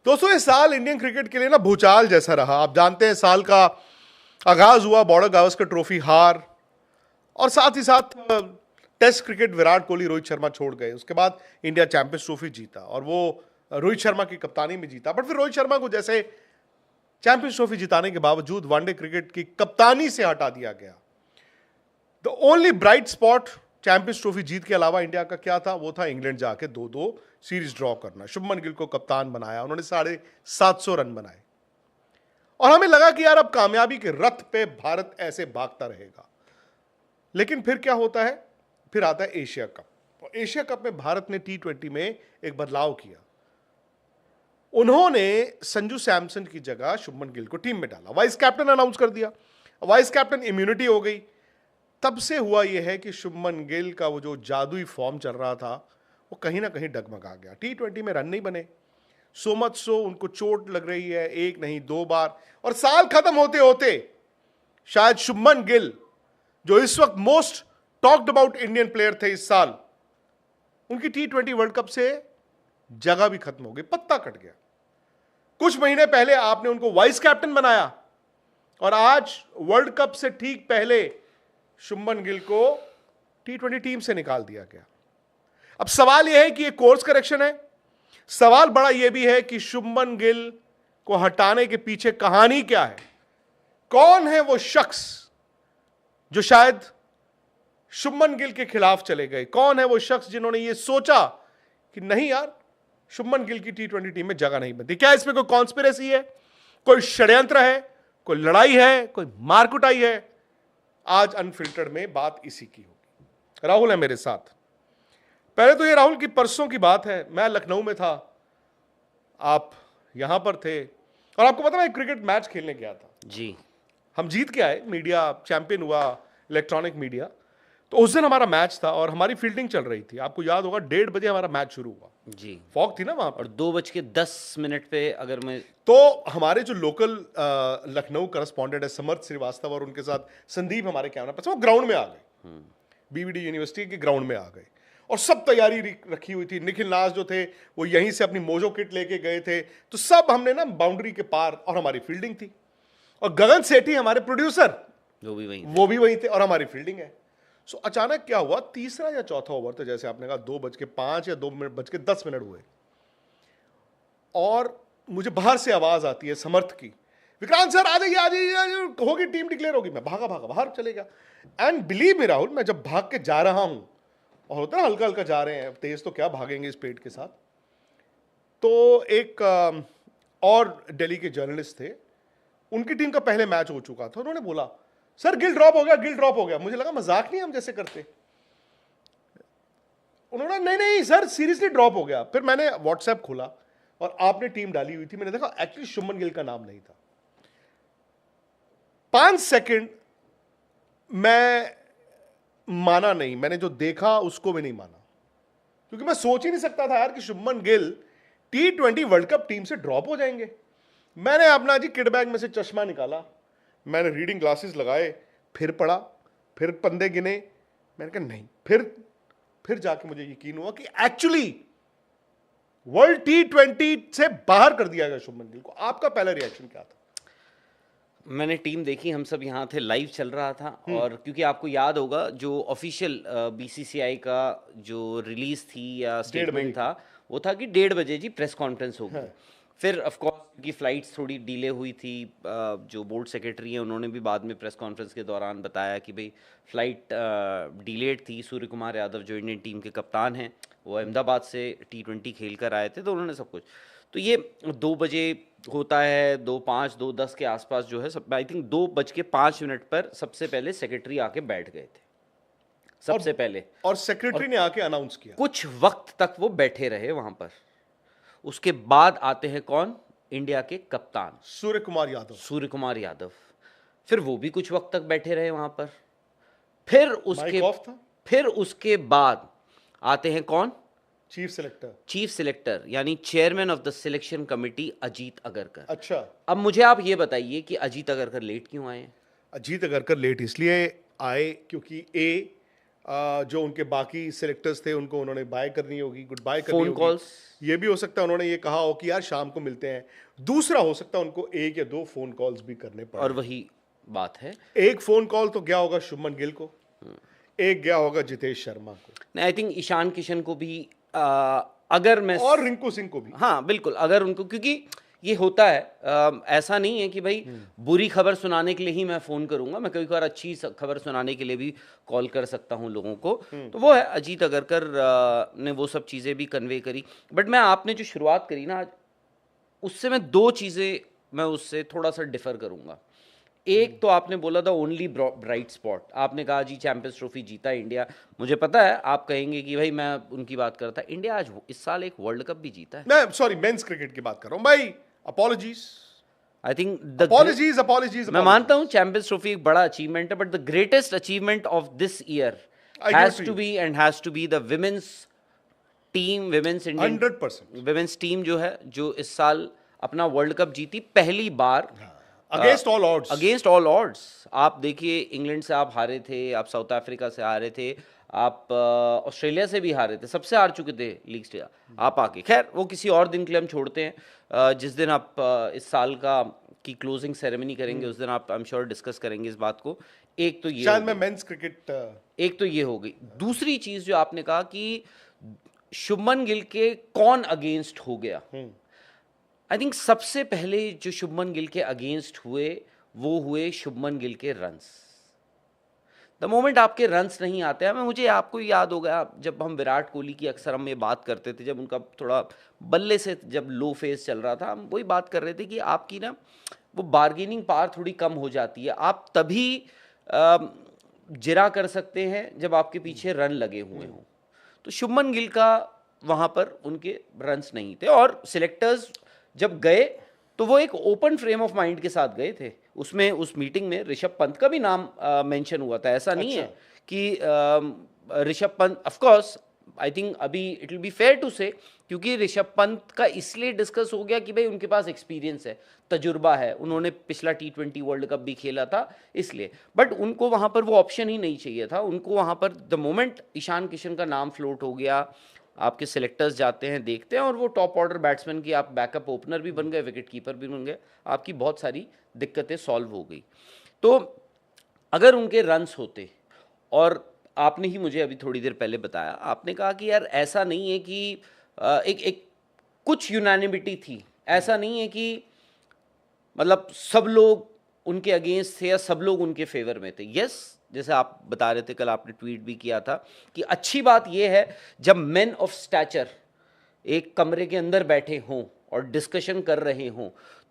दोस्तों ये साल इंडियन क्रिकेट के लिए ना भूचाल जैसा रहा। आप जानते हैं साल का आगाज हुआ बॉर्डर गावस्कर ट्रॉफी हार और साथ ही साथ टेस्ट क्रिकेट विराट कोहली रोहित शर्मा छोड़ गए। उसके बाद इंडिया चैंपियंस ट्रॉफी जीता और वो रोहित शर्मा की कप्तानी में जीता। बट फिर रोहित शर्मा को जैसे चैंपियंस ट्रॉफी जिताने के बावजूद वनडे क्रिकेट की कप्तानी से हटा दिया गया। The only bright spot champions trophy जीत के अलावा इंडिया का क्या था? वो था इंग्लैंड जाके 2-2 सीरीज ड्रॉ करना। शुभमन गिल को कप्तान बनाया, उन्होंने 750 रन बनाए और हमें लगा कि यार अब कामयाबी के रथ पे भारत ऐसे भागता रहेगा। लेकिन फिर क्या होता है? फिर आता है एशिया कप और एशिया कप में भारत ने T20 में एक बदलाव किया। उन्होंने संजू सैमसन की जगह शुभमन गिल को टीम में डाला, वाइस कैप्टन अनाउंस कर दिया, वाइस कैप्टन इम्यूनिटी हो गई। तब से हुआ यह है कि शुभमन गिल का वो जो जादुई फॉर्म चल रहा था वो कहीं ना कहीं डगमगा गया। T20 में रन नहीं बने, सो मच सो उनको चोट लग रही है, एक नहीं 2 बार। और साल खत्म होते होते शायद शुभमन गिल जो इस वक्त most talked about Indian player थे इस साल, उनकी T20 वर्ल्ड कप से जगह भी खत्म हो गई, पत्ता कट गया। कुछ महीने पहले आपने उनको वाइस कैप्टन बनाया और आज वर्ल्ड कप से ठीक पहले शुभमन गिल को T20 टीम से निकाल दिया गया। अब सवाल यह है कि यह कोर्स करेक्शन है। सवाल बड़ा यह भी है कि शुभमन गिल को हटाने के पीछे कहानी क्या है? कौन है वो शख्स जो शायद शुभमन गिल के खिलाफ चले गए? कौन है वो शख्स जिन्होंने ये सोचा कि नहीं यार, शुभमन गिल की T20 टीम में जगह नहीं बनती? क्या इसमें कोई कॉन्स्पिरेसी है, कोई षड्यंत्र है, कोई लड़ाई है, कोई मारकुटाई है? आज अनफिल्टर्ड में बात इसी की होगी। राहुल है मेरे साथ। पहले तो ये राहुल की परसों की बात है, मैं लखनऊ में था, आप यहां पर थे और आपको पता मैं क्रिकेट मैच खेलने गया था जी। हम जीत के आए, मीडिया चैंपियन हुआ, इलेक्ट्रॉनिक मीडिया। तो उस दिन हमारा मैच था और हमारी फील्डिंग चल रही थी। आपको याद होगा 1:30 बजे हमारा मैच शुरू हुआ जी। फॉग थी ना वहां पर, और 2:10 पे अगर मैं तो हमारे जो लोकल लखनऊ करस्पॉन्डेंट है समर्थ श्रीवास्तव और उनके साथ संदीप हमारे कैमरा पर्सन, वो ग्राउंड में आ गए, बीवीडी यूनिवर्सिटी के ग्राउंड में आ गए और सब तैयारी रखी हुई थी। निखिल नाज जो थे वो यहीं से अपनी मोजो किट लेके गए थे। तो सब हमने ना बाउंड्री के पार, और हमारी फील्डिंग थी और गगन सेठी हमारे प्रोड्यूसर वो भी वहीं थे और हमारी फील्डिंग है। सो अचानक क्या हुआ, तीसरा या चौथा ओवर, तो जैसे आपने कहा 2:05 या 2:10 हुए और मुझे बाहर से आवाज आती है समर्थ की, विक्रांत सर आ जाइए, होगी टीम डिक्लेयर होगी। मैं भागा बाहर चले गया। एंड बिलीव मी राहुल, मैं जब भाग के जा रहा हूं, और होता है ना हल्का हल्का जा रहे हैं, तेज तो क्या भागेंगे इस पेट के साथ, तो एक और दिल्ली के जर्नलिस्ट थे, उनकी टीम का पहले मैच हो चुका था, उन्होंने बोला सर गिल ड्रॉप हो गया। मुझे लगा मजाक नहीं हम जैसे करते। उन्होंने नहीं सर सीरियसली ड्रॉप हो गया। फिर मैंने व्हाट्सएप खोला और आपने टीम डाली हुई थी, मैंने देखा एक्चुअली शुभमन गिल का नाम नहीं था। 5 सेकंड मैं माना नहीं, मैंने जो देखा उसको भी नहीं माना, क्योंकि मैं सोच ही नहीं सकता था यार कि Shubman Gill T20 world cup team से ड्रॉप हो जाएंगे। मैंने अपना जी किट बैग में से चश्मा निकाला, मैंने रीडिंग ग्लासेस लगाए, फिर पढ़ा, फिर पंदे गिने, मैंने कहा नहीं, फिर जाके मुझे यकीन हुआ कि एक्चुअली वर्ल्ड T20 से बाहर कर दिया गया शुभमन गिल को। आपका पहला रिएक्शन क्या था? मैंने टीम देखी, हम सब यहाँ थे, लाइव चल रहा था। और क्योंकि आपको याद होगा जो ऑफिशियल BCCI का जो रिलीज थी या स्टेटमेंट था, वो था कि 1:30 बजे जी प्रेस कॉन्फ्रेंस होगी। फिर ऑफ कोर्स क्योंकि फ्लाइट्स थोड़ी डिले हुई थी, जो बोर्ड सेक्रेटरी हैं उन्होंने भी बाद में प्रेस कॉन्फ्रेंस के दौरान बताया कि भाई फ्लाइट डिलेड थी। सूर्य कुमार यादव जो इंडियन टीम के कप्तान हैं, वो अहमदाबाद से T20 खेल कर आए थे, तो उन्होंने सब कुछ, तो ये 2 बजे होता है, 2:05 2:10 के आसपास जो है, आई थिंक 2:05 पर सबसे पहले सेक्रेटरी आके बैठ गए थे सबसे पहले, और सेक्रेटरी ने आके अनाउंस किया। कुछ वक्त तक वो बैठे रहे वहां पर। उसके बाद आते हैं कौन? इंडिया के कप्तान सूर्य कुमार यादव। फिर वो भी कुछ वक्त तक बैठे रहे वहां पर। फिर उसके बाद आते हैं कौन? चीफ सिलेक्टर यानी chairman of the selection committee Ajit Agarkar. अच्छा, अब मुझे आप ये बताइए कि अजीत अगरकर लेट क्यों आए हैं? अजीत अगरकर लेट इसलिए आए क्योंकि जो उनके बाकी सिलेक्टर्स थे उनको उन्होंने बाय करनी होगी, गुड बाय करनी फोन होगी। कॉल्स, ये भी हो सकता है उन्होंने ये कहा हो कि यार शाम को मिलते हैं। दूसरा हो सकता है उनको 1 या 2 फोन कॉल्स भी करने और पड़े। वही बात है। एक फोन कॉल तो गया होगा शुभमन गिल को, एक गया होगा जितेश शर्मा को, नहीं, आई थिंक ईशान किशन को भी अगर मैं और रिंकू सिंह को भी। हाँ बिल्कुल, अगर उनको, क्योंकि ये होता है ऐसा नहीं है कि भाई बुरी खबर सुनाने के लिए ही मैं फ़ोन करूंगा, मैं कभी कभार अच्छी खबर सुनाने के लिए भी कॉल कर सकता हूं लोगों को। तो वो है, अजीत अगरकर ने वो सब चीज़ें भी कन्वे करी। बट मैं, आपने जो शुरुआत करी ना आज, उससे मैं दो चीज़ें, मैं उससे थोड़ा सा डिफर करूंगा। एक तो आपने बोला था ओनली ब्राइट स्पॉट, आपने कहा जी चैंपियंस ट्रॉफी जीता इंडिया। मुझे पता है आप कहेंगे कि भाई मैं उनकी बात करता, इंडिया आज इस साल एक वर्ल्ड कप भी जीता है। मैं सॉरी मेंस क्रिकेट की बात कर रहा हूं भाई, apologies I think apologies apologies. मैं मानता हूं चैंपियंस ट्रॉफी एक बड़ा अचीवमेंट है, but the greatest achievement of this year has to be and has to be the women's team, women's Indian 100% women's team जो है, जो इस साल अपना वर्ल्ड कप जीती पहली बार against all odds. Against all odds. आप देखिए, इंग्लैंड से आप हारे थे, आप साउथ अफ्रीका से हारे थे, आप ऑस्ट्रेलिया से भी हारे थे, सबसे हार चुके थे लीग स्टेज, आप आके, खैर वो किसी और दिन के लिए हम छोड़ते हैं। जिस दिन आप इस साल का की क्लोजिंग सेरेमनी करेंगे उस दिन आप, आई एम श्योर, डिस्कस करेंगे इस बात को। एक तो ये शायद हो मैं गई, मेंस क्रिकेट एक तो ये हो गई। दूसरी चीज जो आपने कहा कि शुभमन गिल के कौन अगेंस्ट हो गया, आई थिंक सबसे पहले जो शुभमन गिल के अगेंस्ट हुए वो हुए शुभमन गिल के रन्स। द मोमेंट आपके रन्स नहीं आते हैं, मुझे आपको याद होगा जब हम विराट कोहली की अक्सर हम ये बात करते थे, जब उनका थोड़ा बल्ले से जब लो फेज चल रहा था, हम वही बात कर रहे थे कि आपकी ना वो बार्गेनिंग पावर थोड़ी कम हो जाती है। आप तभी जिरा कर सकते हैं जब आपके पीछे रन लगे हुए हों। तो शुभमन गिल का वहाँ पर उनके रन्स नहीं थे, और सिलेक्टर्स जब गए तो वो एक ओपन फ्रेम ऑफ माइंड के साथ गए थे। उसमें उस मीटिंग में ऋषभ पंत का भी नाम मेंशन हुआ था, ऐसा नहीं है कि Rishabh Pant, of course I think अभी it will be fair to say, क्योंकि ऋषभ पंत का इसलिए डिस्कस हो गया कि भाई उनके पास एक्सपीरियंस है, तजुर्बा है, उन्होंने पिछला T20 वर्ल्ड कप भी खेला था इसलिए। बट उनको वहाँ पर वो ऑप्शन ही नहीं चाहिए था, उनको वहाँ पर द मोमेंट ईशान किशन का नाम फ्लोट हो गया, आपके सिलेक्टर्स जाते हैं, देखते हैं, और वो टॉप ऑर्डर बैट्समैन की आप बैकअप ओपनर भी बन गए, विकेट कीपर भी बन गए, आपकी बहुत सारी दिक्कतें सॉल्व हो गई। तो अगर उनके रन्स होते, और आपने ही मुझे अभी थोड़ी देर पहले बताया, आपने कहा कि यार ऐसा नहीं है कि एक कुछ यूनानिमिटी थी, ऐसा नहीं है कि मतलब सब लोग उनके अगेंस्ट थे या सब लोग उनके फेवर में थे। यस, जैसे आप बता रहे थे, कल आपने ट्वीट भी किया था कि अच्छी बात यह है जब मेन ऑफ स्टैचर एक कमरे के अंदर बैठे हों और डिस्कशन कर रहे हों,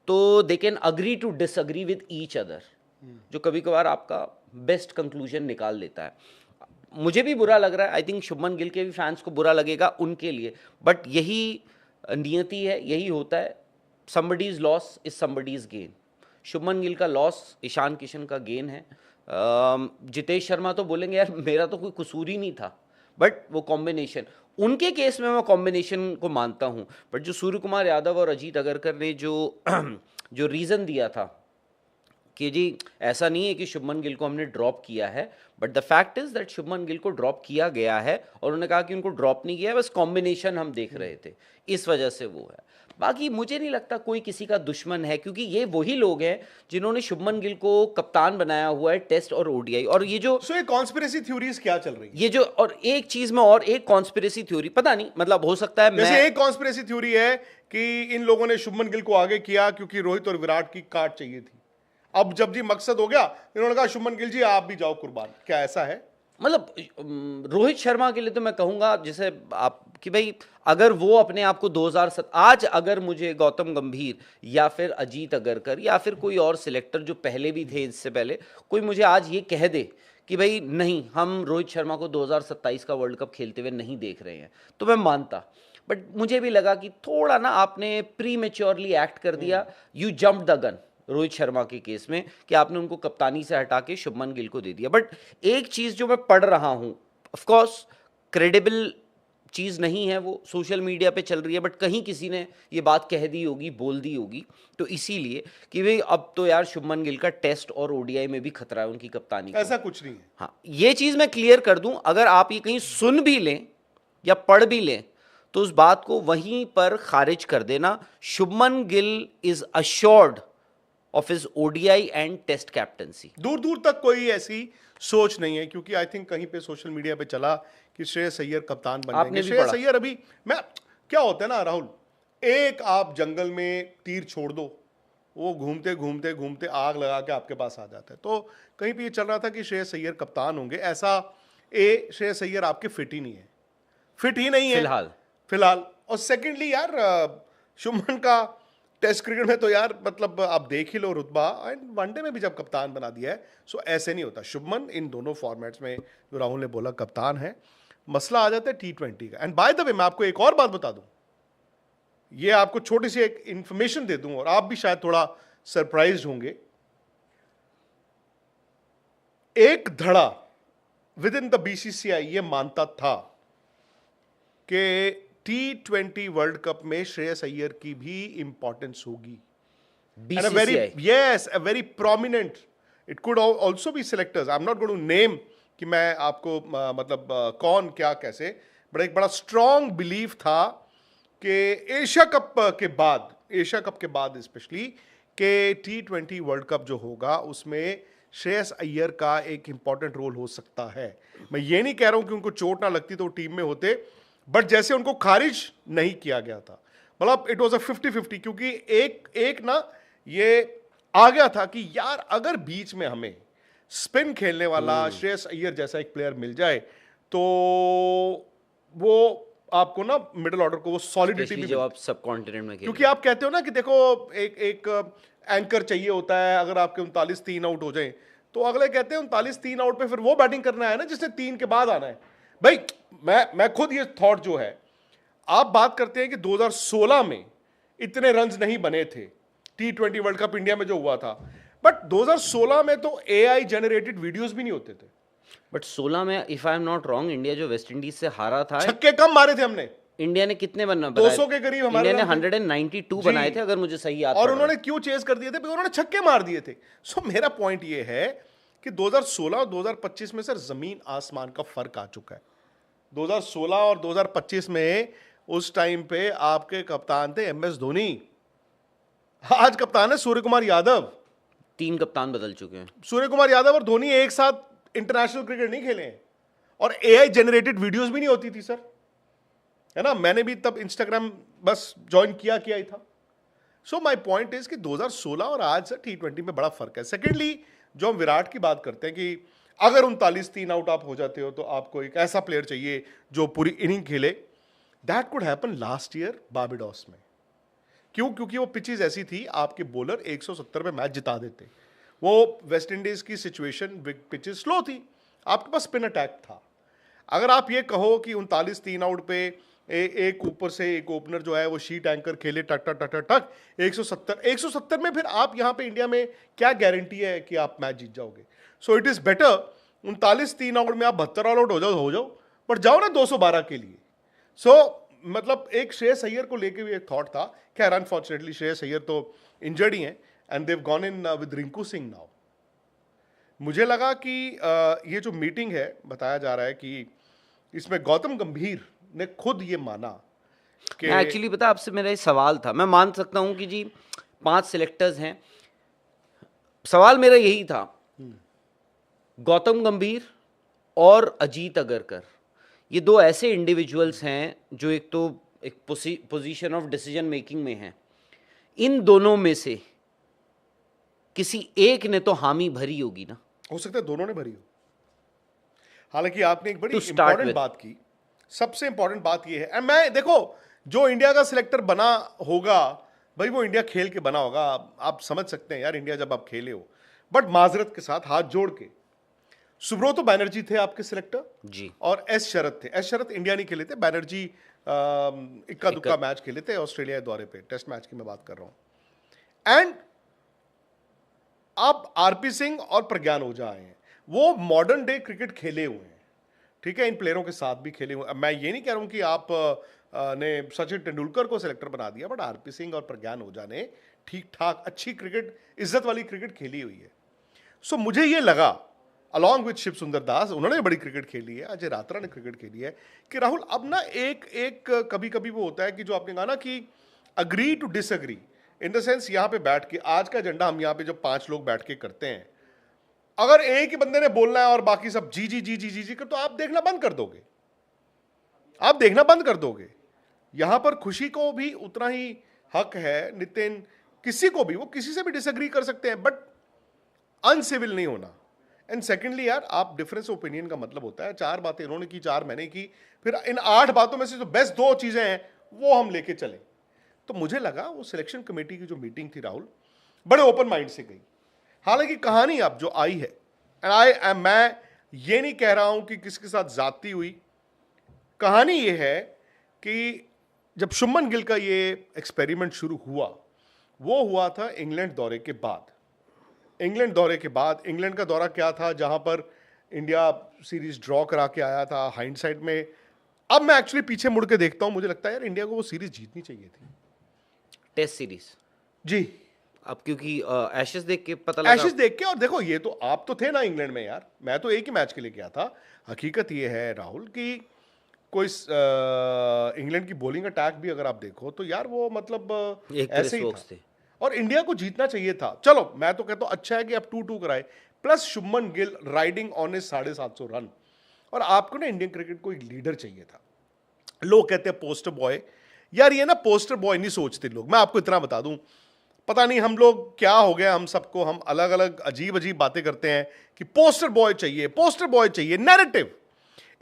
तो they can agree to disagree with each other, जो कभी कभार आपका बेस्ट कंक्लूजन निकाल देता है। मुझे भी बुरा लग रहा है, आई थिंक शुभमन गिल के भी फैंस को बुरा लगेगा उनके लिए, बट यही नियति है, यही होता है। Somebody's loss is somebody's gain. Shubman Gill का लॉस ईशान किशन का गेन है। जितेश शर्मा तो बोलेंगे यार मेरा तो कोई कसूर ही नहीं था, बट वो कॉम्बिनेशन, उनके केस में मैं कॉम्बिनेशन को मानता हूं। बट जो सूर्य कुमार यादव और अजीत अगरकर ने जो जो रीज़न दिया था कि जी ऐसा नहीं है कि शुभमन गिल को हमने ड्रॉप किया है, but the fact is that Shubman Gill को ड्रॉप किया गया है, और उन्होंने कहा कि उनको ड्रॉप नहीं किया है, बस कॉम्बिनेशन हम देख रहे थे, इस वजह से वो है। बाकी मुझे नहीं लगता कोई किसी का दुश्मन है, क्योंकि ये वही लोग हैं जिन्होंने शुभमन गिल को कप्तान बनाया हुआ है टेस्ट और ओडीआई। और ये जो ये कॉन्स्पिरेसी थ्योरीज क्या चल रही है, ये जो, और एक चीज में, और एक कॉन्स्पिरेसी थ्योरी, पता नहीं, मतलब हो सकता है जैसे मैं, एक कॉन्स्पिरेसी थ्योरी है कि इन लोगों ने शुभमन गिल को आगे किया क्योंकि रोहित और विराट की काट चाहिए थी। अब जब जी मकसद हो गया, इन्होंने कहा शुभमन गिल जी आप भी जाओ कुर्बान। क्या ऐसा है? मतलब रोहित शर्मा के लिए तो मैं कहूंगा जैसे आप कि भाई अगर वो अपने आप को 2007, आज अगर मुझे गौतम गंभीर या फिर अजीत अगरकर या फिर कोई और सिलेक्टर जो पहले भी थे, इससे पहले कोई मुझे आज ये कह दे कि भाई नहीं, हम रोहित शर्मा को 2027 का वर्ल्ड कप खेलते हुए नहीं देख रहे हैं, तो मैं मानता। बट मुझे भी लगा कि थोड़ा ना आपने प्री मेच्योरली एक्ट कर दिया, you jump the gun Rohit Sharma के केस में, कि आपने उनको कप्तानी से हटा के शुभमन गिल को दे दिया। बट एक चीज जो मैं पढ़ रहा हूं, ऑफ कोर्स क्रेडिबल चीज़ नहीं है, वो सोशल मीडिया पे चल रही है, बट कहीं किसी ने ये बात कह दी होगी, बोल दी होगी, तो इसीलिए कि भाई अब तो यार शुभमन गिल का टेस्ट और ओडीआई में भी खतरा है उनकी कप्तानी को। ऐसा कुछ नहीं है। हाँ, ये चीज़ मैं क्लियर कर दूं, अगर आप ये कहीं सुन भी लें या पढ़ भी लें तो उस बात को वहीं पर खारिज कर देना। Shubman Gill is assured of his ODI and test captaincy. दूर दूर तक कोई ऐसी सोच नहीं है, क्योंकि आई थिंक कहीं पे सोशल मीडिया पे चला कि श्रेयस अय्यर कप्तान बन आपने जाएंगे। भी श्रेयस पढ़ा। अय्यर अभी मैं क्या होता है ना राहुल, एक आप जंगल में तीर छोड़ दो, वो घूमते घूमते घूमते आग लगा के आपके पास आ जाता है। तो कहीं पे ये चल रहा था कि श्रेयस अय्यर कप्तान होंगे, ऐसा श्रेयस अय्यर आपके फिट ही नहीं है, फिट ही नहीं है फिलहाल। और सेकेंडली यार शुभमन का टेस्ट क्रिकेट में तो यार मतलब आप देख ही लो रुतबा, एंड वनडे में भी जब कप्तान बना दिया है, सो ऐसे नहीं होता। शुभमन इन दोनों फॉर्मेट्स में जो राहुल ने बोला कप्तान है, मसला आ जाता है T20 का। एंड बाय द वे मैं आपको एक और बात बता दूं, ये आपको छोटी सी एक इंफॉर्मेशन दे दूं और आप भी शायद थोड़ा सरप्राइज होंगे। एक धड़ा विद इन द BCCI ये मानता था कि T20 वर्ल्ड कप में श्रेयस अय्यर की भी इंपॉर्टेंस होगी। And a very, BCCI. yes, a very prominent. It could also be selectors. I'm not going to name कि मैं आपको मतलब कौन क्या कैसे, बट एक बड़ा स्ट्रॉन्ग बिलीव था कि एशिया कप के बाद स्पेशली कि T20 वर्ल्ड कप जो होगा उसमें श्रेयस अय्यर का एक इंपॉर्टेंट रोल हो सकता है। मैं ये नहीं कह रहा हूं कि उनको चोट ना लगती तो वो टीम में होते, बट जैसे उनको खारिज नहीं किया गया था, मतलब इट वॉज अ 50-50, क्योंकि एक ना ये आ गया था कि यार अगर बीच में हमें स्पिन खेलने वाला श्रेयस अय्यर जैसा एक प्लेयर मिल जाए तो वो आपको ना मिडिल ऑर्डर को वो सॉलिडिटी स्पेशली भी जब आप सब कॉन्टिनेंट में खेल क्योंकि आप कहते हो ना कि देखो एक एंकर चाहिए होता है, अगर आपके 39 3 आउट हो जाए तो अगले कहते हैं 39 3 आउट पे फिर वो बैटिंग करना है ना जिसने 3 के बाद आना है। भाई मैं खुद ये थॉट जो है, आप बात करते हैं कि 2016 में इतने रन्स नहीं बने थे T20 वर्ल्ड कप इंडिया में जो हुआ था, बट 2016 में तो AI जनरेटेड वीडियोस भी नहीं होते थे। बट 16 में if I am not wrong, India जो वेस्ट इंडीज से हारा था, छक्के कम मारे थे हमने, इंडिया ने कितने बनाए? 200 के करीब हमारे इंडिया ने रन थे। 192 जी। बनाए थे, अगर मुझे सही याद और पड़ रहा उन्होंने क्यों चेज कर दिए थे? because उन्होंने छक्के मार दिए थे। सो मेरा पॉइंट ये है कि 2016 और 2025 में सर जमीन आसमान का फर्क आ चुका है। 2016 और 2025 में उस टाइम पे आपके कप्तान थे MS धोनी, आज कप्तान है सूर्य कुमार यादव। 3 कप्तान बदल चुके हैं। सूर्य कुमार यादव और धोनी एक साथ इंटरनेशनल क्रिकेट नहीं खेले हैं, और AI जनरेटेड वीडियोस भी नहीं होती थी सर, है ना। मैंने भी तब इंस्टाग्राम बस ज्वाइन किया ही था। सो माय पॉइंट इज कि 2016 और आज से T20 में बड़ा फर्क है। सेकेंडली जो हम विराट की बात करते हैं कि अगर 39 3 आउट आप हो जाते हो तो आपको एक ऐसा प्लेयर चाहिए जो पूरी इनिंग खेले। That could happen last year Barbados में। क्यों? क्योंकि वो पिचेस ऐसी थी, आपके बॉलर 170 पे मैच जिता देते। वो वेस्ट इंडीज की सिचुएशन पिचेस स्लो थी, आपके पास स्पिन अटैक था। अगर आप ये कहो कि 39 3 आउट पे एक ऊपर से एक ओपनर जो है वो शीट एंकर खेले टक टक टक टक टक 170 में, फिर आप यहाँ पे इंडिया में क्या गारंटी है कि आप मैच जीत जाओगे? So it is better 39 3 out में आप 72 ऑल आउट हो जाओ, बट जाओ ना 212 के लिए। सो मतलब एक श्रेयस अय्यर को लेके भी एक थॉट था। खैर अनफॉर्चुनेटली श्रेयस अय्यर तो इंजर्ड ही हैं and they've gone in with Rinku Singh now. मुझे लगा कि ये जो मीटिंग है, बताया जा रहा है कि इसमें गौतम गंभीर ने खुद ये माना कि एक्चुअली पता आपसे मेरा एक सवाल था। मैं मान सकता हूं कि जी 5 सिलेक्टर्स हैं, सवाल मेरा यही था, गौतम गंभीर और अजीत अगरकर, ये 2 ऐसे इंडिविजुअल्स हैं जो एक तो एक पोजीशन ऑफ डिसीजन मेकिंग में हैं, इन दोनों में से किसी एक ने तो हामी भरी होगी ना। हो सकता है दोनों ने भरी हो। हालांकि आपने एक बड़ी To start इंपॉर्टेंट with. बात की, सबसे इंपॉर्टेंट बात यह है, मैं देखो जो इंडिया का सिलेक्टर बना होगा भाई वो इंडिया खेल के बना होगा, आप समझ सकते हैं यार इंडिया जब आप खेले हो। बट माजरत के साथ हाथ जोड़ के, सुब्रोतो बैनर्जी थे आपके सिलेक्टर जी, और एस शरद थे। एस शरद इंडिया नहीं खेले थे, बैनर्जी इक्का दुक्का मैच खेले थे ऑस्ट्रेलिया दौरे पे, टेस्ट मैच की मैं बात कर रहा हूं। एंड अब आरपी सिंह और प्रज्ञान ओझा आए हैं, वो मॉडर्न डे क्रिकेट खेले हुए हैं, ठीक है, इन प्लेयरों के साथ भी खेले हुए। अब मैं ये नहीं कह रहा हूं कि आप ने सचिन तेंदुलकर को सेलेक्टर बना दिया, बट आरपी सिंह और प्रज्ञान ओझा ने ठीक ठाक अच्छी क्रिकेट, इज्जत वाली क्रिकेट खेली हुई है। सो मुझे ये लगा, अलॉन्ग विद शिव सुंदर दास, उन्होंने बड़ी क्रिकेट खेली है, अजय रात्रा ने क्रिकेट खेली है, कि राहुल अब ना एक एक कभी कभी वो होता है कि जो आपने कहा ना कि agree to disagree, in the sense यहां पे बैठ के आज का एजेंडा हम यहां पे जब 5 लोग बैठ के करते हैं, अगर एक ही बंदे ने बोलना है और बाकी सब जी जी जी जी जी जी कर, तो आप देखना बंद कर दोगे, आप देखना बंद कर दोगे। यहां पर खुशी को भी उतना ही हक है, नितिन, किसी को भी, वो किसी से भी डिसएग्री कर सकते हैं, बट अनसिविल नहीं होना। एंड सेकेंडली यार, आप डिफरेंस ओपिनियन का मतलब होता है 4 बातें इन्होंने की, 4 मैंने की, फिर इन 8 बातों में से जो बेस्ट 2 चीजें हैं वो हम लेके चले। तो मुझे लगा वो सिलेक्शन कमेटी की जो मीटिंग थी राहुल, बड़े ओपन माइंड से गई। हालांकि कहानी अब जो आई है, मैं ये नहीं कह रहा हूं कि किसके साथ जाती हुई, कहानी ये है कि जब शुभमन गिल का ये एक्सपेरिमेंट शुरू हुआ, वो हुआ था इंग्लैंड दौरे के बाद। इंग्लैंड दौरे के बाद, इंग्लैंड का दौरा क्या था, जहां पर इंडिया सीरीज ड्रॉ करा के आया था हाइंडसाइट में। अब मैं एक्चुअली पीछे मुड़ के देखता हूं, मुझे लगता है यार इंडिया को वो सीरीज जीतनी चाहिए थी। टेस्ट सीरीज जी, अब क्योंकि एशेस देख के पता लगा। एशेज देख के, और देखो ये तो आप तो थे ना इंग्लैंड में यार, मैं तो एक ही मैच के लिए गया था। हकीकत ये है राहुल कि कोई इंग्लैंड की बॉलिंग अटैक भी अगर आप देखो तो यार वो मतलब एक ऐसे ही स्ट्रोक्स था, थे। और इंडिया को जीतना चाहिए था। चलो मैं तो कहता हूं अच्छा है कि आप 2-2 कराए, plus Shubman Gill riding on is 750 run, और आपको ना इंडियन क्रिकेट को एक लीडर चाहिए था। लोग कहते हैं पोस्टर बॉय, यार ये ना पोस्टर बॉय नहीं सोचते लोग, मैं आपको इतना बता दूं, पता नहीं हम लोग क्या हो गया, हम सबको, हम अलग अलग अजीब अजीब बातें करते हैं कि पोस्टर बॉय चाहिए, पोस्टर बॉय चाहिए। नैरेटिव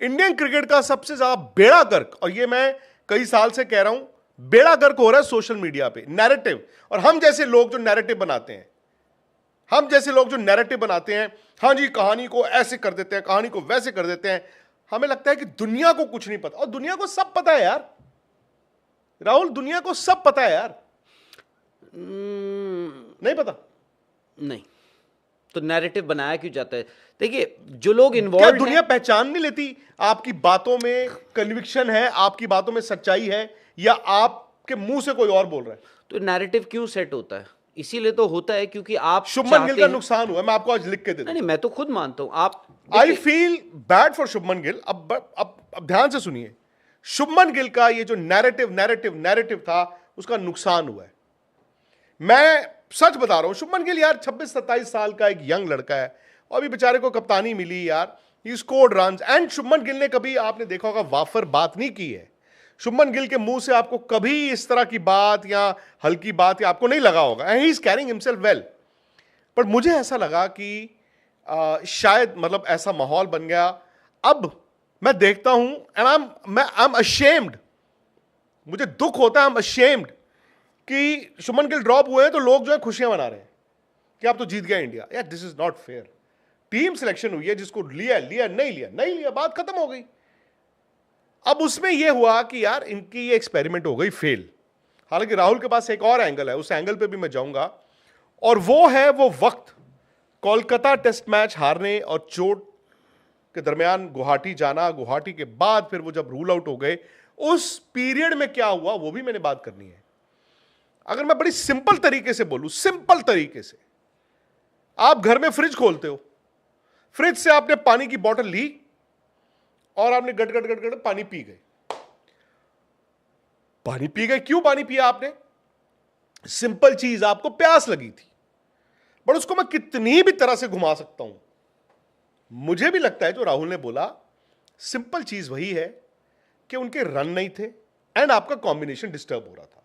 इंडियन क्रिकेट का सबसे ज्यादा बेड़ा गर्क, और ये मैं कई साल से कह रहा हूं, बेड़ा गर्क हो रहा है सोशल मीडिया पे, नैरेटिव। और हम जैसे लोग जो नैरेटिव बनाते हैं, हम जैसे लोग जो नैरेटिव बनाते हैं, हाँ जी कहानी को ऐसे कर देते हैं, कहानी को वैसे कर देते हैं, हमें लगता है कि दुनिया को कुछ नहीं पता, और दुनिया को सब पता है यार राहुल, दुनिया को सब पता है यार। नहीं पता? नहीं, तो नैरेटिव बनाया क्यों जाता है? देखिए जो लोग क्या इन्वॉल्व दुनिया पहचान नहीं लेती आपकी बातों में कन्विक्शन है, आपकी बातों में सच्चाई है, या आपके मुंह से कोई और बोल रहा है? तो नैरेटिव क्यों सेट होता है? इसीलिए तो होता है क्योंकि आप शुभमन गिल का नुकसान हुआ, मैं आपको आज लिख के दे दूं। नहीं, मैं तो खुद मानता हूं। आप I feel bad for Shubman Gill. अब ध्यान से सुनिए, शुभमन गिल का ये जो नैरेटिव था, उसका नुकसान हुआ है। मैं सच बता रहा हूं, शुभमन गिल यार 26-27 साल का एक यंग लड़का है, और अभी बेचारे को कप्तानी मिली यार, he scored runs, and Shubman Gill ने कभी, आपने देखा होगा, वाफर बात नहीं की है। शुभमन गिल के मुंह से आपको कभी इस तरह की बात या हल्की बात या आपको नहीं लगा होगा, and he is carrying himself well. पर मुझे ऐसा लगा कि शायद मतलब ऐसा माहौल बन गया। अब मैं देखता हूं एंड आई एम अशेम्ड, मुझे दुख होता है, आई एम अशेम्ड कि शुभमन गिल ड्रॉप हुए हैं तो लोग जो है खुशियां मना रहे हैं कि आप तो जीत गया इंडिया। यार this is not fair. Team selection हुई है, जिसको लिया लिया, नहीं लिया नहीं लिया, बात खत्म हो गई। अब उसमें यह हुआ कि यार इनकी ये एक्सपेरिमेंट हो गई फेल। हालांकि राहुल के पास एक और एंगल है, उस एंगल पे भी मैं जाऊंगा, और वो है वो वक्त कोलकाता टेस्ट मैच हारने और चोट के दरमियान गुवाहाटी जाना, गुवाहाटी के बाद फिर वो जब रूल आउट हो गए, उस पीरियड में क्या हुआ वो भी मैंने बात करनी है। अगर मैं बड़ी सिंपल तरीके से बोलूं, सिंपल तरीके से, आप घर में फ्रिज खोलते हो, फ्रिज से आपने पानी की बोतल ली और आपने गट गट गट गट पानी पी गए। पानी पी गए, क्यों पानी पिया आपने? सिंपल चीज, आपको प्यास लगी थी। बट उसको मैं कितनी भी तरह से घुमा सकता हूं। मुझे भी लगता है जो राहुल ने बोला, सिंपल चीज वही है कि उनके रन नहीं थे एंड आपका कॉम्बिनेशन डिस्टर्ब हो रहा था।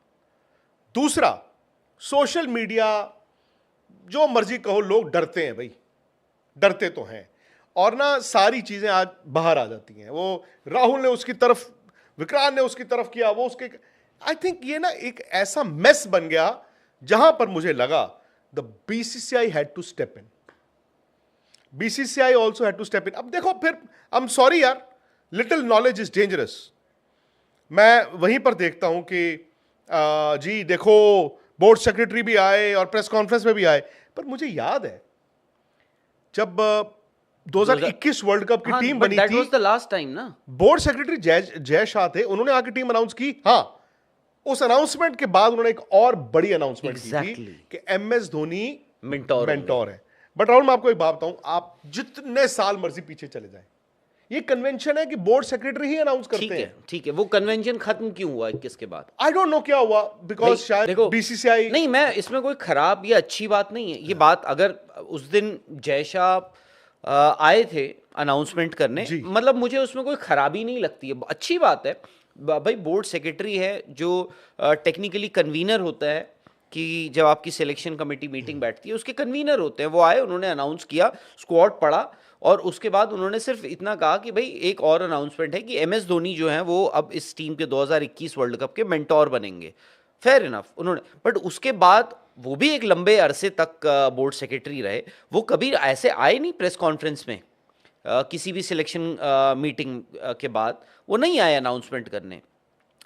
दूसरा, सोशल मीडिया, जो मर्जी कहो, लोग डरते हैं भाई, डरते तो हैं, और ना सारी चीजें आज बाहर आ जाती हैं। वो राहुल ने उसकी तरफ, विक्रांत ने उसकी तरफ किया, वो उसके, आई थिंक ये ना एक ऐसा मेस बन गया जहां पर मुझे लगा the BCCI had to step in, BCCI also had to step in. अब देखो फिर, आई एम सॉरी यार, लिटिल नॉलेज इज डेंजरस। मैं वहीं पर देखता हूं कि जी देखो बोर्ड सेक्रेटरी भी आए और प्रेस कॉन्फ्रेंस में भी आए, पर मुझे याद है जब 2021 वर्ल्ड कप की टीम बनी दैट थी। वाज द लास्ट टाइम ना। बोर्ड सेक्रेटरी जय शाह थे, उन्होंने आके टीम अनाउंस की। हाँ, उस अनाउंसमेंट के बाद उन्होंने एक और बड़ी अनाउंसमेंट की थी कि MS धोनी मेंटोर है। बट राहुल, मैं आपको एक बात बताऊं, आप जितने साल मर्जी पीछे चले जाएं, ये कन्वेंशन है कि बोर्ड सेक्रेटरी ही अनाउंस करते हैं। ठीक है, वो कन्वेंशन खत्म क्यों हुआ 21 के बाद? आई डोंट नो क्या हुआ, बिकॉज शायद देखो, बीसीसीआई नहीं, मैं इसमें कोई खराब या अच्छी बात नहीं है ये बात। अगर उस दिन जय शाह आए थे अनाउंसमेंट करने, मतलब मुझे उसमें कोई खराबी नहीं लगती है, अच्छी बात है भाई। बोर्ड सेक्रेटरी है जो टेक्निकली कन्वीनर होता है, कि जब आपकी सिलेक्शन कमेटी मीटिंग बैठती है उसके कन्वीनर होते हैं, वो आए, उन्होंने अनाउंस किया, स्क्वाड पड़ा, और उसके बाद उन्होंने सिर्फ इतना कहा कि भाई एक और अनाउंसमेंट है कि MS धोनी जो हैं वो अब इस टीम के 2021 वर्ल्ड कप के मेंटोर बनेंगे। फेयर इनफ उन्होंने, बट उसके बाद वो भी एक लंबे अरसे तक बोर्ड सेक्रेटरी रहे, वो कभी ऐसे आए नहीं प्रेस कॉन्फ्रेंस में किसी भी सिलेक्शन मीटिंग के बाद वो नहीं आए अनाउंसमेंट करने।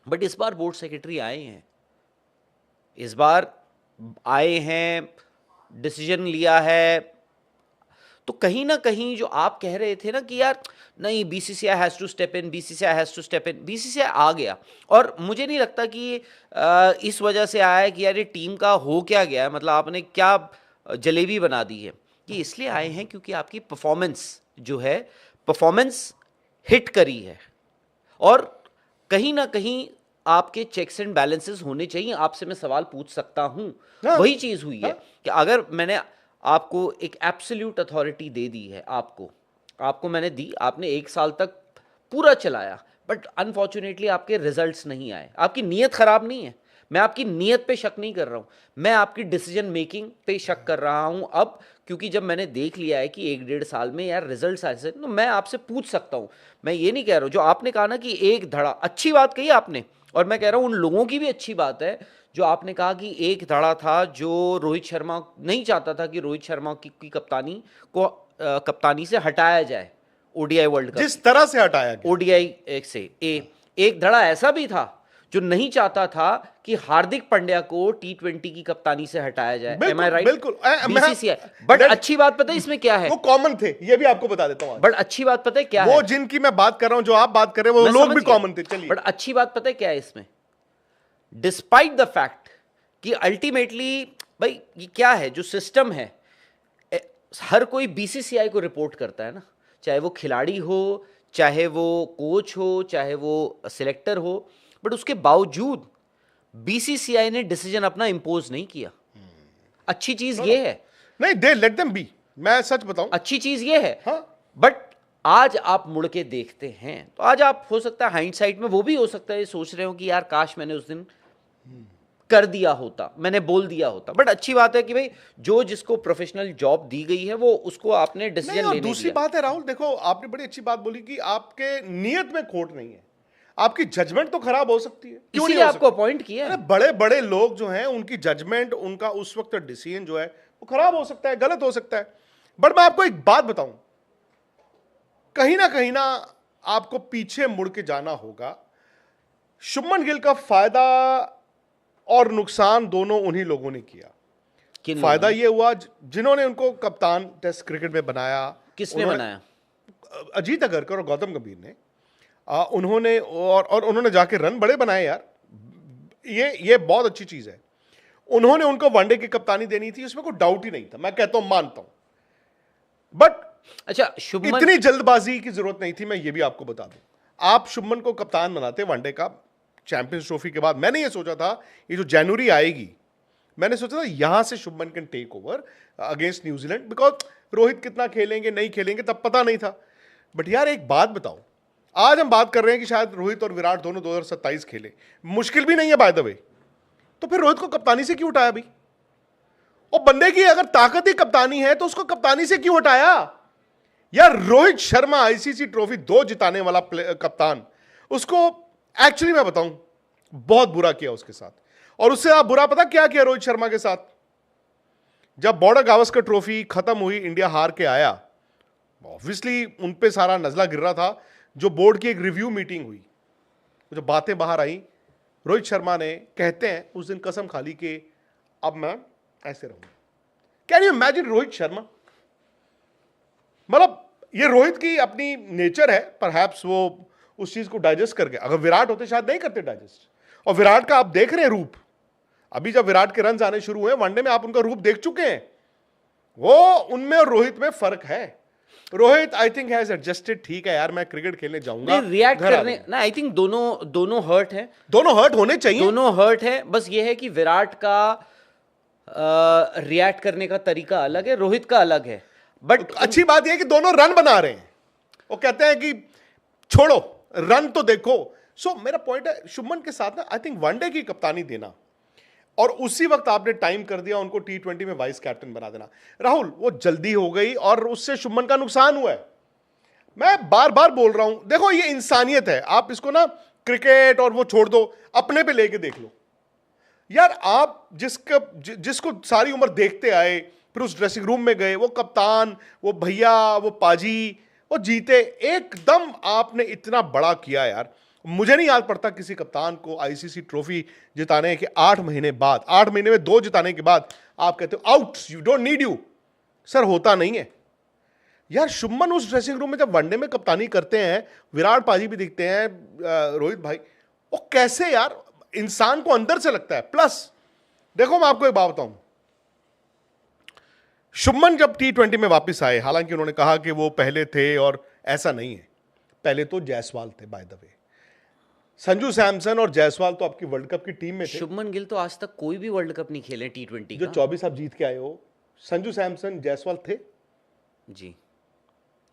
बट इस बार बोर्ड सेक्रेटरी आए हैं, इस बार आए हैं, डिसीजन लिया है। तो कहीं ना कहीं जो आप कह रहे थे ना कि यार नहीं, BCCI has to step in, BCCI has to step in, BCCI आ गया। और मुझे नहीं लगता कि इस वजह से आया है कि यार ये टीम का हो क्या गया है, मतलब आपने क्या जलेबी बना दी है। कि इसलिए आए हैं क्योंकि आपकी परफॉर्मेंस जो है, परफॉर्मेंस हिट करी है, और कहीं ना कहीं आपके चेक्स एंड बैलेंसेस होने चाहिए। आपसे मैं सवाल पूछ सकता हूं, वही चीज हुई है कि अगर मैंने आपको एक एब्सोल्यूट अथॉरिटी दे दी है, आपको मैंने दी, आपने 1 साल तक पूरा चलाया, बट अनफॉर्चुनेटली आपके रिजल्ट्स नहीं आए। आपकी नीयत खराब नहीं है, मैं आपकी नीयत पे शक नहीं कर रहा हूं, मैं आपकी डिसीजन मेकिंग पे शक कर रहा हूं अब, क्योंकि जब मैंने देख लिया है कि 1-1.5 साल में यार रिजल्ट्स ऐसे, तो मैं आपसे पूछ सकता हूं। मैं ये नहीं कह रहा हूं, जो आपने कहा ना कि एक धड़ा, अच्छी बात कही आपने, और मैं कह रहा हूं उन लोगों की भी अच्छी बात है जो आपने कहा कि एक धड़ा था जो रोहित शर्मा नहीं चाहता था कि रोहित शर्मा की कप्तानी को कप्तानी से हटाया जाए ODI वर्ल्ड कप, जिस तरह से हटाया गया ODI से। एक धड़ा ऐसा भी था जो नहीं चाहता था कि हार्दिक पांड्या को T20 की कप्तानी से हटाया जाए। Am I right? बिल्कुल BCCI। बट अच्छी बात पता है इसमें क्या है, वो कॉमन थे, ये भी आपको बता देता हूं। बट अच्छी बात पता है क्या वो है, जिनकी मैं बात कर रहा हूं, जो आप बात कर रहे हैं, वो लोग भी कॉमन थे। चलिए, बट अच्छी बात पता है क्या है इसमें, डिस्पाइट द फैक्ट कि अल्टीमेटली भाई ये क्या है, जो सिस्टम है, हर कोई BCCI को रिपोर्ट करता है ना, चाहे वो खिलाड़ी हो, चाहे वो कोच हो, चाहे वो सिलेक्टर हो, बट उसके बावजूद BCCI ने डिसीजन अपना इंपोज नहीं किया। अच्छी चीज ये है, नहीं, दे लेट देम बी। मैं सच बताऊं, अच्छी चीज ये है। हाँ, बट आज आप मुड़ के देखते हैं तो आज आप, हो सकता है हाइंडसाइट में वो भी हो सकता है ये सोच रहे हो कि यार काश मैंने उस दिन कर दिया होता, मैंने बोल दिया होता। बट अच्छी बात है कि भाई जो जिसको प्रोफेशनल जॉब दी गई है वो उसको आपने डिसीजन लेने दिया। दूसरी बात है राहुल, देखो आपने बड़ी अच्छी बात बोली कि आपके नियत में खोट नहीं है, आपकी जजमेंट तो खराब हो सकती है, क्यों नहीं आपको अपॉइंट किया है। बड़े बड़े लोग जो हैं उनकी जजमेंट, उनका उस वक्त डिसीजन जो है वो खराब हो सकता है, गलत हो सकता है। बट मैं आपको एक बात बताऊं, कहीं ना आपको पीछे मुड़ के जाना होगा। शुभमन गिल का फायदा और नुकसान दोनों उन्हीं लोगों ने किया। फायदा ये हुआ जिन्होंने उनको कप्तान टेस्ट क्रिकेट में बनाया। किसने बनाया? अजीत अगरकर और गौतम गंभीर ने। उन्होंने और उन्होंने जाके रन बड़े बनाए यार, ये बहुत अच्छी चीज है। उन्होंने उनको वनडे की कप्तानी देनी थी, उसमें कोई डाउट ही नहीं था, मैं कहता हूं, मानता हूं। बट अच्छा, शुभमन, इतनी जल्दबाजी की जरूरत नहीं थी। मैं ये भी आपको बता दूं, आप शुभमन को कप्तान बनाते वनडे का चैंपियंस ट्रॉफी के बाद, मैंने ये सोचा था ये जो जनवरी आएगी, मैंने सोचा था यहां से Shubman can take over against New Zealand, because Rohit कितना खेलेंगे नहीं खेलेंगे तब पता नहीं था। बट यार एक बात बताओ, आज हम बात कर रहे हैं कि शायद रोहित और विराट दोनों 2027 खेले, मुश्किल भी नहीं है बाय द वे, तो फिर रोहित को कप्तानी से क्यों उठाया भाई? और बंदे की अगर ताकत ही कप्तानी है तो उसको कप्तानी से क्यों हटाया यार? रोहित शर्मा ICC ट्रॉफी 2 जिताने वाला कप्तान, उसको एक्चुअली मैं बताऊं बहुत बुरा किया उसके साथ। और उससे आप बुरा पता क्या किया रोहित शर्मा के साथ? जब बॉर्डर गावस्कर ट्रॉफी खत्म हुई, इंडिया हार के आया, ऑब्वियसली उन पे सारा नजला गिर रहा था। जो बोर्ड की एक रिव्यू मीटिंग हुई, जो बातें बाहर आई, रोहित शर्मा ने, कहते हैं उस दिन कसम खा ली कि अब मैं ऐसे रहूंगा। Can you imagine Rohit Sharma? मतलब ये रोहित की अपनी नेचर है, परहैप्स वो उस चीज को डाइजेस्ट करके, अगर विराट होते शायद नहीं करते डाइजेस्ट। और विराट का आप देख रहे हैं रूप, अभी जब विराट के रन आने शुरू हुए वनडे में आप उनका रूप देख चुके हैं, वो उनमें और रोहित में फर्क है। Rohit I think has adjusted, ठीक है यार मैं क्रिकेट खेलने जाऊंगा, रिएक्ट घर आ करने ना, आई थिंक दोनों हर्ट है, दोनों हर्ट होने चाहिए, दोनों हर्ट है। बस ये है कि विराट का रिएक्ट करने का तरीका अलग है, रोहित का अलग है। बट अच्छी बात यह है कि दोनों रन बना रहे हैं, वो कहते हैं कि छोड़ो रन तो देखो। सो मेरा पॉइंट है शुभमन के साथ ना आई थिंक वनडे की कप्तानी देना और उसी वक्त आपने टाइम कर दिया उनको T20 में वाइस कैप्टन बना देना, राहुल वो जल्दी हो गई और उससे शुभमन का नुकसान हुआ है। मैं बार बार बोल रहा हूं, देखो ये इंसानियत है, आप इसको ना क्रिकेट और वो छोड़ दो, अपने पे लेके देख लो यार। आप जिसको सारी उम्र देखते आए, फिर उस ड्रेसिंग रूम में गए, वो कप्तान, वो भैया, वो पाजी, वो जीते, एकदम आपने इतना बड़ा किया यार। मुझे नहीं याद पड़ता किसी कप्तान को आईसीसी ट्रॉफी जिताने के 8 महीने बाद, 8 महीने में 2 जिताने के बाद आप कहते हो out, you don't need you. Sir होता नहीं है यार। शुभमन उस ड्रेसिंग रूम में जब वनडे में कप्तानी करते हैं, विराट पाजी भी दिखते हैं, रोहित भाई, वो कैसे यार इंसान को अंदर से लगता है। प्लस देखो मैं आपको एक बात बताऊं, शुभमन जब T20 में वापस आए, हालांकि उन्होंने कहा कि वो पहले थे और ऐसा नहीं है, पहले तो जायसवाल थे बाय द वे। संजू सैमसन और जायसवाल तो आपकी वर्ल्ड कप की टीम में थे। शुभमन गिल तो आज तक कोई भी वर्ल्ड कप नहीं खेले T20 जो का। 24 आप जीत के आए हो, संजू सैमसन जायसवाल थे जी।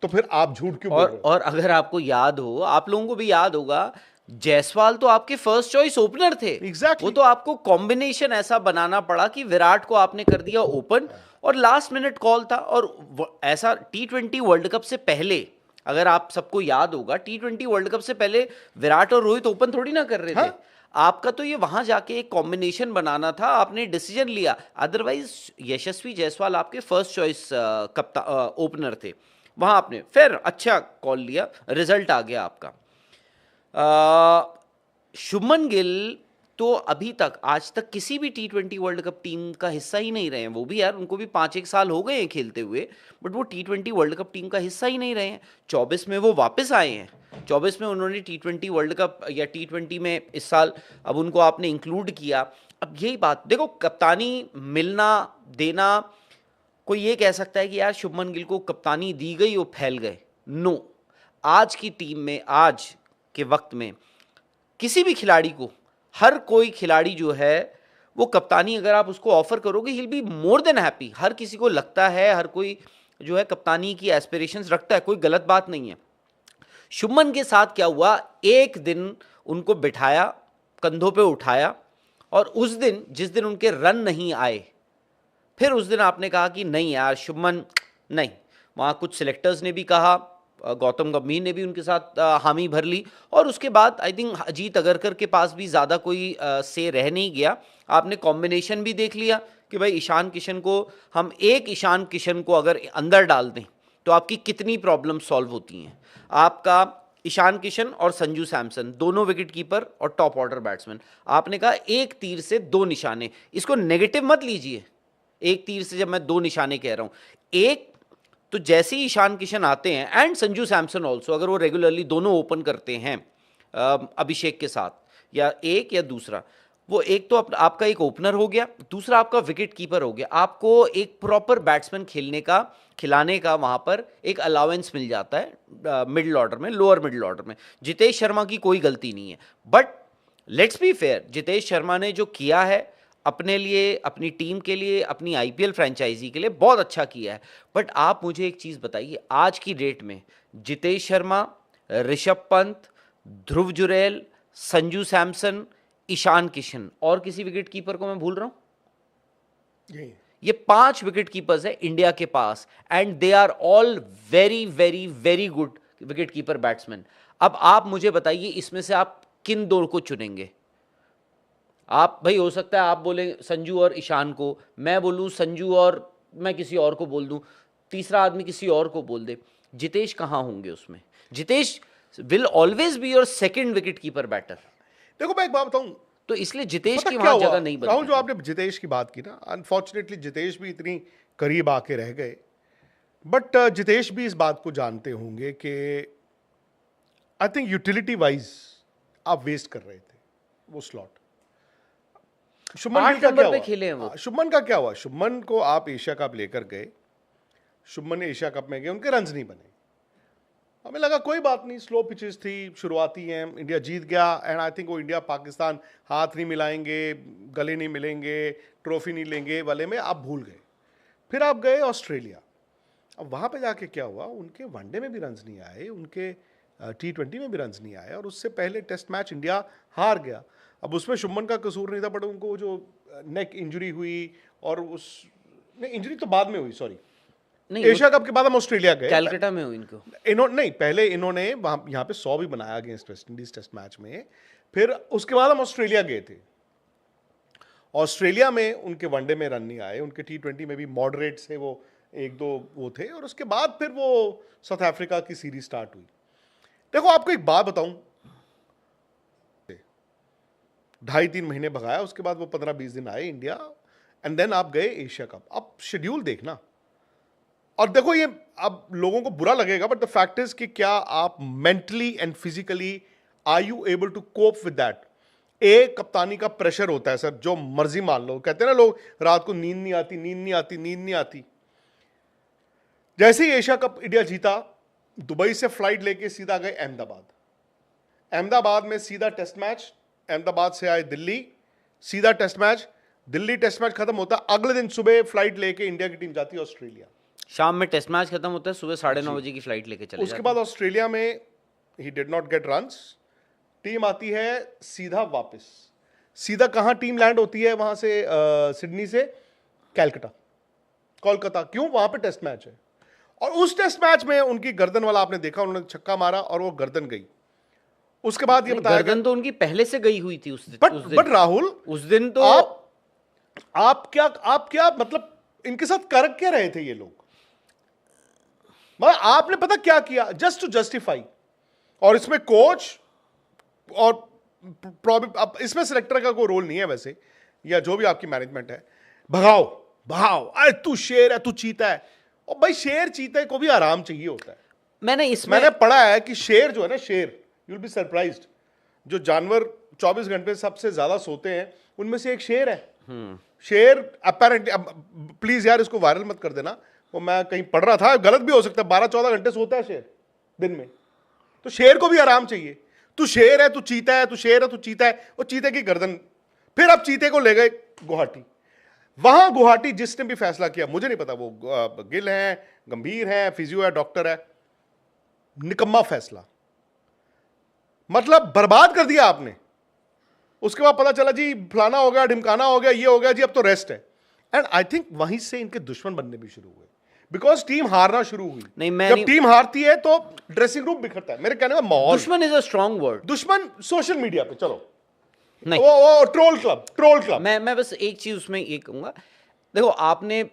तो फिर आप झूठ क्यों बोल रहे हो? और अगर आपको याद हो, आप लोगों को भी याद होगा, जायसवाल तो आपके फर्स्ट चॉइस ओपनर थे। Exactly. वो तो आपको कॉम्बिनेशन ऐसा बनाना पड़ा कि विराट को आपने कर दिया ओपन, और लास्ट मिनट कॉल था। और ऐसा T20 वर्ल्ड कप से पहले, अगर आप सबको याद होगा, T20 वर्ल्ड कप से पहले विराट और रोहित ओपन थोड़ी ना कर रहे थे। आपका तो ये वहां जाके एक कॉम्बिनेशन बनाना था, आपने डिसीजन लिया। अदरवाइज यशस्वी जायसवाल आपके फर्स्ट चॉइस ओपनर थे, वहां आपने फिर अच्छा कॉल लिया, रिजल्ट आ गया आपका। शुभमन गिल तो अभी तक, आज तक किसी भी T20 वर्ल्ड कप टीम का हिस्सा ही नहीं रहे हैं। वो भी यार, उनको भी 5-1 साल हो गए हैं खेलते हुए, बट वो T20 वर्ल्ड कप टीम का हिस्सा ही नहीं रहे हैं। 24 में वो वापस आए हैं, 24 में उन्होंने T20 वर्ल्ड कप या T20 में इस साल अब उनको आपने इंक्लूड किया। अब यही बात देखो, कप्तानी मिलना देना, कोई ये कह सकता है कि यार शुभमन गिल को कप्तानी दी गई, वो फैल गए। नो, आज की टीम में, आज के वक्त में किसी भी खिलाड़ी को, हर कोई खिलाड़ी जो है वो कप्तानी अगर आप उसको ऑफर करोगे, he will be more than happy. हर किसी को लगता है, हर कोई जो है कप्तानी की एस्पिरेशंस रखता है, कोई गलत बात नहीं है। शुभमन के साथ क्या हुआ, एक दिन उनको बिठाया, कंधों पे उठाया, और उस दिन जिस दिन उनके रन नहीं आए, फिर उस दिन आपने कहा कि नहीं यार शुभमन नहीं। वहाँ कुछ सिलेक्टर्स ने भी कहा, गौतम गंभीर ने भी उनके साथ हामी भर ली, और उसके बाद आई थिंक अजीत अगरकर के पास भी ज़्यादा कोई से रह नहीं गया। आपने कॉम्बिनेशन भी देख लिया कि भाई ईशान किशन को, हम एक ईशान किशन को अगर अंदर डाल दें तो आपकी कितनी प्रॉब्लम सॉल्व होती हैं। आपका ईशान किशन और संजू सैमसन दोनों विकेट कीपर और टॉप ऑर्डर बैट्समैन, आपने कहा एक तीर से 2 निशाने। इसको नेगेटिव मत लीजिए, एक तीर से जब मैं 2 निशाने कह रहा हूं, एक तो जैसे ही ईशान किशन आते हैं एंड संजू सैमसन ऑल्सो, अगर वो रेगुलरली दोनों ओपन करते हैं अभिषेक के साथ, या एक या दूसरा, वो एक तो आपका एक ओपनर हो गया, दूसरा आपका विकेट कीपर हो गया। आपको एक प्रॉपर बैट्समैन खिलाने का वहां पर एक अलाउंस मिल जाता है मिडिल ऑर्डर में, लोअर मिडिल ऑर्डर में। जितेश शर्मा की कोई गलती नहीं है, but let's be fair, Jitesh Sharma ने जो किया है अपने लिए, अपनी टीम के लिए, अपनी आईपीएल फ्रेंचाइजी के लिए, बहुत अच्छा किया है। बट आप मुझे एक चीज़ बताइए, आज की डेट में जितेश शर्मा, ऋषभ पंत, ध्रुव जुरैल, संजू सैमसन, ईशान किशन, और किसी विकेट कीपर को मैं भूल रहा हूं? ये 5 विकेट कीपर्स है इंडिया के पास, and they are all very very very good wicket keeper batsman. अब आप मुझे बताइए, इसमें से आप किन 2 को चुनेंगे? आप भाई, हो सकता है आप बोले संजू और ईशान को, मैं बोलूं संजू और मैं किसी और को बोल दूं, तीसरा आदमी किसी और को बोल दे। जितेश कहां होंगे उसमें? Jitesh will always be your second wicket keeper batter. देखो मैं एक बात बताऊं, तो इसलिए जितेश की क्या वहां हुआ जगह नहीं राहुल, जो बनती। आपने जितेश की बात की ना, अनफॉर्चुनेटली जितेश भी इतनी करीब आके रह गए बट जितेश भी इस बात को जानते होंगे कि आई थिंक यूटिलिटी वाइज आप वेस्ट कर रहे थे वो स्लॉट। शुभमन 8 गिल का नंबर क्या पे हुआ? खेले हैं वो। शुभमन का क्या हुआ? शुभमन को आप एशिया कप लेकर गए, शुभमन ने एशिया कप में गए, उनके रन्स नहीं बने। हमें लगा कोई बात नहीं, स्लो पिचेस थी, शुरुआती हैं, इंडिया जीत गया। एंड आई थिंक वो इंडिया पाकिस्तान हाथ नहीं मिलाएंगे, गले नहीं मिलेंगे, ट्रॉफी नहीं लेंगे वाले में आप भूल गए। फिर आप गए ऑस्ट्रेलिया। अब वहाँ पे जाके क्या हुआ, उनके वनडे में भी रन्स नहीं आए, उनके T20 में भी रन्स नहीं आए, और उससे पहले टेस्ट मैच इंडिया हार गया। अब उसमें शुभमन का कसूर नहीं था, बट उनको जो नेक इंजरी हुई, और उस नहीं, इंजरी तो बाद में हुई, सॉरी, नहीं, एशिया कप के बाद हम ऑस्ट्रेलिया गए। कैलकाटा में हुई इनको। इन्होंने नहीं, पहले इन्होंने वहाँ यहाँ पे 100 भी बनाया against West Indies test match में, फिर उसके बाद हम ऑस्ट्रेलिया गए थे। ऑस्ट्रेलिया में उनके वनडे में रन नहीं आए, उनके T20 में भी मॉडरेट से वो एक दो वो थे, और उसके बाद फिर वो साउथ अफ्रीका की सीरीज स्टार्ट हुई। देखो आपको एक बात बताऊं, 2.5-3 महीने भगाया, उसके बाद वो 15-20 दिन आए इंडिया, एंड देन आप गए एशिया कप। अब शेड्यूल देखना, और देखो ये अब लोगों को बुरा लगेगा, बट द फैक्ट इज कि क्या आप mentally and physically are you able to cope with that. एक कप्तानी का प्रेशर होता है सर, जो मर्जी मान लो, कहते हैं ना लोग रात को नींद नहीं आती, नींद नहीं आती, नींद नहीं आती। जैसे ही एशिया कप इंडिया जीता, दुबई से फ्लाइट लेके सीधा गए अहमदाबाद। अहमदाबाद में सीधा टेस्ट मैच, अहमदाबाद से आए दिल्ली, सीधा test match, Delhi test match खत्म होता, अगले दिन सुबह फ्लाइट लेके इंडिया की टीम जाती है ऑस्ट्रेलिया। शाम में टेस्ट मैच खत्म होता है, सुबह 9:30 बजे की फ्लाइट लेके चले उसके जाते बाद ऑस्ट्रेलिया में he did not gate runs, team आती है सीधा वापस। सीधा कहां टीम लैंड होती है वहां से, सिडनी से कैलकाटा, कोलकाता। क्यों? वहां पे टेस्ट मैच है, और उस टेस्ट मैच में उनकी गर्दन वाला आपने देखा, उन्होंने छक्का मारा और वो गर्दन गई। उसके बाद ये हैं। बताया गर्दन तो उनकी पहले से गई हुई थी उस दिन। बट राहुल, उस दिन तो आप क्या मतलब इनके साथ कर क्या रहे थे ये लोग? मतलब आपने पता क्या किया, जस्ट टू जस्टिफाई। और इसमें कोच और अब इसमें सिलेक्टर का कोई रोल नहीं है वैसे, या जो भी आपकी मैनेजमेंट है, भगाओ भगाओ, अरे तू शेर है, तू चीता है। और भाई शेर चीते को भी आराम चाहिए होता है। मैंने पढ़ा है कि शेर जो है ना, शेर, यू विल बी सरप्राइज्ड, जो जानवर 24 घंटे सबसे ज्यादा सोते हैं उनमें से एक शेर है। शेर अपेरेंटली, प्लीज यार इसको वायरल मत कर देना, वो मैं कहीं पढ़ रहा था, गलत भी हो सकता है, 12-14 घंटे सोता है शेर दिन में। तो शेर को भी आराम चाहिए। तू शेर है, तू चीता है, तू शेर है, तू चीता है, वो चीते की गर्दन। फिर अब चीते को ले गए गुवाहाटी। वहां गुवाहाटी जिसने भी फैसला किया, मुझे नहीं पता, वो गिल है, गंभीर है, फिजियो है, डॉक्टर है, निकम्मा फैसला, मतलब बर्बाद कर दिया आपने। उसके बाद पता चला जी फलाना हो गया, ढिमकाना हो गया, ये हो गया जी, अब तो रेस्ट है। एंड आई थिंक वहीं से इनके दुश्मन बनने भी शुरू हुए, बिकॉज टीम हारना शुरू हुई। जब टीम हारती है तो ड्रेसिंग रूम बिखरता है। मेरे कहने का माहौल, दुश्मन इज अ स्ट्रॉन्ग वर्ड। दुश्मन सोशल मीडिया पे, चलो नहीं, वो ट्रोल क्लब। मैं बस एक चीज उसमें ये कहूंगा, देखो आपने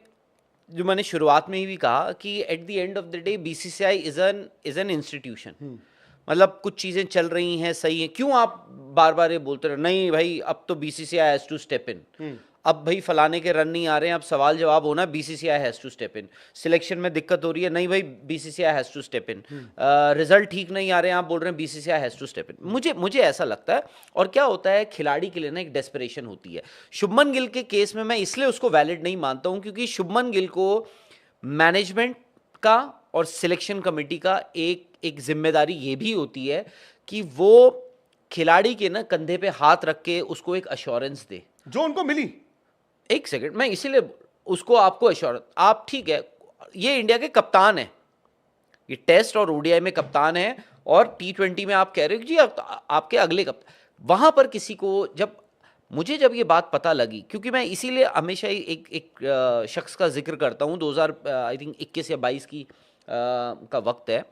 जो मैंने शुरुआत में ही भी कहा कि at the end of the day BCCI is an institution. मतलब कुछ चीजें चल रही हैं, सही है, क्यों आप बार बार ये बोलते रहे नहीं भाई अब तो BCCI has to step in, अब भाई फलाने के रन नहीं आ रहे हैं, अब सवाल जवाब होना BCCI has to step in, selection में दिक्कत हो रही है, नहीं भाई BCCI has to step in, result ठीक नहीं आ रहे हैं, आप बोल रहे हैं BCCI has to step in. मुझे ऐसा लगता है। और क्या होता है, खिलाड़ी के लिए ना एक डेस्परेशन होती है। शुभमन गिल के केस में मैं इसलिए उसको वैलिड नहीं मानता हूं क्योंकि शुभमन गिल को मैनेजमेंट का और सिलेक्शन कमेटी का एक जिम्मेदारी ये भी होती है कि वो खिलाड़ी के ना कंधे पे हाथ रख के उसको एक अश्योरेंस दे, जो उनको मिली। एक सेकंड, मैं इसीलिए उसको आपको अश्योरेंस, आप ठीक है, ये इंडिया के कप्तान है, ये टेस्ट और ओडीआई में कप्तान है, और T20 में आप कह रहे हो जी आपके अगले कप्तान। वहां पर किसी को जब ये बात पता लगी, क्योंकि मैं इसीलिए हमेशा एक शख्स का जिक्र करता हूं, 2021 या 22 की का वक्त है,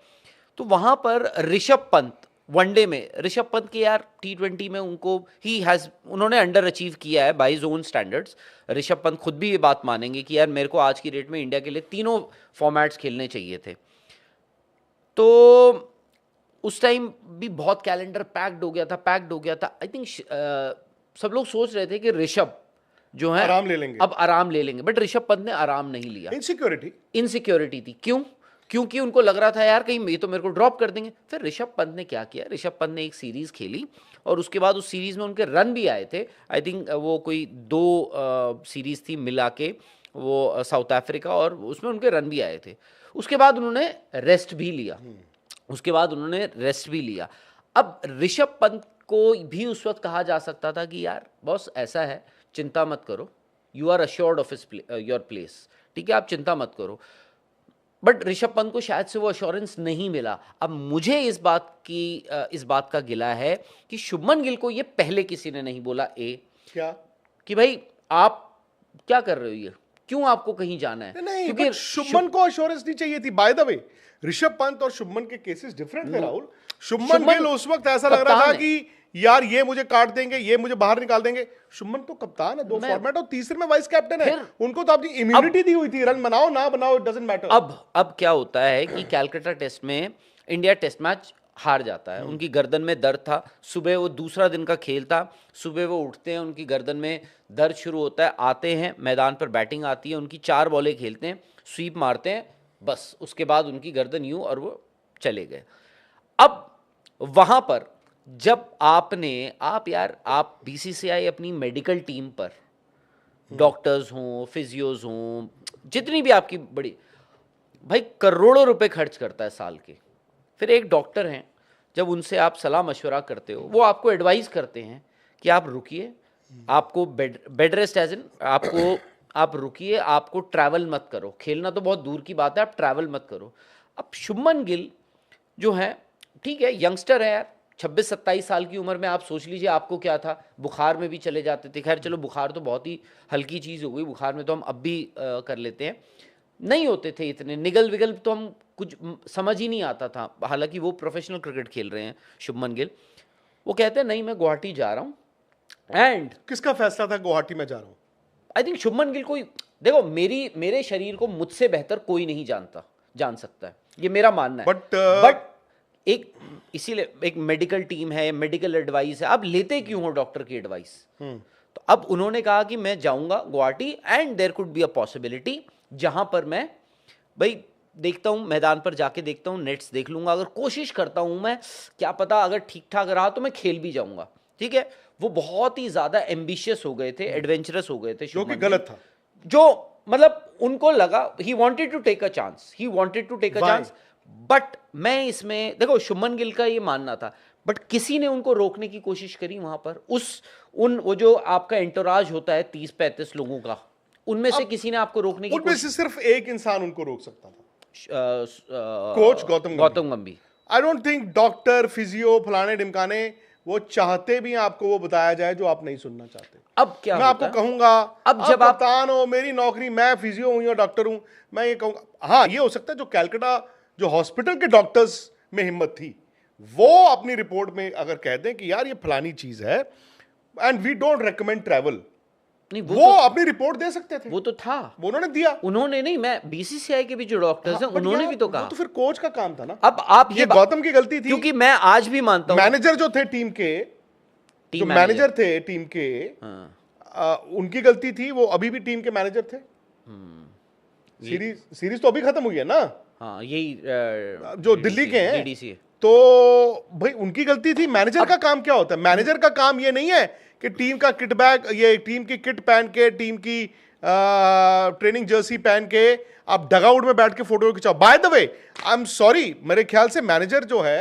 तो वहां पर ऋषभ पंत वनडे में, ऋषभ पंत के यार T20 में उन्होंने अंडर अचीव किया है by zone standards. Rishabh Pant खुद भी ये बात मानेंगे कि यार मेरे को आज की डेट में इंडिया के लिए तीनों फॉर्मेट्स खेलने चाहिए थे। तो उस टाइम भी बहुत कैलेंडर पैक्ड हो गया था। आई थिंक सब लोग सोच रहे थे कि ऋषभ जो है आराम ले लेंगे। अब आराम ले लेंगे, बट ऋषभ पंत ने आराम नहीं लिया। इनसिक्योरिटी थी। क्यों? क्योंकि उनको लग रहा था यार कहीं ये तो मेरे को ड्रॉप कर देंगे। फिर ऋषभ पंत ने क्या किया, ऋषभ पंत ने एक सीरीज खेली और उसके बाद उस सीरीज में उनके रन भी आए थे। आई थिंक वो कोई 2 सीरीज थी मिला के, वो साउथ अफ्रीका, और उसमें उनके रन भी आए थे। उसके बाद उन्होंने रेस्ट भी लिया। अब ऋषभ पंत को भी उस वक्त कहा जा सकता था कि यार बॉस ऐसा है, चिंता मत करो, you are assured of your place, ठीक है, आप चिंता मत करो। बट ऋषभ पंत को शायद से वो अश्योरेंस नहीं मिला। अब मुझे इस बात का गिला है कि शुभमन गिल को ये पहले किसी ने नहीं बोला क्या कि भाई आप क्या कर रहे हो, ये क्यों आपको कहीं जाना है? नहीं, क्योंकि शुभमन को अश्योरेंस नहीं चाहिए थी। बाय द वे, ऋषभ पंत और शुभमन के केसेस डिफरेंट थे राहुल। शुभमन गिल उस वक्त ऐसा लग रहा था कि यार ये मुझे काट देंगे, ये मुझे बाहर निकाल देंगे। शुभमन तो कप्तान है 2 फॉर्मेट और तीसरे में वाइस कैप्टन है, उनको तो अपनी इम्यूनिटी दी हुई थी, रन बनाओ ना बनाओ इट डजंट मैटर। अब क्या होता है कि कैलकाटा टेस्ट में इंडिया टेस्ट मैच हार जाता है, उनकी गर्दन में दर्द था, सुबह वो दूसरा दिन का खेल था, सुबह वो उठते हैं, उनकी गर्दन में दर्द शुरू होता है, आते हैं मैदान पर, बैटिंग आती है, उनकी 4 बॉलें खेलते हैं, स्वीप मारते हैं, बस उसके बाद उनकी गर्दन यूं और वो चले गए। अब वहां पर जब आप बीसीसीआई अपनी मेडिकल टीम पर, डॉक्टर्स हों, फिजियोज हों, जितनी भी आपकी बड़ी, भाई करोड़ों रुपए खर्च करता है साल के। फिर एक डॉक्टर हैं, जब उनसे आप सलाह मशवरा करते हो, वो आपको एडवाइस करते हैं कि आप रुकिए, आपको बेड रेस्ट एज इन आप रुकिए, आपको ट्रैवल मत करो, खेलना तो बहुत दूर की बात है, आप ट्रैवल मत करो। अब शुभमन गिल जो है, ठीक है, यंगस्टर है यार, 26-27 साल की उम्र में आप सोच लीजिए आपको क्या था, बुखार में भी चले जाते थे। खैर चलो, बुखार तो बहुत ही हल्की चीज़ हो गई, बुखार में तो हम अब भी कर लेते हैं, नहीं होते थे इतने निगल विगल, तो हम कुछ समझ ही नहीं आता था। हालांकि वो प्रोफेशनल क्रिकेट खेल रहे हैं शुभमन गिल। वो कहते हैं नहीं मैं गुवाहाटी जा रहा हूँ। एंड किसका फैसला था गुवाहाटी में जा रहा हूँ? आई थिंक शुभमन गिल को, देखो मेरे शरीर को मुझसे बेहतर कोई नहीं जान सकता है, ये मेरा मानना है। बट इसीलिए एक मेडिकल टीम है, मेडिकल एडवाइस है, आप लेते क्यों हो डॉक्टर की एडवाइस? तो अब उन्होंने कहा कि मैं जाऊंगा Guwahati and there could be a possibility जहां पर मैं भाई देखता हूं, मैदान पर जाके देखता हूं, नेट्स देख लूंगा, अगर कोशिश करता हूं मैं, क्या पता अगर ठीक ठाक रहा तो मैं खेल भी जाऊंगा, ठीक है। वो बहुत ही ज्यादा एम्बिशियस हो गए थे, एडवेंचरस हो गए थे, जो कि गलत था। जो मतलब उनको लगा he wanted to take a chance, but मैं इसमें देखो शुभमन गिल का ये मानना था, बट किसी ने उनको रोकने की कोशिश करी वहां पर, वो जो आपका एंटोराज होता है 30-35 लोगों का, उनमें से किसी ने आपको रोकने की उनमें से सिर्फ एक इंसान उनको रोक सकता था, कोच गौतम गंभीर। I don't think doctor, physio, फलाने ढिमकाने वो चाहते भी आपको वो बताया जाए जो आप नहीं सुनना चाहते। अब क्या मैं आपको कहूंगा, अब जब आप कप्तान हो, मेरी नौकरी, मैं फिजियो हूं या डॉक्टर हूं, मैं ये कहूंगा हाँ ये हो सकता है जो कैलकाटा जो हॉस्पिटल के डॉक्टर्स में हिम्मत थी, वो अपनी रिपोर्ट में अगर कह दें कि यार ये फलानी चीज है and we don't recommend travel, नहीं वो तो अपनी रिपोर्ट दे सकते थे। वो तो था, वो उन्होंने दिया। उन्होंने नहीं, मैं बीसीसीआई के भी जो डॉक्टर्स हैं उन्होंने भी तो कहा। तो फिर कोच का काम था ना। अब आप ये गौतम की गलती थी, क्योंकि मैं आज भी मानता हूं मैनेजर जो थे टीम के, जो मैनेजर थे टीम के, उनकी गलती थी। वो अभी भी टीम के मैनेजर थे। सीरीज तो अभी खत्म हुई है ना। हाँ, यही जो दिल्ली के हैं, DDC। तो भाई उनकी गलती थी। मैनेजर का काम क्या होता है? मैनेजर का काम ये नहीं है कि टीम का किट बैग, ये टीम की किट पहन के, टीम की ट्रेनिंग जर्सी पहन के आप डगआउट में बैठ के फोटो खिंचाओ। By the way, I am sorry, मेरे ख्याल से मैनेजर जो है,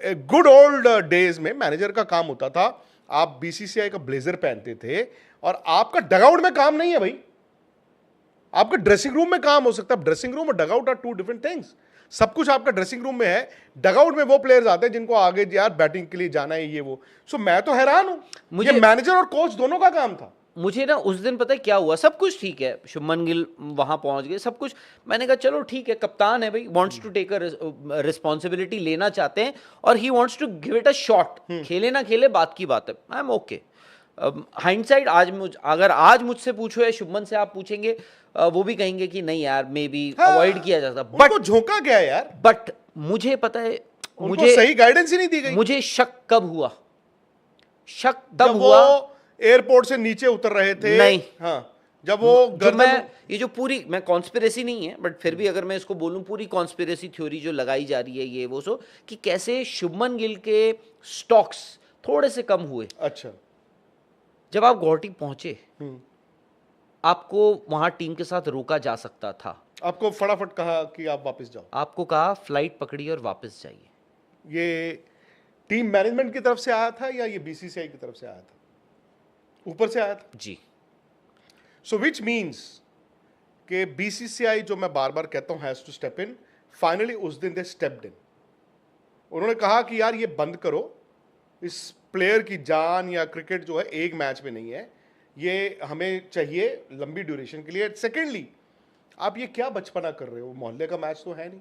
गुड ओल्ड डेज में मैनेजर का काम होता था, आप बीसीसीआई का ब्लेजर पहनते थे और आपका डगआउट में काम नहीं है भाई, आपका ड्रेसिंग रूम में काम हो सकता है। ड्रेसिंग रूम और डगआउट आर 2 डिफरेंट थिंग्स। सब कुछ आपका ड्रेसिंग रूम में है, डगआउट में वो प्लेयर्स आते हैं जिनको आगे यार बैटिंग के लिए जाना है, ये वो। सो मैं तो हैरान हूं, मुझे मैनेजर और कोच दोनों का काम था। मुझे ना उस दिन पता है क्या हुआ, सब कुछ ठीक है, शुभमन गिल वहां पहुंच गए, सब कुछ, मैंने कहा चलो ठीक है, कप्तान है भाई, wants to take a responsibility, लेना चाहते हैं और he wants to give it a shot, खेले ना खेले बात की बात है, आई एम ओके। हाइंडसाइड अगर आज मुझसे पूछो या शुभमन से आप पूछेंगे, वो भी कहेंगे कि नहीं यार मे बी अवॉइड किया जा सकता, बट झोंका गया यार। बट मुझे पता है, मुझे सही गाइडेंस ही नहीं दी गई। मुझे शक कब हुआ, शक तब हुआ एयरपोर्ट से नीचे उतर रहे थे। नहीं। हाँ, जब वो जो मैं ये जो पूरी मैं कॉन्स्पिरेसी नहीं है बट फिर भी अगर मैं इसको बोलूं पूरी कॉन्स्पिरेसी थ्योरी जो लगाई जा रही है ये वो सो कि कैसे शुभमन गिल के स्टॉक्स थोड़े से कम हुए अच्छा, जब आप गुवाहाटी पहुंचे। आपको वहां टीम के साथ रोका जा सकता था, आपको फटाफट कहा कि आप वापस जाओ, आपको कहा फ्लाइट पकड़िए और वापस जाइए। ये टीम मैनेजमेंट की तरफ से आया था या ये बीसीसीआई की तरफ से आया था? ऊपर से आया था जी। सो विच मीन्स कि बीसीसीआई, जो मैं बार बार कहता हूं, has to step in. Finally उस दिन दे स्टेप्ड इन। उन्होंने कहा कि यार ये बंद करो, इस प्लेयर की जान या क्रिकेट जो है एक मैच में नहीं है, ये हमें चाहिए लंबी ड्यूरेशन के लिए। सेकेंडली, आप ये क्या बचपना कर रहे हो, मोहल्ले का मैच तो है नहीं,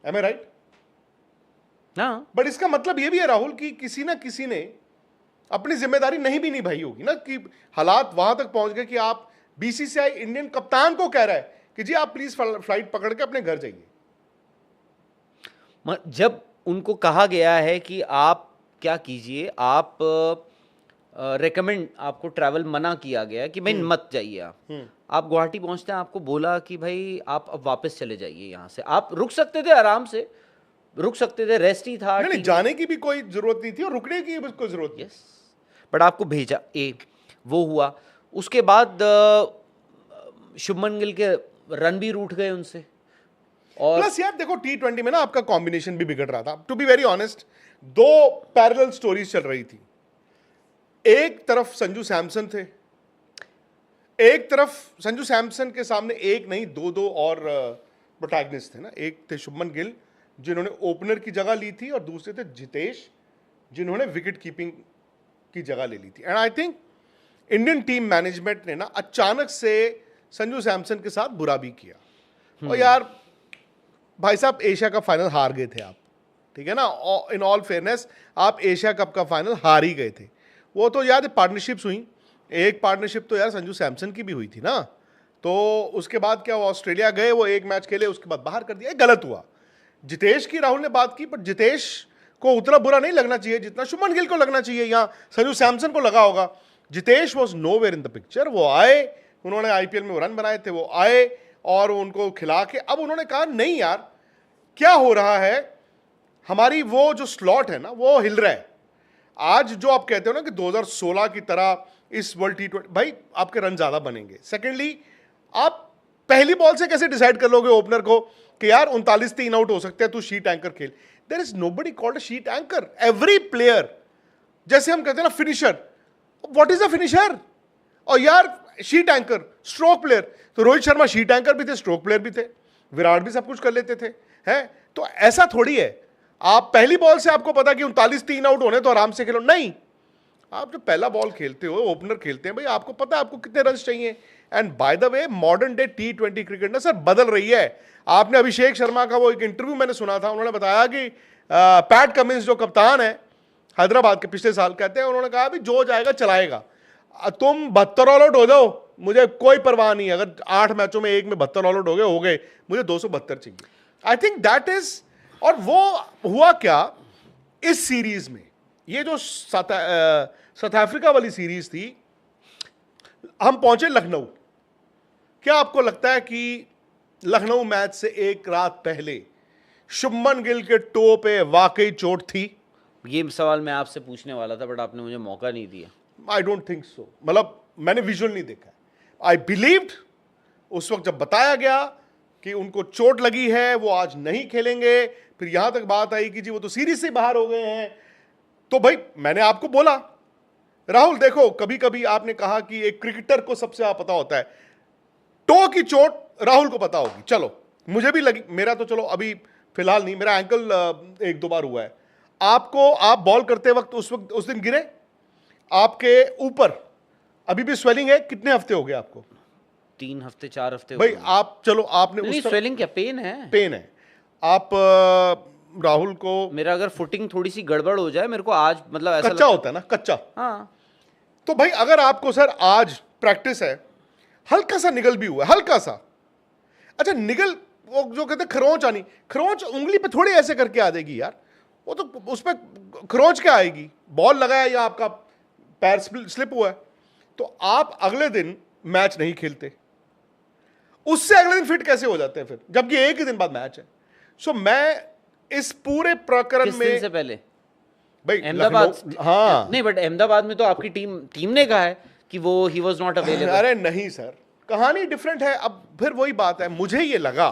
एम आई राइट? हाँ, बट इसका मतलब ये भी है राहुल कि किसी ना किसी ने अपनी जिम्मेदारी नहीं भी निभाई होगी ना, कि हालात वहां तक पहुंच गए कि आप बीसीसीआई इंडियन कप्तान को कह रहा है कि जी आप प्लीज फ्लाइट पकड़ के अपने घर जाइए। जब उनको कहा गया है कि आप क्या कीजिए, आप रेकमेंड, आपको ट्रैवल मना किया गया कि भाई मत जाइए आप गुवाहाटी पहुंचते हैं, आपको बोला कि भाई आप अब वापस चले जाइए यहाँ से। आप रुक सकते थे, आराम से रुक सकते थे, रेस्ट ही था। नहीं, जाने की भी कोई जरूरत नहीं थी और रुकने की भी कोई जरूरत नहीं। यस, बट आपको भेजा, वो हुआ। उसके बाद शुभमन गिल के रन भी रूठ गए उनसे। और प्लस यार देखो, T20 में ना आपका कॉम्बिनेशन भी बिगड़ रहा था। टू बी वेरी ऑनेस्ट, दो पैरेलल स्टोरीज चल रही थी। एक तरफ संजू सैमसन थे, एक तरफ संजू सैमसन के सामने एक नहीं दो और प्रोटैगनिस्ट थे ना। एक थे शुभमन गिल जिन्होंने ओपनर की जगह ली थी और दूसरे थे जितेश जिन्होंने विकेट कीपिंग की जगह ले ली थी। And I think Indian team management ने ना अचानक से संजू सैमसन के साथ बुरा भी किया। और यार भाई साहब, एशिया कप फाइनल हार गए थे आप, ठीक है ना? इन ऑल फेयरनेस, आप एशिया कप का फाइनल हार ही गए थे। वो तो याद है पार्टनरशिप्स हुई, एक पार्टनरशिप तो यार संजू सैमसन की भी हुई थी ना। तो उसके बाद क्या हुआ, ऑस्ट्रेलिया गए, वो एक मैच खेले, उसके बाद बाहर कर दिया, गलत हुआ। जितेश की राहुल ने बात की, पर जितेश को उतना बुरा नहीं लगना चाहिए जितना शुभमन गिल को लगना चाहिए, या संजू सैमसन को लगा होगा। Jitesh was nowhere in the picture. वो आए, उन्होंने आईपीएल में रन बनाए थे, वो आए और उनको खिला के अब उन्होंने कहा नहीं यार, क्या हो रहा है, हमारी वो जो स्लॉट है ना वो हिल रहा है। आज जो आप कहते हो ना कि 2016 की तरह इस वर्ल्ड T20, भाई आपके रन ज्यादा बनेंगे। सेकेंडली, आप पहली बॉल से कैसे डिसाइड कर लोगे ओपनर को कि यार 39 3 आउट हो सकते हैं, तू शीट एंकर खेल। There is nobody called a sheet anchor. Every player, जैसे हम कहते हैं ना finisher, what is a finisher? और यार शीट एंकर, स्ट्रोक प्लेयर, तो रोहित शर्मा शीट एंकर भी थे, स्ट्रोक प्लेयर भी थे, विराट भी सब कुछ कर लेते थे, हैं? तो ऐसा थोड़ी है आप पहली बॉल से आपको पता कि 39 3 आउट होने तो आराम से खेलो। नहीं, आप जो पहला बॉल खेलते हो, ओपनर खेलते हैं, भाई आपको पता है आपको कितने रन चाहिए। And by the way, modern day T20 cricket ना सर बदल रही है। आपने अभिषेक शर्मा का वो एक इंटरव्यू मैंने सुना था, उन्होंने बताया कि पैट कमिंस जो कप्तान है हैदराबाद के पिछले साल, कहते हैं उन्होंने कहा भी जो जाएगा चलाएगा, तुम 72 ऑल आउट हो जाओ, मुझे कोई परवाह नहीं। अगर 8 मैचों में एक में 72 ऑल आउट हो गए, मुझे 272 चाहिए। आई थिंक दैट इज, और वो हुआ क्या इस सीरीज में, ये जो साउथ अफ्रीका वाली सीरीज थी, हम पहुंचे लखनऊ। क्या आपको लगता है कि लखनऊ मैच से एक रात पहले शुभमन गिल के टो पे वाकई चोट थी? ये सवाल मैं आपसे पूछने वाला था बट आपने मुझे मौका नहीं दिया। आई डोंट थिंक सो, मतलब मैंने विजुअल नहीं देखा। आई बिलीव्ड उस वक्त जब बताया गया कि उनको चोट लगी है, वो आज नहीं खेलेंगे, फिर यहां तक बात आई कि जी वो तो सीरीज से बाहर हो गए हैं। तो भाई मैंने आपको बोला राहुल देखो, कभी कभी आपने कहा कि एक क्रिकेटर को सबसे ज्यादा पता होता है, टो की चोट राहुल को पता होगी, चलो मुझे भी लगी, मेरा तो चलो अभी फिलहाल नहीं, मेरा एंकल 1-2 बार हुआ है। आपको, आप बॉल करते वक्त उस दिन गिरे, आपके ऊपर अभी भी स्वेलिंग है, कितने हफ्ते हो गए आपको? 3 हफ्ते 4 हफ्ते भाई आप चलो, आपने नहीं, स्वेलिंग क्या, पेन है? पेन है। आप राहुल को, मेरा अगर फुटिंग थोड़ी सी गड़बड़ हो जाए, मेरे को आज मतलब ऐसा कच्चा होता है ना, कच्चा। हाँ, तो भाई अगर आपको सर आज प्रैक्टिस है, हल्का सा निगल भी हुआ है, हल्का सा, अच्छा निगल, वो जो कहते हैं खरोंच आनी, खरोंच उंगली पे थोड़ी ऐसे करके आ जाएगी यार, वो तो उस पर खरोंच क्या आएगी? बॉल लगाया या आपका पैर स्लिप हुआ है, तो आप अगले दिन मैच नहीं खेलते, उससे अगले दिन फिट कैसे हो जाते हैं फिर, जबकि एक ही दिन बाद मैच है। सो मैं इस पूरे प्रकरण किस दिन में से पहले भाई अहमदाबाद, हाँ नहीं बट अहमदाबाद में तो आपकी टीम ने कहा है कि वो ही वाज नॉट अवेलेबल। अरे नहीं सर, कहानी डिफरेंट है। अब फिर वही बात है, मुझे ये लगा,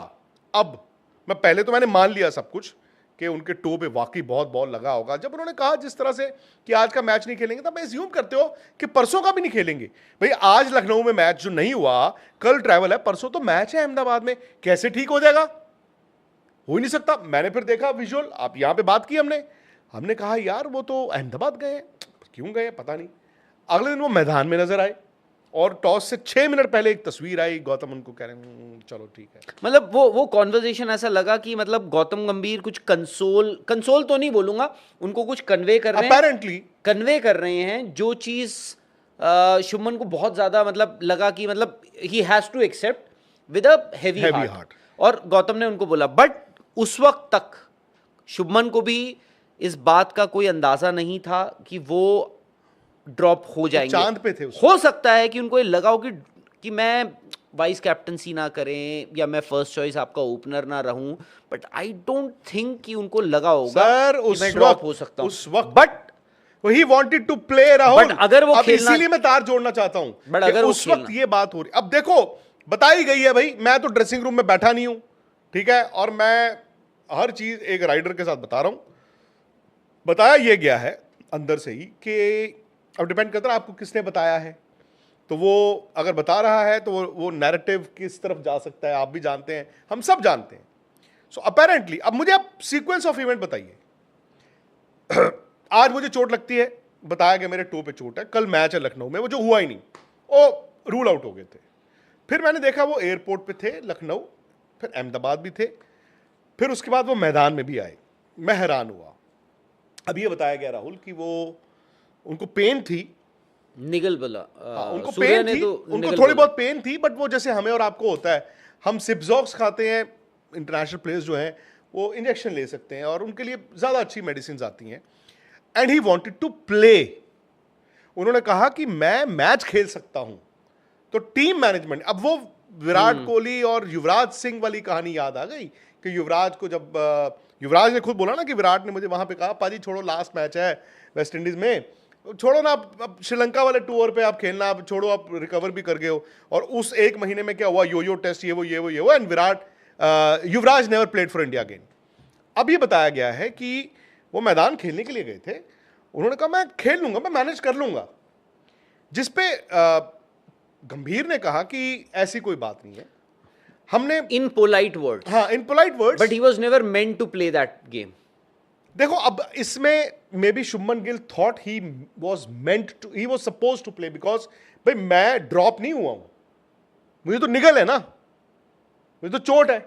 अब मैं पहले तो मैंने मान लिया सब कुछ कि उनके टो पे वाकई बहुत बॉल लगा होगा। जब उन्होंने कहा जिस तरह से कि आज का मैच नहीं खेलेंगे, तब मैं एज्यूम करते हो कि परसों का भी नहीं खेलेंगे। भाई आज लखनऊ में मैच जो नहीं हुआ, कल ट्रैवल है, परसों तो मैच है अहमदाबाद में, कैसे ठीक हो जाएगा? हो ही नहीं सकता। मैंने फिर देखा विजुअल, आप यहां पे बात की हमने कहा यार वो तो अहमदाबाद गए, क्यों गए पता नहीं। अगले दिन वो मैदान में नजर आए और टॉस से 6 मिनट पहले एक तस्वीर आई, गौतम उनको कह रहे हैं चलो ठीक है। मतलब वो कॉन्वर्जेशन ऐसा लगा कि मतलब गौतम गंभीर कुछ कंसोल तो नहीं बोलूंगा, उनको कुछ कन्वे कर रहे हैं, अपेरेंटली कन्वे कर रहे हैं जो चीज शुभमन को बहुत ज्यादा मतलब लगा कि मतलब he has to accept with a heavy heart. और गौतम ने उनको बोला, बट उस वक्त तक शुभमन को भी इस बात का कोई अंदाजा नहीं था कि वो ड्रॉप हो जाएंगे, चांद पे थे हो सकता है कि उनको ये लगा हो कि मैं वाइस कैप्टनसी ना करें या मैं फर्स्ट चॉइस आपका ओपनर ना रहूं, बट आई डोंट थिंक कि उनको लगा होगा सर कि मैं ड्रॉप हो सकता हूं उस वक्त। But he wanted to play Rahul, but अगर वो खेलना, इसीलिए मैं तार जोड़ना चाहता हूं, बट अगर उस वक्त ये बात हो रही। अब देखो बताई गई है भाई, मैं तो ड्रेसिंग रूम में बैठा नहीं हूं, ठीक है, और मैं हर चीज एक राइडर के साथ बता रहा हूं। बताया ये गया है अंदर से ही कि अब डिपेंड करता है आपको किसने बताया है, तो वो अगर बता रहा है तो वो नैरेटिव किस तरफ जा सकता है आप भी जानते हैं, हम सब जानते हैं। सो अपेरेंटली अब मुझे आप सीक्वेंस ऑफ इवेंट बताइए। आज मुझे चोट लगती है, बताया कि मेरे टो पे चोट है, कल मैच है लखनऊ में, वो जो हुआ ही नहीं, वो रूल आउट हो गए थे। फिर मैंने देखा वो एयरपोर्ट पे थे लखनऊ, फिर अहमदाबाद भी थे, फिर उसके बाद वो मैदान में भी आए। मैं हैरान हुआ। अब ये बताया गया राहुल कि वो उनको पेन थी, निगल बोला उनको सूर्य पेन ने थी, तो उनको निगल थोड़ी बोला। बहुत पेन थी, बट वो जैसे हमें और आपको होता है, हम सिप्जॉक्स खाते हैं, इंटरनेशनल प्लेयर्स जो हैं वो इंजेक्शन ले सकते हैं और उनके लिए ज़्यादा अच्छी मेडिसिन आती हैं। And he wanted to play, उन्होंने कहा कि मैं मैच खेल सकता हूं। तो टीम मैनेजमेंट, अब वो विराट कोहली और युवराज सिंह वाली कहानी याद आ गई कि युवराज को जब युवराज ने खुद बोला ना कि विराट ने मुझे वहां पे कहा पाजी छोड़ो, लास्ट मैच है वेस्ट इंडीज में, छोड़ो ना, अब श्रीलंका वाले टूर पे आप खेलना, आप छोड़ो, आप रिकवर भी कर गए हो। और उस एक महीने में क्या हुआ, यो टेस्ट, ये वो and Yuvraj never played for India again. अब ये बताया गया है कि वो मैदान खेलने के लिए गए थे, उन्होंने कहा मैं खेल लूंगा, मैं मैनेज कर लूंगा, जिसपे गंभीर ने कहा कि ऐसी कोई बात नहीं है, हमने इन पोलाइट वर्ड्स, हाँ in polite words, but he was never meant to play that game. देखो अब इसमें maybe Shubman Gill thought he was supposed to play, because भाई मैं ड्रॉप नहीं हुआ हूं, मुझे तो निगल है ना, मुझे तो चोट है,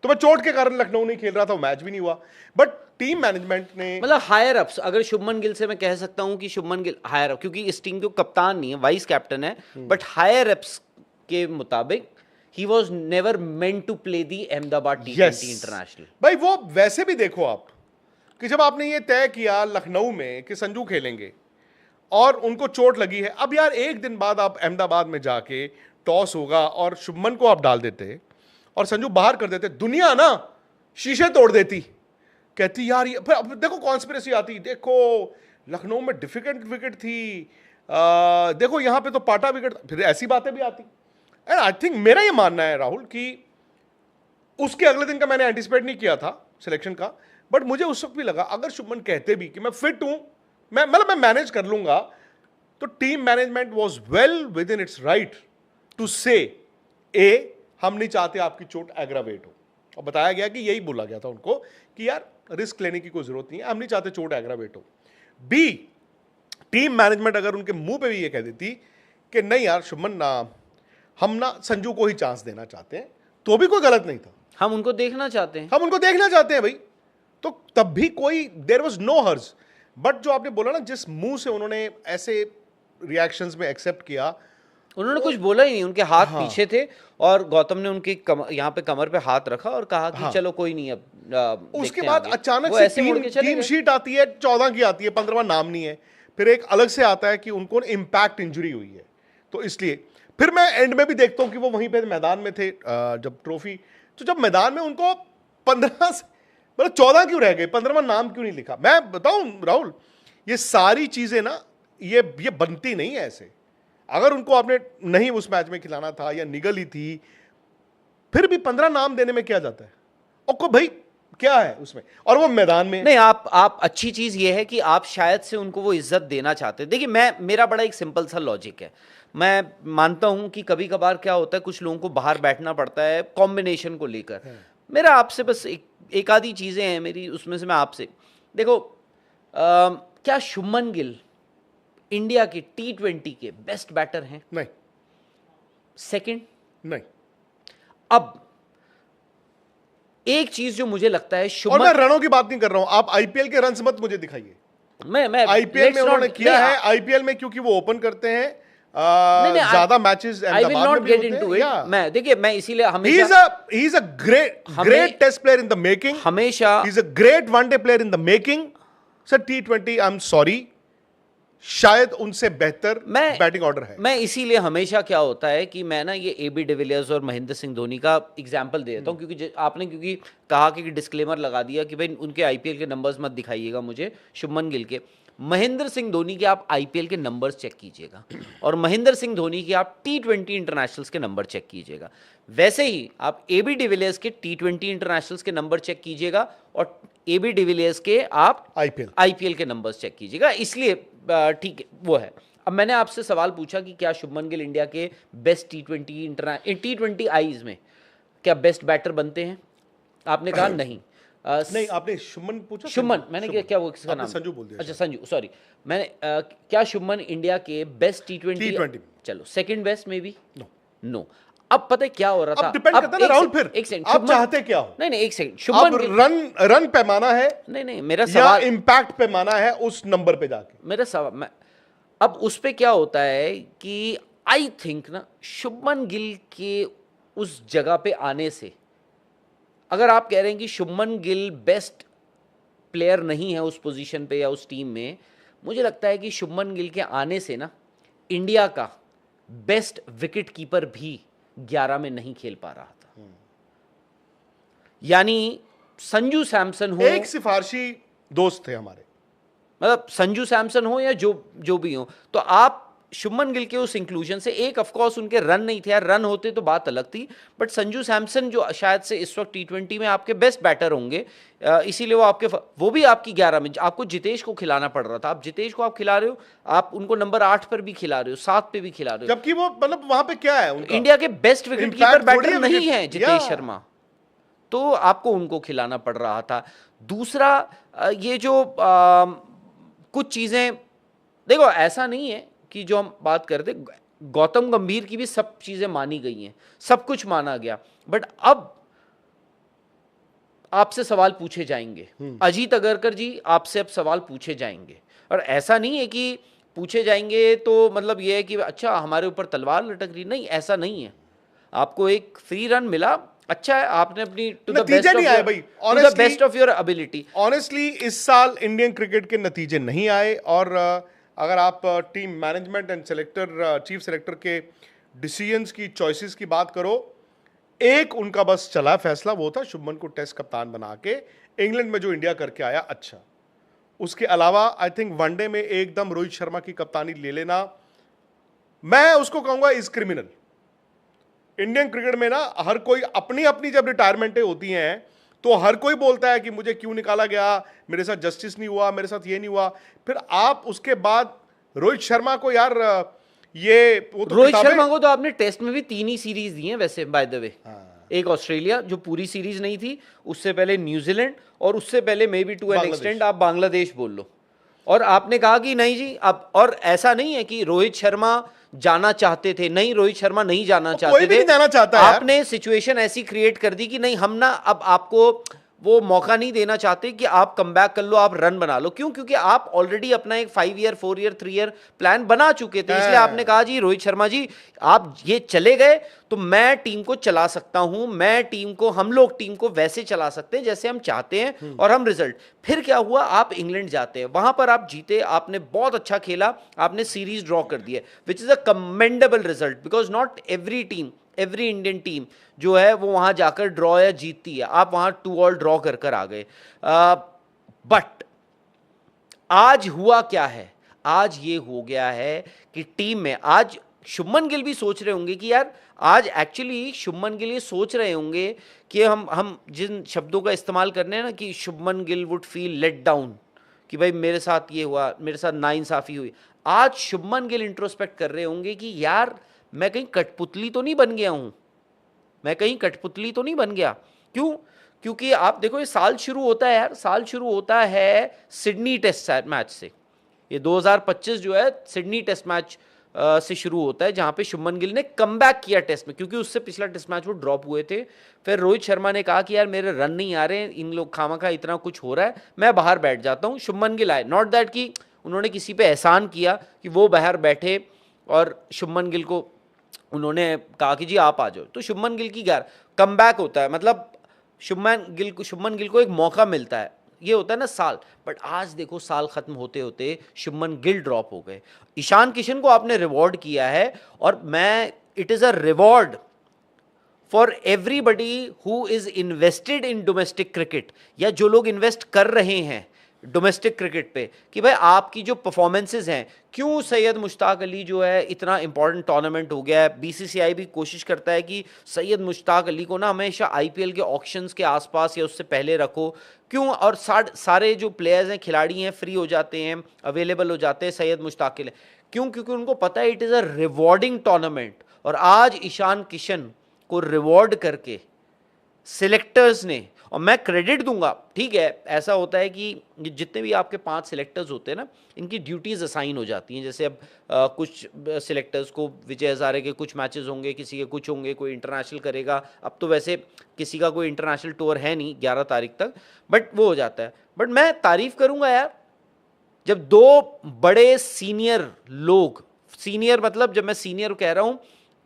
तो मैं चोट के कारण लखनऊ नहीं खेल रहा था, मैच भी नहीं हुआ। बट टीम मैनेजमेंट ने मतलब हायर अप्स, अगर शुभमन गिल से मैं कह सकता हूं कि शुभमन गिल हायर अप, क्योंकि इस टीम के कप्तान नहीं है, वाइस कैप्टन है, बट हायर अप्स के मुताबिक he was never meant to play the Ahmedabad टी20 इंटरनेशनल। भाई वो वैसे भी देखो आप कि जब आपने ये तय किया लखनऊ में कि संजू खेलेंगे और उनको चोट लगी है, अब यार एक दिन बाद आप अहमदाबाद में जाके टॉस होगा और शुभमन को आप डाल देते और संजू बाहर कर देते, दुनिया ना शीशे तोड़ देती, कहती यार ये, फिर अब देखो कॉन्स्पिरेसी आती, देखो लखनऊ में डिफिकल्ट विकेट थी, देखो यहां पे तो पाटा विकेट, फिर ऐसी बातें भी आती। एंड आई थिंक मेरा ये मानना है राहुल कि उसके अगले दिन का मैंने एंटिसिपेट नहीं किया था सिलेक्शन का, बट मुझे उस वक्त भी लगा अगर शुभमन कहते भी कि मैं फिट हूं, मैं मैनेज कर लूंगा, तो team management was well within its right to say हम नहीं चाहते आपकी चोट एग्रावेट हो, और बताया गया कि यही बोला गया था उनको कि यार रिस्क लेने की कोई जरूरत नहीं है, हम नहीं चाहते चोट एग्रावेट हो। बी, टीम मैनेजमेंट अगर उनके मुंह पे भी ये कह देती कि नहीं यार शुभमन ना, हम ना संजू को ही चांस देना चाहते हैं, तो भी कोई गलत नहीं था, हम उनको देखना चाहते हैं, हम उनको देखना चाहते हैं भाई, तो तब भी कोई देयर वाज नो हर्ज। बट जो आपने बोला ना, जिस मुंह से उन्होंने ऐसे रिएक्शंस में एक्सेप्ट किया, उन्होंने कुछ बोला ही नहीं, उनके हाथ पीछे थे और गौतम ने उनके यहाँ पे कमर पे हाथ रखा और कहा कि चलो कोई नहीं, अब उसके देखते बाद हैं अचानक वो से ऐसे मुड़ के चले टीम गए। शीट आती है, 14 की आती है, 15वां नाम नहीं है, फिर एक अलग से आता है कि उनको इम्पैक्ट इंजरी हुई है। तो इसलिए फिर मैं एंड में भी देखता हूं कि वो वहीं पे मैदान में थे जब ट्रॉफी, तो जब मैदान में उनको 15 से मतलब 14 क्यों रह गए, 15वां नाम क्यों नहीं लिखा? मैं बताऊं राहुल, ये सारी चीजें ना ये बनती नहीं है ऐसे। अगर उनको आपने नहीं उस मैच में खिलाना था या निगल ही थी, फिर भी 15 नाम देने में क्या जाता है? और को भाई क्या है उसमें, और वो मैदान में नहीं, आप अच्छी चीज ये है कि आप शायद से उनको वो इज्जत देना चाहते हैं। देखिए, मेरा बड़ा एक सिंपल सा लॉजिक है। मैं मानता हूं कि कभी कभार क्या होता है, कुछ लोगों को बाहर बैठना पड़ता है कॉम्बिनेशन को लेकर। मेरा आपसे बस एक आधी चीजें हैं मेरी, उसमें से मैं आपसे, देखो क्या शुभमन गिल इंडिया के T20 के बेस्ट बैटर हैं? नहीं, सेकंड? नहीं। अब एक चीज जो मुझे लगता है और शुभमन, मैं रनों की बात नहीं कर रहा हूं, आप आईपीएल के रन्स मत मुझे दिखाइए। मैं आईपीएल में let's उन्होंने not- किया नहीं, है, आईपीएल में क्योंकि वो ओपन करते हैं नहीं, ज्यादा matches I will not get into it. मैं देखिए, मैं इसीलिए हमेशा he is a great test player in the making, हमेशा he's a great one day player in the making. Sir T20 I'm sorry, शायद उनसे बेहतर बैटिंग ऑर्डर है। मैं इसीलिए हमेशा क्या होता है कि मैं ना ये एबी डिविलियर्स और महेंद्र सिंह धोनी का एग्जांपल दे देता हूँ, क्योंकि आपने कहा कि डिस्क्लेमर लगा दिया कि भाई उनके आईपीएल के नंबर्स मत दिखाइएगा मुझे, शुभमन गिल के। महेंद्र सिंह धोनी के आप आईपीएल के नंबर्स चेक कीजिएगा, और महेंद्र सिंह धोनी के आप T20 इंटरनेशनल्स के नंबर चेक कीजिएगा। वैसे ही आप एबी डिविलियर्स के T20 इंटरनेशनल्स के नंबर चेक कीजिएगा, और एबी डिविलियर्स के आप आईपीएल के नंबर्स चेक कीजिएगा। इसलिए ठीक है, वो है। अब मैंने आपसे सवाल पूछा कि क्या शुभमन गिल इंडिया के बेस्ट T20 आईज में क्या बेस्ट बैटर बनते हैं? आपने कहा नहीं। नहीं, आपने शुभमन पूछा? शुभमन, मैंने क्या वो किसका नाम? संजू बोल दिया। अच्छा, संजू, सॉरी। मैंने क्या शुभमन इंडिया के बेस्ट T20? चलो, सेकंड बेस्ट में भी नो। अब पता है क्या हो रहा था? अब डिपेंड करता है ना राहुल, फिर एक सेकंड, आप चाहते क्या हो? नहीं, एक सेकंड, शुभमन गिल रन पैमाना है? नहीं, मेरा सवाल इंपैक्ट पैमाना है उस नंबर पे जाके। मेरा सवाल अब उस पे क्या होता है कि आई थिंक ना, शुभमन गिल के उस जगह पे आने से, अगर आप कह रहे हैं कि शुभमन गिल बेस्ट प्लेयर नहीं है उस पोजीशन पे या उस टीम में, मुझे लगता है कि शुभमन गिल के आने से ना, इंडिया का बेस्ट विकेट कीपर भी 11 में नहीं खेल पा रहा था। यानी संजू सैमसन हो, एक सिफारशी दोस्त थे हमारे, मतलब संजू सैमसन हो या जो भी हो, तो आप शुभमन गिल के उस इंक्लूजन से, एक ऑफ कोर्स उनके रन नहीं थे यार, रन होते तो बात अलग थी, बट संजू सैमसन जो शायद से इस वक्त T20 में आपके बेस्ट बैटर होंगे, इसीलिए वो भी आपकी 11 में, आपको जितेश को खिलाना पड़ रहा था। आप जितेश को आप खिला रहे हो, आप उनको नंबर 8 पर भी खिला रहे हो, 7 पे भी खिला रहे हो, जबकि वो मतलब वहां पे क्या है उनका? इंडिया के बेस्ट विकेट कीपर बैटर नहीं है जितेश शर्मा, तो आपको उनको खिलाना पड़ रहा था। दूसरा, ये जो कुछ चीजें, देखो ऐसा नहीं है कि जो हम बात करते, गौतम गंभीर की भी सब चीजें मानी गई हैं, सब कुछ माना गया, बट अब आपसे सवाल पूछे जाएंगे, अजीत अगरकर जी आपसे अब सवाल पूछे जाएंगे, और ऐसा नहीं है कि पूछे जाएंगे तो मतलब ये है कि अच्छा हमारे ऊपर तलवार लटक रही, नहीं, ऐसा नहीं है। आपको एक फ्री रन मिला, अच्छा है, आपने अपनी to the best of your ability. Honestly इस साल इंडियन क्रिकेट के नतीजे नहीं आए, और अगर आप team management and chief selector के डिसीजंस की, चॉइसेस की बात करो, एक उनका बस चला फैसला, वो था शुभमन को टेस्ट कप्तान बना के इंग्लैंड में जो इंडिया करके आया, अच्छा। उसके अलावा आई थिंक वनडे में एकदम रोहित शर्मा की कप्तानी ले लेना, मैं उसको कहूंगा इज क्रिमिनल। इंडियन क्रिकेट में ना हर कोई अपनी अपनी जब रिटायरमेंटें होती हैं तो हर कोई बोलता है कि मुझे क्यों निकाला गया, मेरे साथ जस्टिस नहीं हुआ, मेरे साथ ये नहीं हुआ। फिर आप उसके बाद रोहित शर्मा को यार ये वो तो रोहित शर्मा को तो आपने टेस्ट में भी 3 ही सीरीज दी हैं वैसे, बाय द वे। एक ऑस्ट्रेलिया जो पूरी सीरीज नहीं थी, उससे पहले न्यूजीलैंड, और उससे पहले maybe to an extent आप बांग्लादेश बोल लो। और आपने कहा कि नहीं जी अब, और ऐसा नहीं है कि रोहित शर्मा जाना चाहते थे, नहीं, रोहित शर्मा नहीं जाना चाहते थे, जाना चाहता है। आपने सिचुएशन ऐसी क्रिएट कर दी कि नहीं, हम ना अब आपको वो मौका नहीं देना चाहते कि आप कमबैक कर लो, आप रन बना लो। क्यों? क्योंकि आप ऑलरेडी अपना एक 5 ईयर 4 ईयर 3 ईयर प्लान बना चुके थे। इसलिए आपने कहा जी रोहित शर्मा जी आप ये चले गए तो मैं टीम को चला सकता हूं, मैं टीम को, हम लोग टीम को वैसे चला सकते हैं जैसे हम चाहते हैं और हम रिजल्ट। फिर क्या हुआ? आप इंग्लैंड जाते हैं, वहां पर आप जीते, आपने बहुत अच्छा खेला, आपने सीरीज ड्रॉ कर दिया, which is a commendable result because not every team, every Indian team जो है वो वहां जाकर ड्रॉ या जीतती है। आप वहां 2 ऑल ड्रॉ कर कर आ गए। बट आज हुआ क्या है? आज ये हो गया है कि टीम में आज शुभमन गिल भी सोच रहे होंगे कि यार आज एक्चुअली शुभमन गिल ये सोच रहे होंगे कि हम जिन शब्दों का इस्तेमाल करने हैं ना कि Shubman Gill would feel let down कि भाई मेरे साथ ये हुआ, मेरे साथ नाइंसाफी हुई। आज शुभमन गिल इंट्रोस्पेक्ट कर रहे होंगे कि यार मैं कहीं कठपुतली तो नहीं बन गया हूं, मैं कहीं कठपुतली तो नहीं बन गया। क्यों? क्योंकि आप देखो ये साल शुरू होता है यार, साल शुरू होता है सिडनी टेस्ट मैच से। ये 2025 जो है सिडनी टेस्ट मैच से शुरू होता है जहां पे शुभमन गिल ने कमबैक किया टेस्ट में, क्योंकि उससे पिछला टेस्ट मैच वो ड्रॉप हुए थे। फिर रोहित शर्मा ने कहा कि यार मेरे रन नहीं आ रहे, इन लोग खामखा इतना कुछ हो रहा है, मैं बाहर बैठ जाता हूं। शुभमन गिल आए, नॉट दैट कि उन्होंने किसी पे एहसान किया कि वो बाहर बैठे और शुभमन गिल को उन्होंने कहा कि जी आप आ जाओ। तो शुभमन गिल की यार कमबैक होता है, मतलब शुभमन गिल को एक मौका मिलता है, ये होता है ना साल। बट आज देखो साल खत्म होते होते शुभमन गिल ड्रॉप हो गए। ईशान किशन को आपने रिवॉर्ड किया है और मैं it is a reward for everybody who is invested in domestic cricket, या जो लोग इन्वेस्ट कर रहे हैं डोमेस्टिक क्रिकेट पे, कि भाई आपकी जो परफॉर्मेंसेज हैं, क्यों सैयद मुश्ताक अली जो है इतना इंपॉर्टेंट टूर्नामेंट हो गया है। बीसीसीआई भी कोशिश करता है कि सैयद मुश्ताक अली को ना हमेशा आईपीएल के ऑक्शंस के आसपास या उससे पहले रखो। क्यों? और सारे जो प्लेयर्स हैं, खिलाड़ी हैं, फ्री हो जाते हैं, अवेलेबल हो जाते हैं सैयद मुश्ताक के लिए। क्यों? क्योंकि उनको पता है it is a rewarding tournament. और आज ईशान किशन को रिवॉर्ड करके सिलेक्टर्स ने, और मैं क्रेडिट दूंगा, ठीक है ऐसा होता है कि जितने भी आपके 5 सिलेक्टर्स होते हैं ना, इनकी ड्यूटीज असाइन हो जाती हैं। जैसे अब कुछ सिलेक्टर्स को विजय हजारे के कुछ मैचेस होंगे, किसी के कुछ होंगे, कोई इंटरनेशनल करेगा। अब तो वैसे किसी का कोई इंटरनेशनल टूर है नहीं 11 तारीख तक, बट वो हो जाता है। बट मैं तारीफ करूंगा यार जब 2 बड़े सीनियर लोग, सीनियर मतलब जब मैं सीनियर कह रहा हूं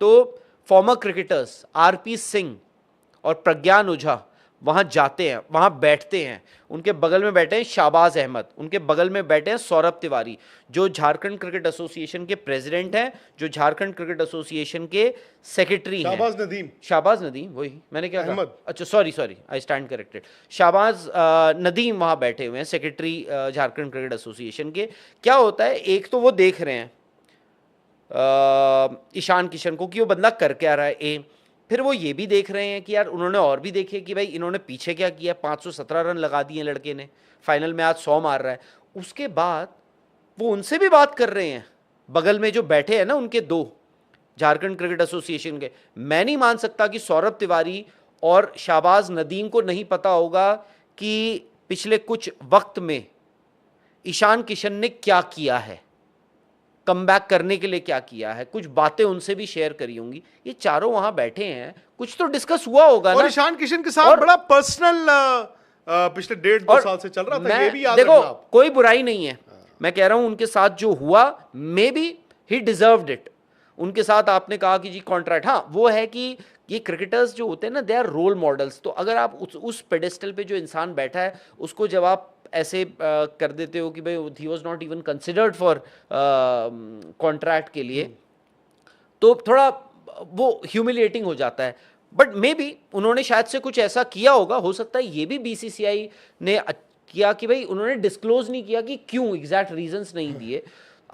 तो फॉर्मर क्रिकेटर्स आरपी सिंह और प्रज्ञान ओझा वहां जाते हैं, वहां बैठते हैं। उनके बगल में बैठे हैं शाहबाज अहमद, उनके बगल में बैठे हैं सौरभ तिवारी जो झारखंड क्रिकेट एसोसिएशन के प्रेसिडेंट हैं, जो झारखंड क्रिकेट एसोसिएशन के सेक्रेटरी हैं। शाहबाज नदीम वही मैंने क्या कहा, अच्छा sorry I stand corrected. Shahbaz Nadeem वहां बैठे हुए हैं, सेक्रेटरी झारखंड क्रिकेट एसोसिएशन के। क्या होता है, एक तो वो देख रहे हैं ईशान किशन को कि वो बंदा कर क्या रहा है, फिर वो ये भी देख रहे हैं कि यार उन्होंने और भी देखे कि भाई इन्होंने पीछे क्या किया, 517 रन लगा दिए लड़के ने, फाइनल में आज 100 मार रहा है। उसके बाद वो उनसे भी बात कर रहे हैं, बगल में जो बैठे हैं ना उनके 2 झारखंड क्रिकेट एसोसिएशन के। मैं नहीं मान सकता कि सौरभ तिवारी और शाहबाज नदीम को नहीं पता होगा कि पिछले कुछ वक्त में ईशान किशन ने क्या किया है, कमबैक करने के लिए क्या किया है, कुछ बातें उनसे भी शेयर करी होंगी। ये चारों वहां बैठे हैं, कुछ तो डिस्कस हुआ होगा और ना। ईशान किशन के साथ बड़ा पर्सनल पिछले 1.5-2 साल से चल रहा था, ये भी याद देखो रखना आप। कोई बुराई नहीं है, मैं कह रहा हूं उनके साथ जो हुआ may be he deserved it. उनके साथ आपने कहा कि जी कॉन्ट्रैक्ट, हाँ वो है कि ये क्रिकेटर्स जो होते हैं ना दे आर रोल मॉडल्स। तो अगर आप उस पेडेस्टल पे जो इंसान बैठा है उसको जब आप ऐसे कर देते हो कि भाई he was not even considered for contract के लिए, तो थोड़ा वो ह्यूमिलिएटिंग हो जाता है। बट मे बी उन्होंने शायद से कुछ ऐसा किया होगा, हो सकता है ये भी बीसीसीआई ने किया कि भाई उन्होंने डिस्क्लोज नहीं किया कि क्यों, एग्जैक्ट रीजंस नहीं दिए।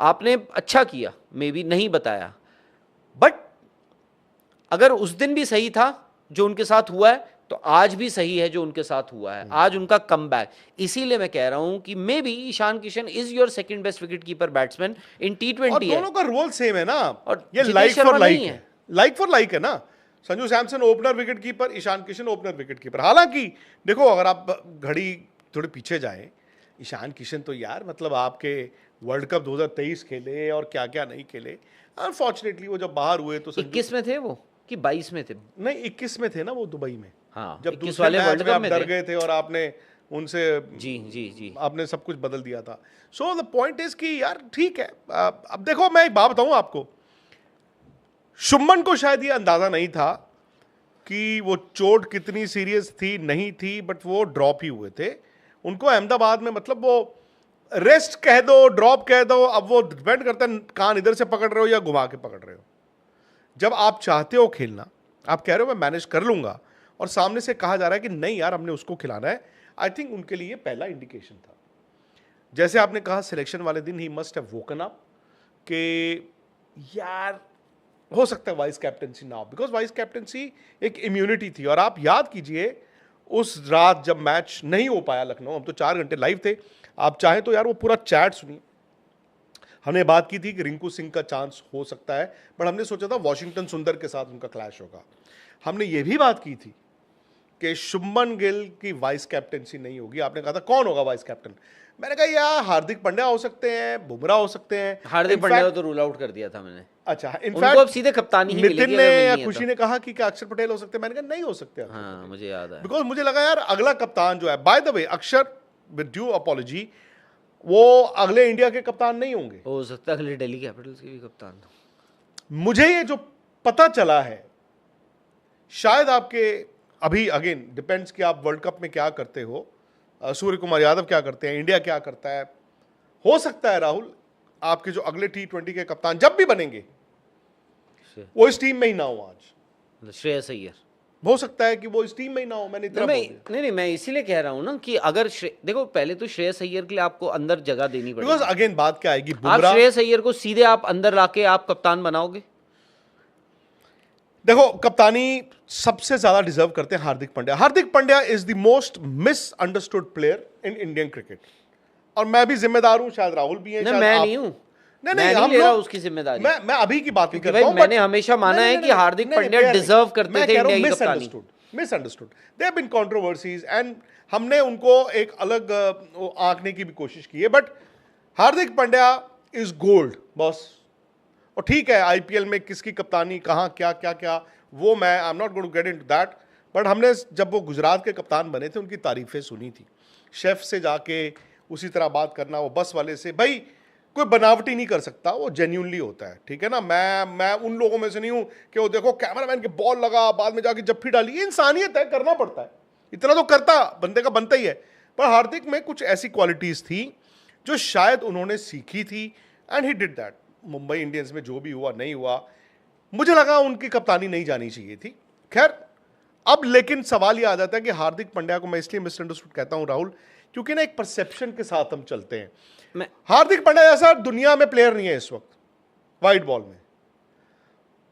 आपने अच्छा किया, मे बी नहीं बताया। बट अगर उस दिन भी सही था जो उनके साथ हुआ है, तो आज भी सही है जो उनके साथ हुआ है, आज उनका कमबैक। इसीलिए मैं कह रहा हूं कि maybe Ishan Kishan is your second best wicket keeper batsman in T20 और दोनों का रोल सेम है ना, और ये Jitesh like Sharma for like नहीं है, लाइक फॉर लाइक है ना। Sanju Samson opener wicket keeper, Ishan Kishan opener wicket keeper. हालांकि देखो अगर आप घड़ी थोड़े पीछे जाएं, ईशान किशन तो यार मतलब आपके वर्ल्ड कप 2023 खेले और क्या क्या नहीं खेले। अनफॉर्चुनेटली वो जब बाहर हुए तो 21 में थे वो कि 22 में थे? नहीं 21 में थे ना वो दुबई में। हाँ, जब 21 दूसरे वाले मैच वर्ल्ड में कप आप में डर थे। गए थे और आपने उनसे जी जी जी। आपने सब कुछ बदल दिया था। सो द पॉइंट इज कि यार ठीक है, अब देखो मैं एक बात बताऊं आपको, शुभमन को शायद ये अंदाजा नहीं था कि वो चोट कितनी सीरियस थी नहीं थी, बट वो ड्रॉप ही हुए थे। उनको अहमदाबाद में मतलब वो रेस्ट कह दो ड्रॉप कह दो, अब वो डिपेंड करता है कान इधर से पकड़ रहे हो या घुमा के पकड़ रहे हो। जब आप चाहते हो खेलना, आप कह रहे हो मैं मैनेज कर लूंगा, और सामने से कहा जा रहा है कि नहीं यार हमने उसको खिलाना है, आई थिंक उनके लिए पहला इंडिकेशन था। जैसे आपने कहा सिलेक्शन वाले दिन he must have woken up कि यार हो सकता है वाइस कैप्टनसी ना हो, बिकॉज वाइस कैप्टनसी एक इम्यूनिटी थी। और आप याद कीजिए उस रात जब मैच नहीं हो पाया लखनऊ, हम तो 4 घंटे लाइव थे, आप चाहें तो यार वो पूरा चैट सुनिए। हमने बात की थी कि रिंकू सिंह का चांस हो सकता है, बट हमने सोचा था वॉशिंगटन सुंदर के साथ उनका क्लैश होगा। हमने ये भी बात की थी कि शुभमन गिल की वाइस कैप्टनसी नहीं होगी। आपने कहा था कौन होगा वाइस कैप्टन, मैंने कहा यार हार्दिक पांड्या हो सकते हैं, बुमराह हो सकते हैं। हार्दिक पांड्या को तो रूल आउट कर दिया था मैंने। अच्छा, उनको इनफैक्ट अब सीधे कप्तानी ही नितिन मिलेगी ने अगर या मिलनी है खुशी तो। ने कहा कि क्या अक्षर पटेल हो सकते हैं, मैंने कहा नहीं हो सकते हाँ, मुझे याद है। बिकॉज मुझे लगा यार अगला कप्तान जो है, बाय द वे अक्षर विद ड्यू अपॉलॉजी, वो अगले इंडिया के कप्तान नहीं होंगे। हो सकता है अगले दिल्ली कैपिटल्स के भी कप्तान। मुझे ये जो पता चला है, शायद आपके अभी अगेन डिपेंड्स कि आप वर्ल्ड कप में क्या करते हो, सूर्य कुमार यादव क्या करते हैं, इंडिया क्या करता है। हो सकता है राहुल आपके जो अगले T20 के कप्तान जब भी बनेंगे वो इस टीम में ही ना हो। आज मतलब श्रेयस अय्यर। हो सकता है कि वो इस टीम में ही ना हो, मैंने इतना बोल दिया। नहीं नहीं, मैं इसीलिए कह रहा हूँ ना कि अगर देखो पहले तो श्रेयस अय्यर के लिए आपको अंदर जगह देनी बिकॉज पड़ेगी। अगेन बात क्या आएगी, आप बुमराह श्रेयस अय्यर को सीधे आप अंदर लाके आप कप्तान बनाओगे? देखो कप्तानी सबसे ज्यादा डिजर्व करते हैं Hardik Pandya. Hardik Pandya is the most misunderstood player in Indian cricket, और मैं भी जिम्मेदार हूं, शायद राहुल भी है, नहीं, शायद मैं आप। नहीं हूं। नहीं मैं नहीं, नहीं हम ले रहा लोग उसकी जिम्मेदारी। मैं अभी की बात नहीं क्योंकि करता भाई हूं, मैंने but- हमेशा माना नहीं, है नहीं, कि नहीं, हार्दिक नहीं, पांड्या नहीं, डिजर्व करते मैं थे कह रहा हूं इंडिया की कप्तानी। Misunderstood there been controversies, and हमने उनको एक अलग आंकने की भी कोशिश की है, but Hardik Pandya is gold boss. और ठीक है आईपीएल में किसकी कप्तानी कहाँ क्या क्या क्या, वो मैं I am not going to get into that, but हमने जब वो गुजरात के कप्तान बने थे उनकी तारीफें सुनी थी। शेफ से जाके उसी तरह बात करना, वो बस वाले से, भाई कोई बनावटी नहीं कर सकता, वो जेन्यूनली होता है, ठीक है ना। मैं उन लोगों में से नहीं हूं कि वो देखो कैमरामैन के बॉल लगा बाद में जाके जफ्फी डाली, ये इंसानियत है, करना पड़ता है, इतना तो करता बंदे का बनता ही है। पर हार्दिक में कुछ ऐसी क्वालिटीज थी जो शायद उन्होंने सीखी थी, and he did that. Mumbai Indians में जो भी हुआ नहीं हुआ, मुझे लगा उनकी कप्तानी नहीं जानी चाहिए थी। खैर अब लेकिन सवाल ये आ जाता है कि हार्दिक पांड्या को मैं इसलिए मिसअंडरस्टूड कहता हूं राहुल, क्योंकि ना एक परसेप्शन के साथ हम चलते हैं। मैं हार्दिक पांड्या ऐसा दुनिया में प्लेयर नहीं है इस वक्त वाइट बॉल में।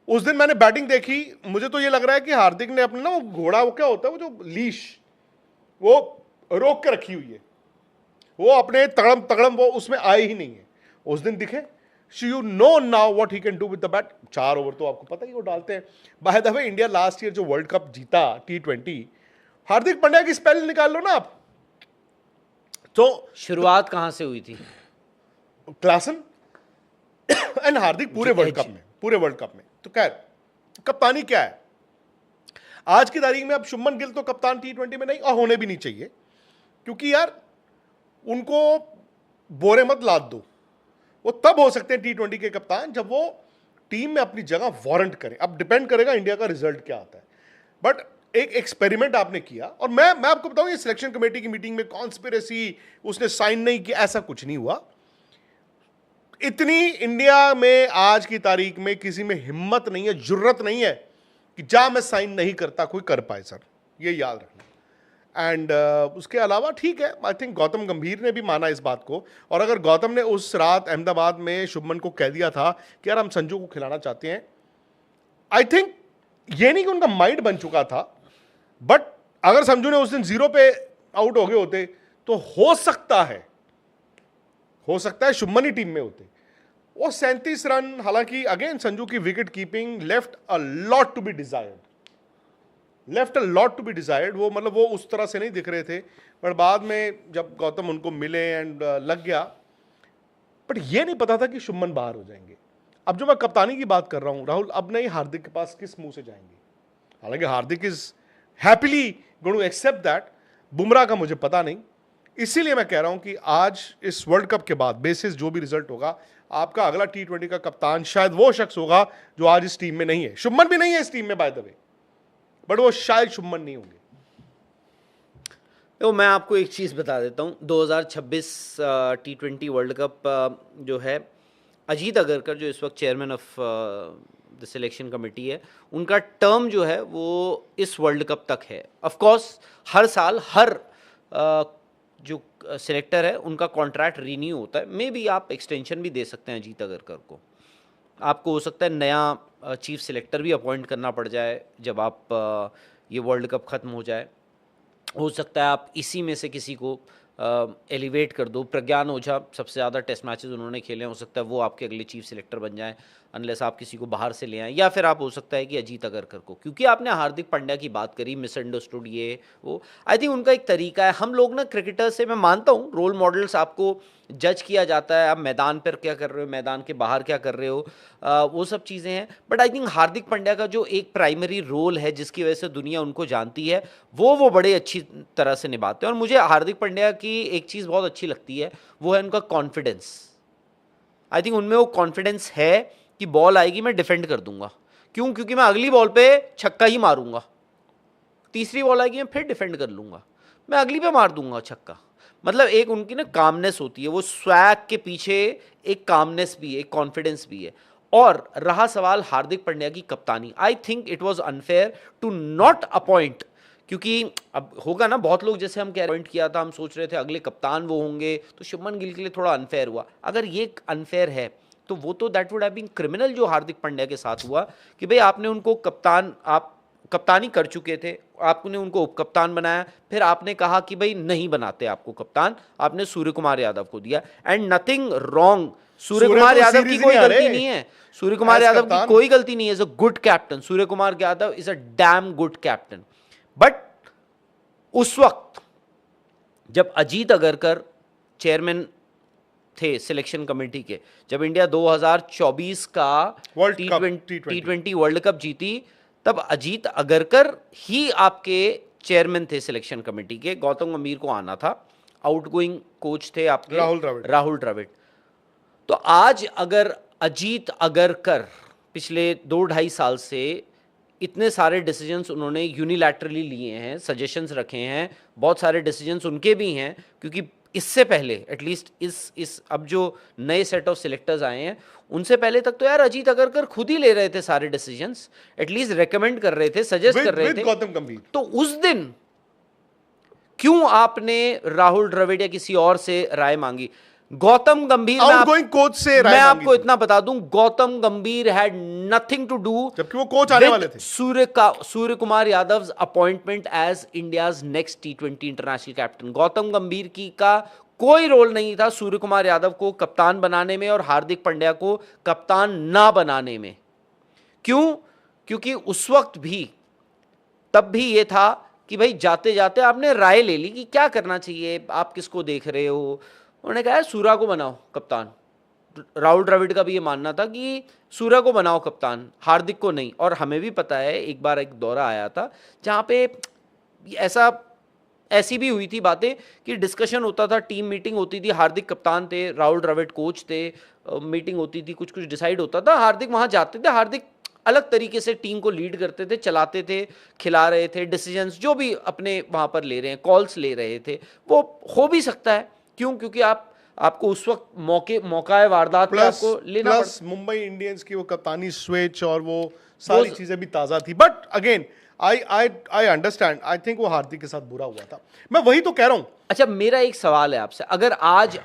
उस दिन मैंने बैटिंग देखी, मुझे तो ये लग रहा है कि हार्दिक ने अपने ना वो घोड़ा, वो क्या होता है वो जो लीश, वो रोक के रखी हुई है, वो अपने तगड़म तगड़म वो उसमें आए ही नहीं है। उस दिन दिखे, so you know now what he can do with the bat. 4 over तो आपको पता ही वो डालते हैं। Bye the way India last year जो वर्ल्ड कप जीता T20, हार्दिक पांड्या की स्पेल निकाल लो ना आप, तो शुरुआत कहां से हुई थी? क्लासन एंड हार्दिक पूरे वर्ल्ड कप में। तो क्या कप्तानी क्या है आज की तारीख में? अब शुभमन गिल तो कप्तान T20 में नहीं, और होने भी नहीं चाहिए, क्योंकि यार उनको बोरे मत लाद दो। वो तब हो सकते हैं T20 के कप्तान जब वो टीम में अपनी जगह वारंट करें। अब डिपेंड करेगा इंडिया का रिजल्ट क्या आता है, बट एक एक्सपेरिमेंट आपने किया। और मैं आपको बताऊं, ये सिलेक्शन कमेटी की मीटिंग में कॉन्स्पिरेसी, उसने साइन नहीं किया, ऐसा कुछ नहीं हुआ। इतनी इंडिया में आज की तारीख में किसी में हिम्मत नहीं है, जुर्रत नहीं है कि जा मैं साइन नहीं करता कोई कर पाए सर, ये याद रखना। एंड उसके अलावा ठीक है, आई थिंक गौतम गंभीर ने भी माना इस बात को। और अगर गौतम ने उस रात अहमदाबाद में शुभमन को कह दिया था कि यार हम संजू को खिलाना चाहते हैं, आई थिंक ये नहीं कि उनका माइंड बन चुका था, बट अगर संजू ने उस दिन 0 पे आउट हो गए होते तो हो सकता है शुभमन ही टीम में होते। वो 37 रन, हालांकि अगेन संजू की wicket keeping left a lot to be desired. वो मतलब वो उस तरह से नहीं दिख रहे थे, पर बाद में जब गौतम उनको मिले एंड लग गया। बट ये नहीं पता था कि शुभमन बाहर हो जाएंगे। अब जो मैं कप्तानी की बात कर रहा हूं राहुल, अब नहीं हार्दिक के पास किस मुंह से जाएंगे। हालांकि Hardik is happily going to accept that. Bumrah का मुझे पता नहीं, इसीलिए मैं कह रहा हूं कि आज इस वर्ल्ड कप के बाद बेसिस जो भी रिजल्ट होगा, आपका अगला T20 का कप्तान शायद वो शख्स होगा जो आज इस टीम में नहीं है। शुभमन भी नहीं है इस टीम में बाय द वे, बट वो शायद शुभमन नहीं होंगे। तो मैं आपको एक चीज़ बता देता हूँ, 2026 T20 वर्ल्ड कप जो है, अजीत अगरकर जो इस वक्त chairman of the selection committee है, उनका टर्म जो है वो इस वर्ल्ड कप तक है। ऑफ कोर्स हर साल हर जो सिलेक्टर है उनका कॉन्ट्रैक्ट रीन्यू होता है, मे बी आप एक्सटेंशन भी दे सकते हैं अजीत अगरकर को। आपको हो सकता है नया चीफ सिलेक्टर भी अपॉइंट करना पड़ जाए जब आप ये वर्ल्ड कप ख़त्म हो जाए। हो सकता है आप इसी में से किसी को एलिवेट कर दो। प्रज्ञान ओझा सबसे ज़्यादा टेस्ट मैचेस उन्होंने खेले हैं, हो सकता है वो आपके अगले चीफ सिलेक्टर बन जाएं, अनलेस आप किसी को बाहर से ले आएँ। या फिर आप हो सकता है कि अजीत अगरकर को, क्योंकि आपने हार्दिक पांड्या की बात करी, मिसअंडरस्टूड ये वो, आई थिंक उनका एक तरीका है। हम लोग ना क्रिकेटर से, मैं मानता हूँ रोल मॉडल्स आपको जज किया जाता है, आप मैदान पर क्या कर रहे हो, मैदान के बाहर क्या कर रहे हो, वो सब चीज़ें हैं। But I think Hardik Pandya का जो एक प्राइमरी रोल है जिसकी वजह से दुनिया उनको जानती है, वो बड़े अच्छी तरह से निभाते हैं। और मुझे हार्दिक पांड्या की एक चीज़ बहुत अच्छी लगती है, वो है उनका कॉन्फिडेंस। आई थिंक उनमें वो कॉन्फिडेंस है कि बॉल आएगी मैं डिफेंड कर दूंगा। क्यों? क्योंकि मैं अगली बॉल पे छक्का ही मारूंगा, तीसरी बॉल आएगी मैं फिर डिफेंड कर लूंगा, मैं अगली पे मार दूंगा छक्का। मतलब एक उनकी ना कामनेस होती है, वो स्वैग के पीछे एक कामनेस भी है, एक कॉन्फिडेंस भी है। और रहा सवाल हार्दिक पांड्या की कप्तानी, I think it was unfair to not appoint, क्योंकि अब होगा ना, बहुत लोग जैसे हम कह पॉइंट किया था, हम सोच रहे थे अगले कप्तान वो होंगे, तो शुभमन गिल के लिए थोड़ा अनफेयर हुआ। अगर ये अनफेयर है तो वो तो that would have been criminal जो हार्दिक पांड्या के साथ हुआ, कि भाई आपने उनको कप्तान, आप कप्तानी कर चुके थे, आपने उनको उप कप्तान बनाया, फिर आपने कहा कि भाई नहीं बनाते आपको कप्तान, आपने सूर्य कुमार यादव को दिया। And nothing wrong, Surya Kumar Yadav की कोई गलती नहीं है, सूर्य कुमार यादव की कोई गलती नहीं है, is a good captain, Surya Kumar Yadav is a damn good captain. But उस वक्त जब Ajit Agarkar chairman the selection committee के, जब इंडिया 2024 का T20 वर्ल्ड कप जीती, तब अजीत अगरकर ही आपके चेयरमैन थे सिलेक्शन कमेटी के। गौतम गंभीर को आना था, आउटगोइंग कोच थे आपके राहुल द्रविड़। तो आज अगर अजीत अगरकर पिछले 2-2.5 साल से इतने सारे डिसीजंस उन्होंने यूनिलैटरली लिए हैं, सजेशंस रखे हैं, बहुत सारे डिसीजंस उनके भी हैं, क्योंकि इससे पहले एटलीस्ट इस अब जो नए सेट ऑफ सिलेक्टर्स आए हैं, उनसे पहले तक तो यार अजीत अगरकर खुद ही ले रहे थे सारे डिसीजंस, एटलीस्ट रेकमेंड कर रहे थे, सजेस्ट कर रहे थे गौतम गंभीर। तो उस दिन क्यों आपने राहुल द्रविड़ या किसी और से राय मांगी? गौतम गंभीर, कोच से राय मैं आपको इतना बता दूं, गौतम गंभीर हैड नथिंग टू डू, जबकि वो कोच आने वाले थे, Surya Kumar Yadav appointment as India's next T20 international captain. Gautam Gambhir की का कोई रोल नहीं था सूर्य कुमार यादव को कप्तान बनाने में और हार्दिक पांड्या को कप्तान ना बनाने में। क्यों? क्योंकि उस वक्त भी, तब भी ये था कि भाई जाते जाते आपने राय ले ली कि क्या करना चाहिए, आप किसको देख रहे हो। उन्होंने कहा सूर्या को बनाओ कप्तान। राहुल द्रविड़ का भी ये मानना था कि सूर्या को बनाओ कप्तान, हार्दिक को नहीं। और हमें भी पता है एक बार एक दौरा आया था जहाँ पे ऐसी भी हुई थी बातें कि डिस्कशन होता था, टीम मीटिंग होती थी, हार्दिक कप्तान थे, राहुल द्रविड़ कोच थे, मीटिंग होती थी, कुछ कुछ डिसाइड होता था, हार्दिक वहाँ जाते थे, हार्दिक अलग तरीके से टीम को लीड करते थे, चलाते थे, खिला रहे थे, डिसीजंस जो भी अपने वहाँ पर ले रहे हैं, कॉल्स ले रहे थे, वो हो भी सकता है। क्यों? क्योंकि आपको उस वक्त मौका है वारदात पे आपको लेना पड़ा। प्लस मुंबई इंडियंस की वो कप्तानी स्विच और वो सारी चीजें भी ताजा थी। But again I understand, I think वो हार्दिक के साथ बुरा हुआ था, मैं वही तो कह रहा हूं। अच्छा, मेरा एक सवाल है आपसे, अगर आज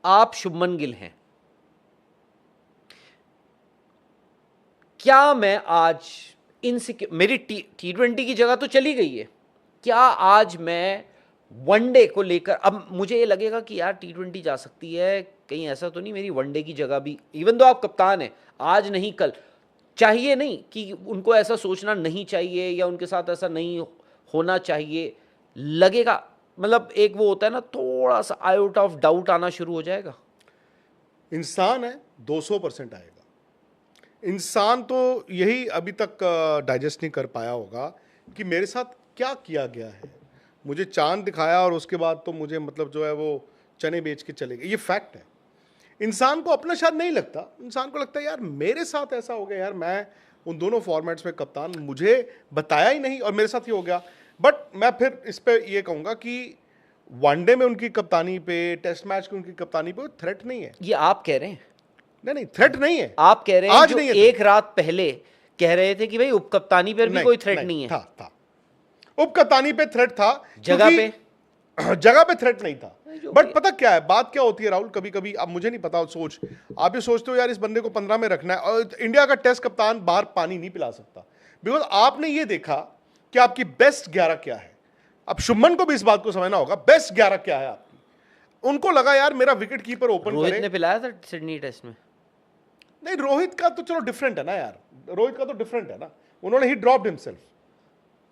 आप शुभमन गिल हैं, क्या मैं आज मेरी T20 की जगह तो चली गई है, क्या आज मैं वनडे को लेकर, अब मुझे ये लगेगा कि यार T20 जा सकती है, कहीं ऐसा तो नहीं मेरी वनडे की जगह भी, इवन दो आप कप्तान हैं, आज नहीं कल, चाहिए नहीं कि उनको ऐसा सोचना नहीं चाहिए या उनके साथ ऐसा नहीं होना चाहिए, लगेगा मतलब एक वो होता है ना, थोड़ा सा आउट ऑफ डाउट आना शुरू हो जाएगा। इंसान है, 200% आएगा। इंसान तो यही अभी तक डाइजेस्ट नहीं कर पाया होगा कि मेरे साथ क्या किया गया है। मुझे चांद दिखाया और उसके बाद तो मुझे मतलब जो है वो चने बेच के चले गए, ये फैक्ट है। इंसान को अपना शायद नहीं लगता, इंसान को लगता है यार मेरे साथ ऐसा हो गया, यार मैं उन दोनों फॉर्मेट्स में कप्तान, मुझे बताया ही नहीं और मेरे साथ ही हो गया। बट मैं फिर इस पे ये कहूंगा कि वनडे में उनकी कप्तानी पे, टेस्ट मैच की उनकी कप्तानी पे थ्रेट नहीं है। ये आप कह रहे हैं, नहीं थ्रेट नहीं है। आप कह रहे हैं आज जो नहीं है एक रात पहले कह रहे थे कि भाई उपकप्तानी पर भी कोई थ्रेट नहीं है। था उप कप्तानी पे थ्रेट था, जगह पे जगह पे थ्रेट नहीं था। जो बट पता क्या है बात, क्या होती है राहुल, कभी कभी अब मुझे नहीं पता, सोच आप ये सोचते हो यार इस बंदे को 15 में रखना है, और इंडिया का टेस्ट कप्तान बाहर पानी नहीं पिला सकता, बिकॉज आपने ये देखा कि आपकी बेस्ट 11 क्या है। अब शुभमन को भी इस बात को समझना होगा बेस्ट 11 क्या है आपकी। उनको लगा यार मेरा विकेट कीपर ओपन रोहित करे। ने पिलाया था सिडनी टेस्ट में। नहीं रोहित का तो चलो डिफरेंट है ना यार, रोहित का तो डिफरेंट है ना, उन्होंने ही ड्रॉप्ड हिमसेल्फ।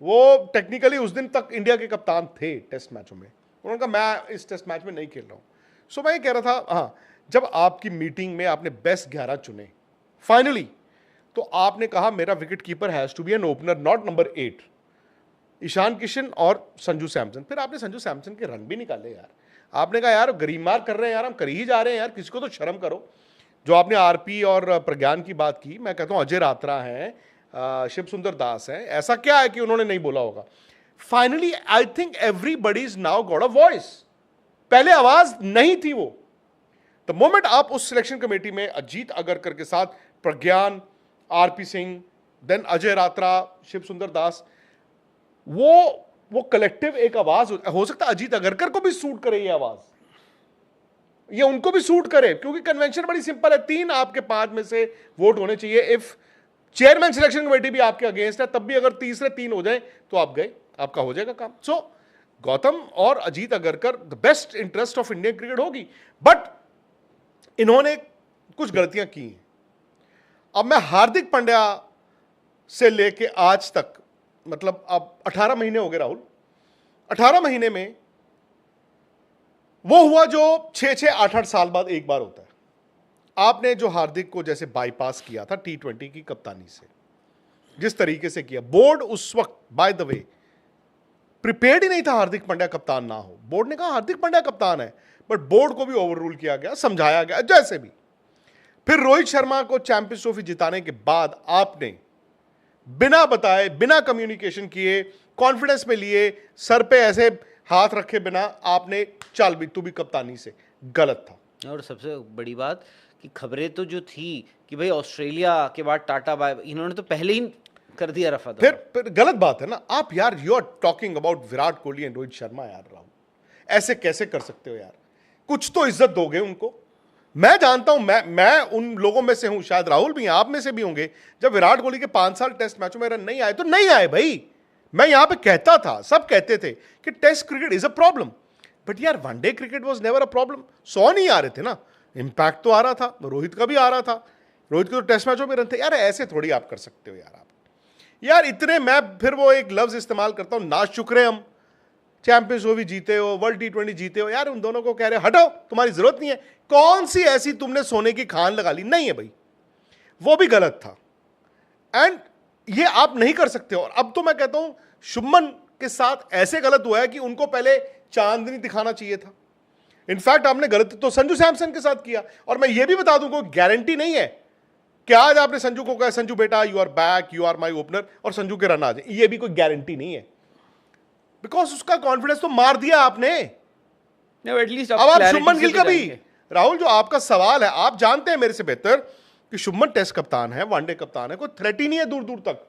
वो टेक्निकली उस दिन तक इंडिया के कप्तान थे टेस्ट मैचों में, उन्होंने कहा मैं इस टेस्ट मैच में नहीं खेल रहा हूं। सो मैं ये कह रहा था, हाँ जब आपकी मीटिंग में आपने बेस्ट 11 चुने फाइनली, तो आपने कहा मेरा wicket keeper has to be an opener, not number 8, Ishan Kishan और संजू सैमसन। फिर आपने संजू सैमसन के रन भी निकाले यार, आपने कहा यार गरीमार कर रहे हैं यार, हम कर ही जा रहे हैं यार, किसी को तो शर्म करो। जो आपने आरपी और प्रज्ञान की बात की, मैं कहता हूं अजय रात्रा हैं, शिव सुंदर दास हैं, ऐसा क्या है कि उन्होंने नहीं बोला होगा। Finally I think everybody is now got a voice, पहले आवाज नहीं थी वो। द मोमेंट आप उस सिलेक्शन कमेटी में अजीत अगरकर के साथ प्रज्ञान, आरपी सिंह, देन अजय रात्रा, शिव सुंदर दास, वो कलेक्टिव एक आवाज हो सकता है अजीत अगरकर को भी सूट करे ये आवाज, ये उनको भी सूट करे, क्योंकि कन्वेंशन बड़ी सिंपल है, 3 आपके 5 में से वोट होने चाहिए। इफ चेयरमैन सिलेक्शन कमेटी भी आपके अगेंस्ट है, तब भी अगर तीसरे 3 हो जाए तो आप गए, आपका हो जाएगा काम। सो गौतम और Ajit Agarkar the best interest of Indian cricket होगी, बट इन्होंने कुछ गलतियां की हैं। अब मैं हार्दिक पांड्या से लेके आज तक, मतलब अब 18 महीने हो गए राहुल, 18 महीने में वो हुआ जो 6-6 8-8 साल बाद एक बार होता है। आपने जो हार्दिक को जैसे बाईपास किया था T20 की कप्तानी से, जिस तरीके से किया, बोर्ड उस वक्त बाय द वे प्रिपेयर्ड ही नहीं था हार्दिक पांड्या कप्तान ना हो। बोर्ड ने कहा हार्दिक पांड्या कप्तान है, बट बोर्ड को भी ओवर रूल किया गया, समझाया गया जैसे भी। फिर रोहित शर्मा को चैंपियंस ट्रॉफी जिताने के बाद आपने बिना बताए, बिना कम्युनिकेशन किए, कॉन्फिडेंस में लिए, सर पे ऐसे हाथ रखे बिना आपने चल भी तू भी कप्तानी से, गलत था। और सबसे बड़ी बात कि खबरें तो जो थी कि भाई ऑस्ट्रेलिया के बाद टाटा बाय, इन्होंने तो पहले ही कर दिया रफा दफा। फिर गलत बात है ना आप यार, you are talking about Virat Kohli and Rohit Sharma यार, राहुल ऐसे कैसे कर सकते हो यार, कुछ तो इज्जत दोगे उनको। मैं जानता हूं, मैं उन लोगों में से हूं, शायद राहुल भी, आप में से भी होंगे, जब विराट कोहली के 5 साल टेस्ट मैचों में रन नहीं आए तो नहीं आए भाई। मैं यहां पे कहता था, सब कहते थे कि test cricket is a problem, but यार one day cricket was never a problem. 100 नहीं आ रहे थे ना, इंपैक्ट तो आ रहा था, रोहित का भी आ रहा था, रोहित के तो टेस्ट मैचों में रन थे यार, ऐसे थोड़ी आप कर सकते हो यार। आप यार इतने, मैं फिर वो एक लफ्ज इस्तेमाल करता हूं, ना शुक्र हम चैंपियंस ट्रॉफी जीते हो, वर्ल्ड T20 जीते हो, यार उन दोनों को कह रहे हटो, तुम्हारी जरूरत नहीं है। कौन सी ऐसी तुमने सोने की खान लगा ली, नहीं है भाई, वो भी गलत था। एंड ये आप नहीं कर सकते हो। और अब तो मैं कहता हूं शुभमन के साथ ऐसे गलत हुआ है कि उनको पहले चांदनी दिखाना चाहिए था। इनफैक्ट आपने गलत तो संजू सैमसन के साथ किया। और मैं ये भी बता दूं, कोई गारंटी नहीं है कि आज आपने संजू को कहा संजू बेटा you are back, you are my opener, और संजू के रन आ जाए, ये भी कोई गारंटी नहीं है, बिकॉज उसका कॉन्फिडेंस तो मार दिया आपने। एटलीस्ट अब आप शुभमन गिल का भी, राहुल जो आपका सवाल है, आप जानते हैं मेरे से बेहतर कि शुभमन टेस्ट कप्तान है, वनडे कप्तान है, कोई थ्रेट ही नहीं है दूर दूर तक।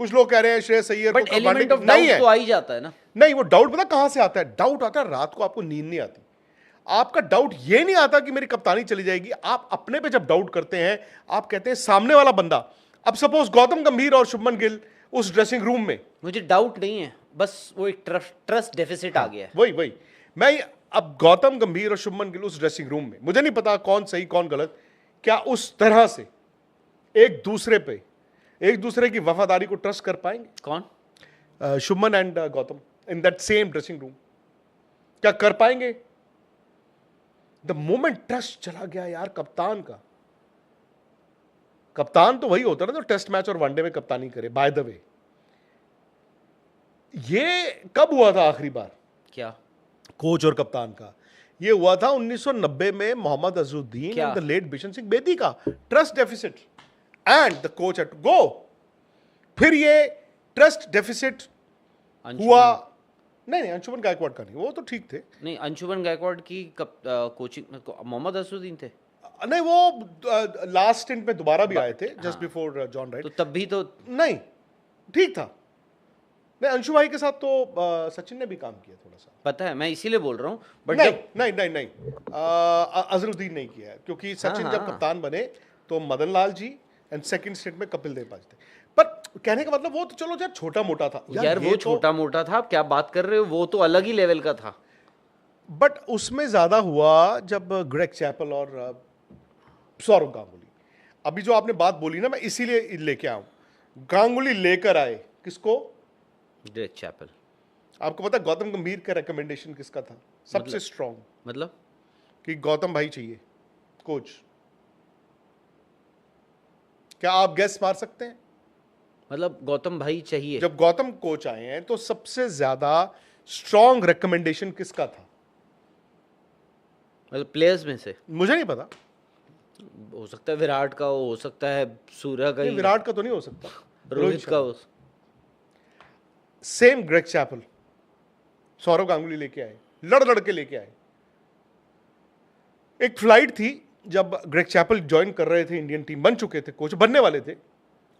कुछ लोग कह रहे हैं श्रेयस अय्यर बट को एलिमेंट ऑफ नहीं डाउट है, तो आ ही जाता है ना। नहीं वो डाउट पता कहां से आता है, डाउट आता है रात को आपको नींद नहीं आती। आपका डाउट ये नहीं आता कि मेरी कप्तानी चली जाएगी, आप अपने पे जब डाउट करते हैं, आप कहते हैं सामने वाला बंदा, अब सपोज गौतम गंभीर और शुभमन गिल उस ड्रेसिंग रूम में, मुझे डाउट नहीं है, बस वो एक ट्रस्ट डेफिसिट आ गया है। वही मैं, अब गौतम गंभीर और शुभमन गिल उस ड्रेसिंग रूम में, मुझे नहीं पता कौन सही कौन गलत, क्या उस तरह से एक दूसरे पे, एक दूसरे की वफादारी को ट्रस्ट कर पाएंगे? कौन? Shubman and Gautam in that same dressing room, क्या कर पाएंगे? द मोमेंट ट्रस्ट चला गया यार कप्तान का, कप्तान तो वही होता है ना जो टेस्ट मैच और वनडे में कप्तानी करे। बाय द वे ये कब हुआ था आखिरी बार क्या? कोच और कप्तान का? ये हुआ था 1990 में मोहम्मद अजहरुद्दीन क्या? And the late Bishan Singh Bedi का trust deficit and the coach had to go. फिर ये ट्रस्ट डेफिसिट हुआ। नहीं, अंशुमन गायकवाड़ का नहीं, वो तो ठीक थे। नहीं, अंशुमन गायकवाड़ की कोचिंग मोहम्मद अजहरुद्दीन थे। नहीं, वो लास्ट स्टिंट में दोबारा भी आए थे जस्ट बिफोर जॉन राइट। तो तब भी तो नहीं, ठीक था। नहीं, अंशु भाई के साथ तो सचिन ने भी काम किया थोड़ा सा। पता है, मैं इसीलिए बोल रहा हूँ। बट नहीं, जब नहीं नहीं नहीं, अजहरुद्दीन नहीं किया है, क्योंकि सचिन जब हाँ। कप्तान बने तो Madan Lal ji and second state में कपिल देव पाजी थे। पर कहने का मतलब वो तो चलो यार छोटा मोटा था यार ये वो तो- छोटा मोटा था, आप क्या बात कर रहे हो, वो तो अलग ही लेवल का था। बट उसमें ज्यादा हुआ जब ग्रेग चैपल और सौरव गांगुली। अभी जो आपने बात बोली ना, मैं इसीलिए लेके आऊं। गांगुली लेकर आए किसको? Greg Chappell. आपको पता है गौतम गंभीर का रिकमेंडेशन किसका था सबसे स्ट्रांग? मतलब कि गौतम भाई चाहिए कोच। क्या आप गेस मार सकते हैं? मतलब गौतम भाई चाहिए। जब गौतम कोच आए हैं तो सबसे ज्यादा स्ट्रांग रिकमेंडेशन किसका था? मतलब प्लेयर्स में से मुझे नहीं पता। हो सकता है विराट का हो सकता है सूर्या का नहीं, ही, विराट का तो नहीं हो सकता। रोहित का हो। Same Greg Chappell Sourav Ganguly लेके आए, लड़ के लेके आए। एक फ्लाइट थी जब ग्रेग चैपल ज्वाइन कर रहे थे, इंडियन टीम बन चुके थे, कोच बनने वाले थे।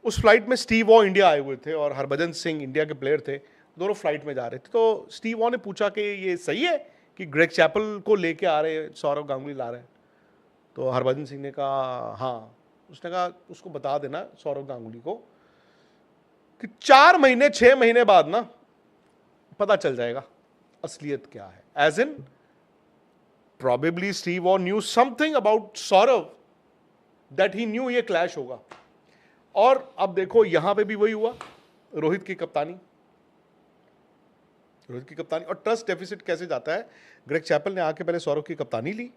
उस फ्लाइट में स्टीव वॉ इंडिया आए हुए थे और हरभजन सिंह इंडिया के प्लेयर थे। दोनों फ्लाइट में जा रहे थे। तो स्टीव वॉ ने पूछा कि ये सही है कि ग्रेग चैपल को लेके आ रहे हैं, सौरव गांगुली ला रहे हैं? तो हरभजन सिंह ने कहा हाँ। उसने कहा उसको बता देना सौरव गांगुली को कि 4 महीने 6 महीने बाद ना पता चल जाएगा असलियत क्या है। As in probably Steve Waugh knew something about Saurav that he knew ये क्लैश होगा। और अब देखो यहां पे भी वही हुआ, रोहित की कप्तानी। और ट्रस्ट डेफिसिट कैसे जाता है? ग्रेग चैपल ने आके पहले सौरव की कप्तानी ली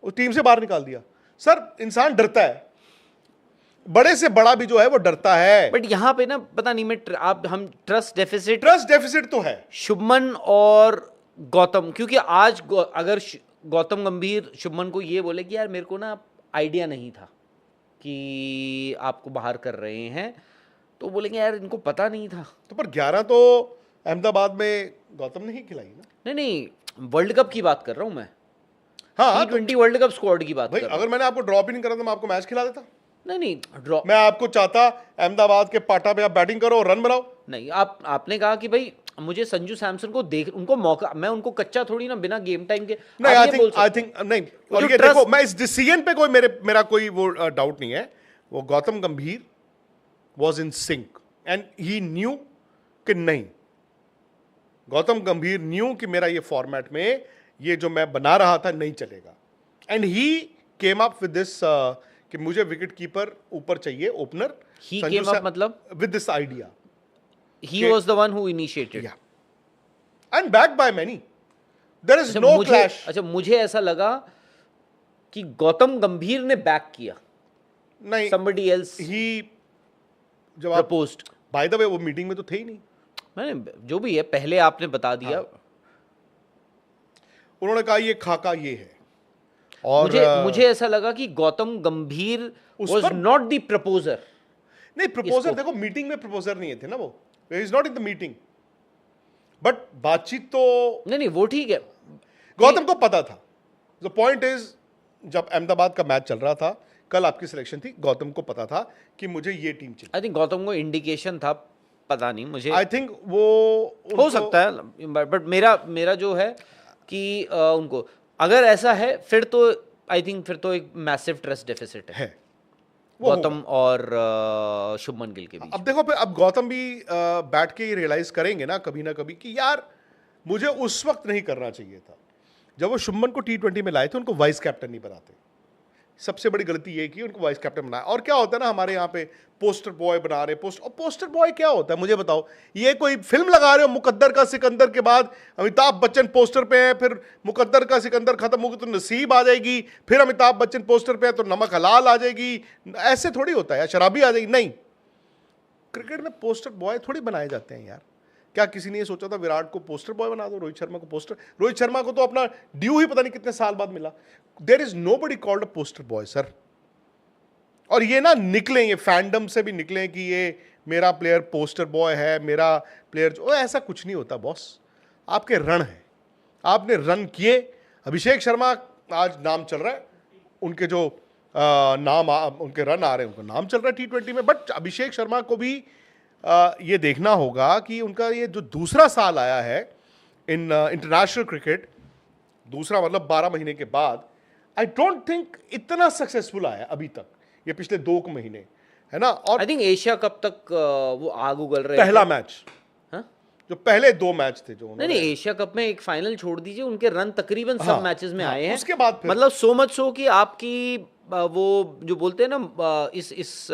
और टीम से बाहर निकाल दिया। सर, इंसान डरता है, बड़े से बड़ा भी जो है वो डरता है। बट यहाँ पे ना पता नहीं, मैं हम ट्रस्ट डेफिसिट तो है शुभमन और गौतम, क्योंकि आज अगर गौतम गंभीर शुभमन को ये बोले कि यार मेरे को ना आइडिया नहीं था कि आपको बाहर कर रहे हैं, तो बोलेंगे यार इनको पता नहीं था। तो पर 11 तो अहमदाबाद में गौतम ने ही खिलाई ना। नहीं, वर्ल्ड कप की बात कर रहा हूँ मैं। हाँ, T20 वर्ल्ड कप स्क्वाड की बात भाई कर रहा अगर मैंने आपको ड्रॉप ही नहीं करा तो मैं आपको मैच खिला देता। हूँ। नहीं, ड्रॉ मैं आपको चाहता अहमदाबाद के पाटा पे आप बैटिंग करो और रन बनाओ। नहीं, आपने कहा कि भाई मुझे संजू सैमसन को देख, उनको मौका, मैं उनको कच्चा थोड़ी ना बिना गेम टाइम के। नहीं, आप आई ये थिंक बोल सकते नहीं। वो और जो ये देखो, trust- मैं इस डिसीजन पे कोई मेरा कोई वो डाउट नहीं है। वो गौतम गंभीर was in sync and he new कि नहीं, गौतम गंभीर न्यू कि मेरा ये फॉर्मेट में ये जो मैं बना रहा था नहीं चलेगा। And he came up with this कि मुझे विकेट कीपर ऊपर चाहिए, ओपनर। He came up मतलब? With this idea. He was the one who initiated. Yeah. And backed by many. There is no clash. अच्छा, मुझे ऐसा लगा कि गौतम गंभीर ने बैक किया, नहीं, somebody else he जब आप proposed। बाय द वे वो मीटिंग में तो थे ही नहीं। मैंने जो भी है पहले आपने बता दिया। उन्होंने कहा ये खाका ये है। और मुझे ऐसा लगा कि गौतम गंभीर उस was पर- not the proposer। नहीं, प्रपोजर देखो, मीटिंग में प्रपोजर नहीं थे ना, वो is not in the meeting. But बातचीत तो नहीं, वो ठीक है। गौतम को पता था। द पॉइंट इज, जब अहमदाबाद का मैच चल रहा था, कल आपकी सिलेक्शन थी, गौतम को पता था कि मुझे ये टीम चाहिए। आई थिंक गौतम को इंडिकेशन था, पता नहीं मुझे, आई थिंक वो हो सकता है। बट मेरा जो है कि उनको अगर ऐसा है फिर तो आई थिंक फिर तो एक मैसिव ट्रस्ट डेफिसिट है वो गौतम और शुभमन गिल के बीच। अब देखो, फिर अब गौतम भी बैठ के रियलाइज करेंगे ना कभी कि यार मुझे उस वक्त नहीं करना चाहिए था जब वो शुभमन को T20 में लाए थे, उनको वाइस कैप्टन नहीं बनाते। सबसे बड़ी गलती ये की उनको वाइस कैप्टन बनाया। और क्या होता है ना, हमारे यहाँ पे पोस्टर बॉय बना रहे, पोस्टर बॉय क्या होता है मुझे बताओ? ये कोई फिल्म लगा रहे हो, मुकद्दर का सिकंदर के बाद अमिताभ बच्चन पोस्टर पे है, फिर मुकद्दर का सिकंदर खत्म होगी तो नसीब आ जाएगी, फिर अमिताभ बच्चन पोस्टर पे है तो नमक हलाल आ जाएगी। ऐसे थोड़ी होता है, या शराबी आ जाएगी। नहीं, क्रिकेट में पोस्टर बॉय थोड़ी बनाए जाते हैं यार। क्या किसी ने ये सोचा था विराट को पोस्टर बॉय बना दो, रोहित शर्मा को पोस्टर? रोहित शर्मा को तो अपना ड्यू ही पता नहीं कितने साल बाद मिला. There is nobody called a poster boy sir. और ये ना निकले, ये फैंडम से भी निकले कि ये मेरा प्लेयर पोस्टर बॉय है, मेरा प्लेयर जो, ऐसा कुछ नहीं होता बॉस. आपके रन है, आपने रन किए. अभिषेक शर्मा आज नाम चल रहा है, उनके जो उनके रन आ रहे हैं, उनका नाम चल रहा है T20 में. बट अभिषेक शर्मा को भी ये देखना होगा कि उनका ये जो दूसरा साल आया है इन इंटरनेशनल क्रिकेट, दूसरा मतलब 12 महीने के बाद, आई डोंट थिंक इतना सक्सेसफुल आया अभी तक, ये पिछले 2 महीने, है ना. और आई थिंक एशिया कप तक वो आग उगल रहे पहला थे. मैच, हाँ? जो पहले 2 मैच थे जो नहीं नहीं, एशिया कप में एक फाइनल छोड़ दीजिए, उनके रन तकरीबन सब मैचेस में आए हैं. उसके बाद फिर मतलब सो मच सो कि आपकी वो जो बोलते हैं ना, इस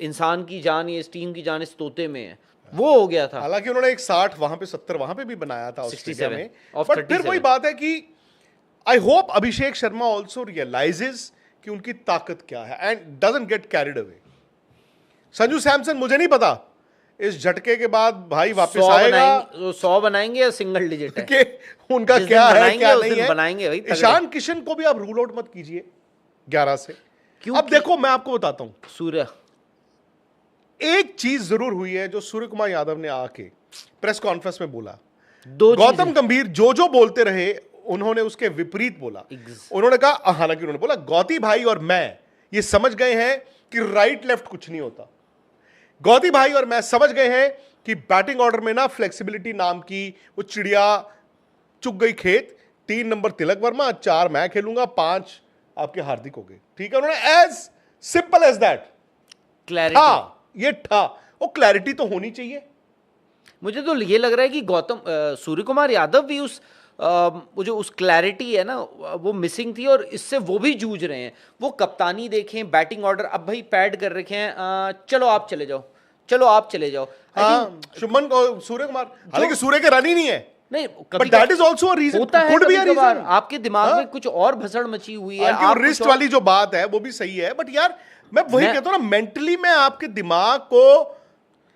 इंसान की जान या इस टीम की जान इस तोते में है, वो हो गया था. हालांकि उन्होंने एक 60 वहां पे 70 वहां पे भी बनाया था ऑस्ट्रेलिया 67 में. of बट फिर 37. वही बात है कि I hope Abhishek Sharma also realises कि उनकी ताकत क्या है and doesn't get carried away. Sanju Samson मुझे नहीं पता इस झटके के बाद भाई वापस आएगा 100 बनाएंगे या सिंगल डिजिट है कि उनका जिस दिन क्या है बनाएंगे, क्या उस नहीं दिन है. बनाएंगे भाई, तगड़े. ईशान किशन को भी आप रूल आउट मत कीजिए 11 से. अब देखो मैं आपको बताता हूं, सूर्य एक चीज जरूर हुई है जो सूर्य कुमार यादव ने आके प्रेस कॉन्फ्रेंस में बोला. दो गौतम गंभीर जो बोलते रहे उन्होंने उसके विपरीत बोला. उन्होंने कहा, हालांकि उन्होंने बोला गौती भाई और मैं ये समझ गए हैं कि राइट लेफ्ट कुछ नहीं होता. गौती भाई और मैं समझ गए हैं कि बैटिंग ऑर्डर में ना फ्लेक्सिबिलिटी नाम की वो चिड़िया चुग गई खेत. 3 नंबर तिलक वर्मा, 4 मैं खेलूंगा, 5 आपके हार्दिक हो गए. ठीक है, उन्होंने as simple as that clarity. ये था. वो क्लैरिटी तो होनी चाहिए. मुझे तो ये लग रहा है कि गौतम सूर्य कुमार यादव भी वो जो उस क्लैरिटी है ना, वो मिसिंग थी और इससे वो भी जूझ रहे हैं. वो कप्तानी देखें, बैटिंग ऑर्डर अब भाई पैड कर रखे हैं. चलो आप चले जाओ, चलो आप चले जाओ. शुभमन को सूर्य कुमार, हालांकि सूर्य के रन ही नहीं है. नहीं, but that is also a reason, होता है कुड बी अ कभी-कभार. रीजन. आपके दिमाग में कुछ और भसड़ मची हुई है, आप रिस्ट वाली जो बात है वो भी सही है. बट यार मैं वही कहता हूं ना, मेंटली मैं आपके दिमाग को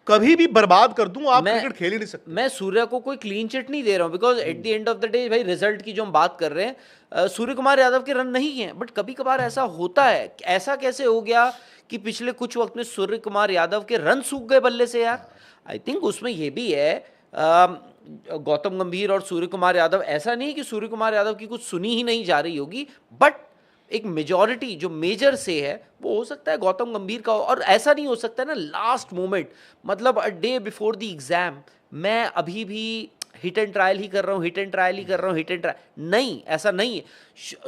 कभी भी बर्बाद कर दूं, आप क्रिकेट खेल ही नहीं सकते. मैं सूर्य को कोई क्लीन चिट नहीं दे रहा हूं, because at the end of the day भाई रिजल्ट की जो हम बात कर रहे हैं, सूर्य कुमार यादव के रन नहीं हैं. बट कभी कभार ऐसा होता है. ऐसा कैसे हो गया कि पिछले कुछ वक्त में सूर्य कुमार यादव के रन सूख गए बल्ले से यार. आई थिंक उसमें यह भी है, गौतम गंभीर और सूर्य कुमार यादव, ऐसा नहीं है कि सूर्य कुमार यादव की कुछ सुनी ही नहीं जा रही होगी, बट एक मेजॉरिटी जो मेजर से है वो हो सकता है गौतम गंभीर का. और ऐसा नहीं हो सकता ना लास्ट मोमेंट, मतलब a day before the exam मैं अभी भी हिट एंड ट्रायल ही कर रहा हूँ, हिट एंड ट्रायल ही कर रहा हूँ, हिट एंड ट्रायल. नहीं, ऐसा नहीं है.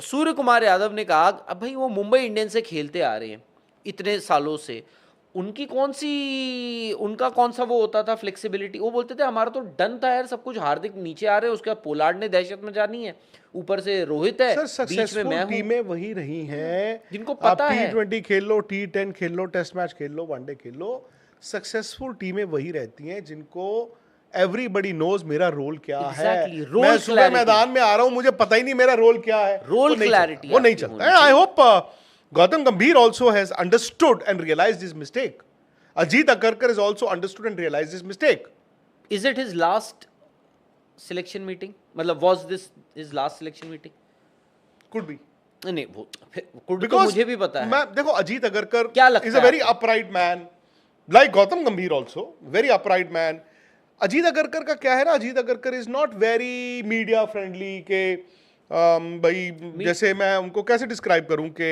सूर्य कुमार यादव ने कहा अब भाई वो मुंबई इंडियंस से खेलते आ रहे हैं इतने सालों से, उनका कौन सा वो होता था फ्लेक्सिबिलिटी. वो बोलते थे हमारा तो डन था यार सब कुछ, हार्दिक नीचे आ रहे हैं, उसके बाद पोलार्ड ने दहशत मचानी है, ऊपर से रोहित है, बीच में मैं हूं. टीमें वही रही हैं जिनको पता है. T20 खेल लो, T10 खेल लो, टेस्ट मैच खेल लो, वनडे खेल लो. सक्सेसफुल टीमें वही रहती हैं जिनको एवरीबडी नोज मेरा रोल क्या Exactly, है. role मैं सुबह clarity. मैदान में आ रहा हूं, मुझे पता ही नहीं मेरा रोल क्या है. Role clarity वो नहीं आपकी चलता है. I hope Gautam Gambhir also has understood and realized his mistake. Ajit Agarkar has also understood and realized his mistake. Is it his last selection meeting? मतलब was this his last selection meeting? Could be. नहीं वो could तो मुझे भी पता है. मैं देखो अजीत अगरकर क्या लगता is a very upright man, like Gautam Gambhir also, very upright man. Ajit Agarkar का क्या है ना, Ajit Agarkar is not very media friendly के भाई जैसे मैं उनको कैसे डिस्क्राइब करूं कि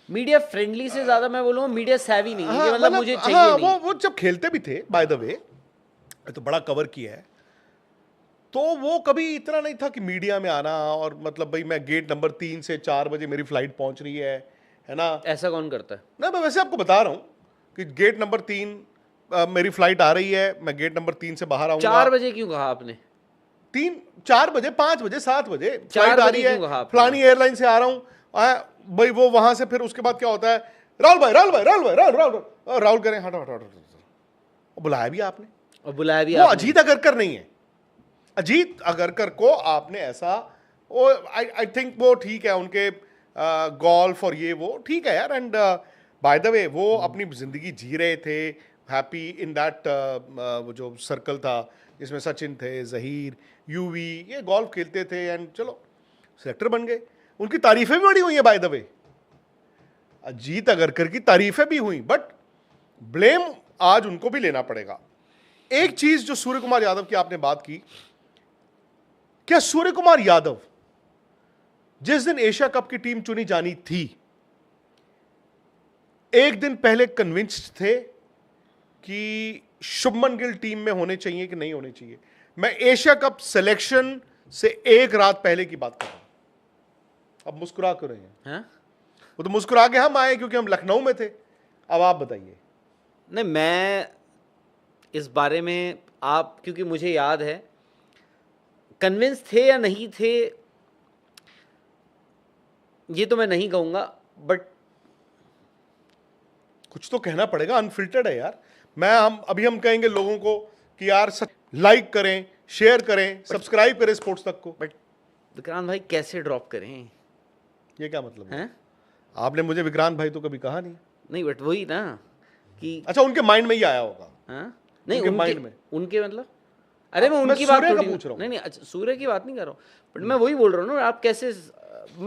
मीडिया फ्रेंडली से ज्यादा मैं बोलूँगा मीडिया सेवी नहीं है. मतलब मुझे चाहिए नहीं. वो जब खेलते भी थे बाय द वे, तो बड़ा कवर किया है, तो वो कभी इतना नहीं था कि मीडिया में आना और मतलब भाई मैं गेट नंबर 3 से 4 बजे मेरी फ्लाइट पहुंच रही है ना. ऐसा कौन करता है? ना, मैं वैसे आपको बता रहा हूं कि गेट नंबर 3 मेरी फ्लाइट आ रही है, मैं गेट नंबर 3 से बाहर आऊंगा. 4 बजे क्यों कहा आपने? 4 बजे, 5 बजे, 7 बजे फ्लाइट आ रही है, फलानी एयरलाइन से आ रहा हूं भाई. वो वहां से फिर उसके बाद क्या होता है, राहुल भाई राहुल भाई राहुल भाई राहुल राहुल राहुल करें, हटो हटो हटो. बुलाया भी आपने, और बुलाया भी वो अजीत अगरकर नहीं है. अजीत अगरकर को आपने ऐसा, वो आई थिंक वो ठीक है, उनके गोल्फ और ये वो ठीक है यार. एंड बाय द वे वो अपनी जिंदगी जी रहे थे हैप्पी इन दैट वो जो सर्कल था जिसमें सचिन थे, जहीर, यूवी, ये गोल्फ खेलते थे एंड चलो सेलेक्टर बन गए। उनकी तारीफें भी बड़ी हुई हैं बाय द वे, अजीत अगरकर की तारीफें भी हुई, बट ब्लेम आज उनको भी लेना पड़ेगा। एक चीज जो सूर्य कुमार यादव की आपने बात की, क्या सूर्य कुमार यादव जिस दिन एशिया कप की टीम चुनी जानी थी, एक दिन पहले कन्विंस्ड थे कि शुभमन गिल टीम में होने चाहिए कि नहीं होने चाहिए? मैं एशिया कप सिलेक्शन से एक रात पहले की बात कर रहा हूं। अब मुस्कुरा क्यों रहे हैं? हाँ? वो तो मुस्कुरा के हम आए क्योंकि हम लखनऊ में थे। अब आप बताइए। नहीं, मैं इस बारे में आप, क्योंकि मुझे याद है कन्विंस थे या नहीं थे ये तो मैं नहीं कहूंगा, बट कुछ तो कहना पड़ेगा, अनफिल्टर्ड है यार। हम कहेंगे लोगों को कि यार लाइक करें, शेयर करें, सब्सक्राइब करें स्पोर्ट्स तक को। बट विक्रांत भाई कैसे ड्रॉप करें? ये क्या मतलब है? हैं? आपने मुझे विक्रांत भाई तो कभी कहा नहीं। नहीं, बट वही ना कि अच्छा, उनके माइंड में ही आया होगा। हाँ? नहीं, उनके उनके माइंड में। उनके मतलब, अरे मैं मैं उनकी बात सूर्य का थोड़ी पूछ रहा हूं। नहीं नहीं, अच्छा सूर्य की बात नहीं कर रहा हूँ, बट मैं वही बोल रहा हूँ ना, आप कैसे,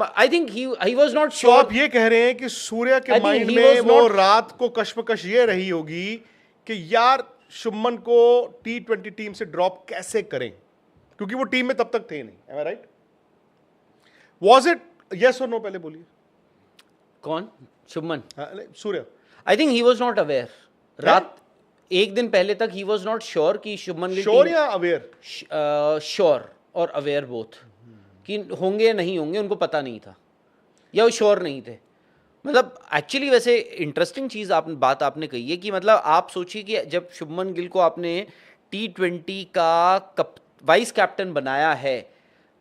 आई थिंक ही वाज नॉट तो श्योर। आप ये कह रहे हैं कि सूर्य I के think माइंड he में was वो not- रात को कश्मकश ये रही होगी कि यार शुभमन को T20 टीम से ड्रॉप कैसे करें, क्योंकि वो टीम में तब तक थे नहीं। Am I right? Was it yes और नो? पहले बोलिए। कौन? Shubman? Surya. I think he was not aware. रात एक दिन पहले तक ही वाज नॉट श्योर कि शुभमन गिल श्योर या अवेयर? श्योर और अवेयर बोथ कि होंगे या नहीं होंगे, उनको पता नहीं था या वो श्योर नहीं थे। मतलब एक्चुअली वैसे इंटरेस्टिंग चीज़ बात आपने कही है कि मतलब आप सोचिए कि जब शुभमन गिल को आपने T20 का वाइस कैप्टन बनाया है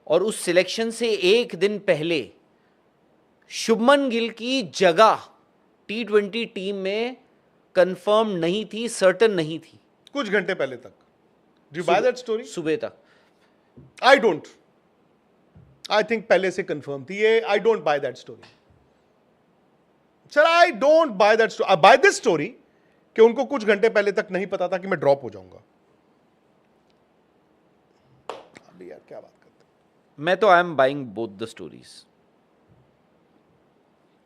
और उस सिलेक्शन से एक दिन पहले शुभमन गिल की जगह T20 टीम में कंफर्म नहीं थी, सर्टन नहीं थी। कुछ घंटे पहले तक। Do you bye that story? सुबह तक। I don't. आई थिंक पहले से कंफर्म थी ये। I don't buy that story sir. I don't buy that story. Buy this story कि उनको कुछ घंटे पहले तक नहीं पता था कि मैं ड्रॉप हो जाऊंगा। अभी यार क्या बात करते हैं? मैं तो I am buying both the stories,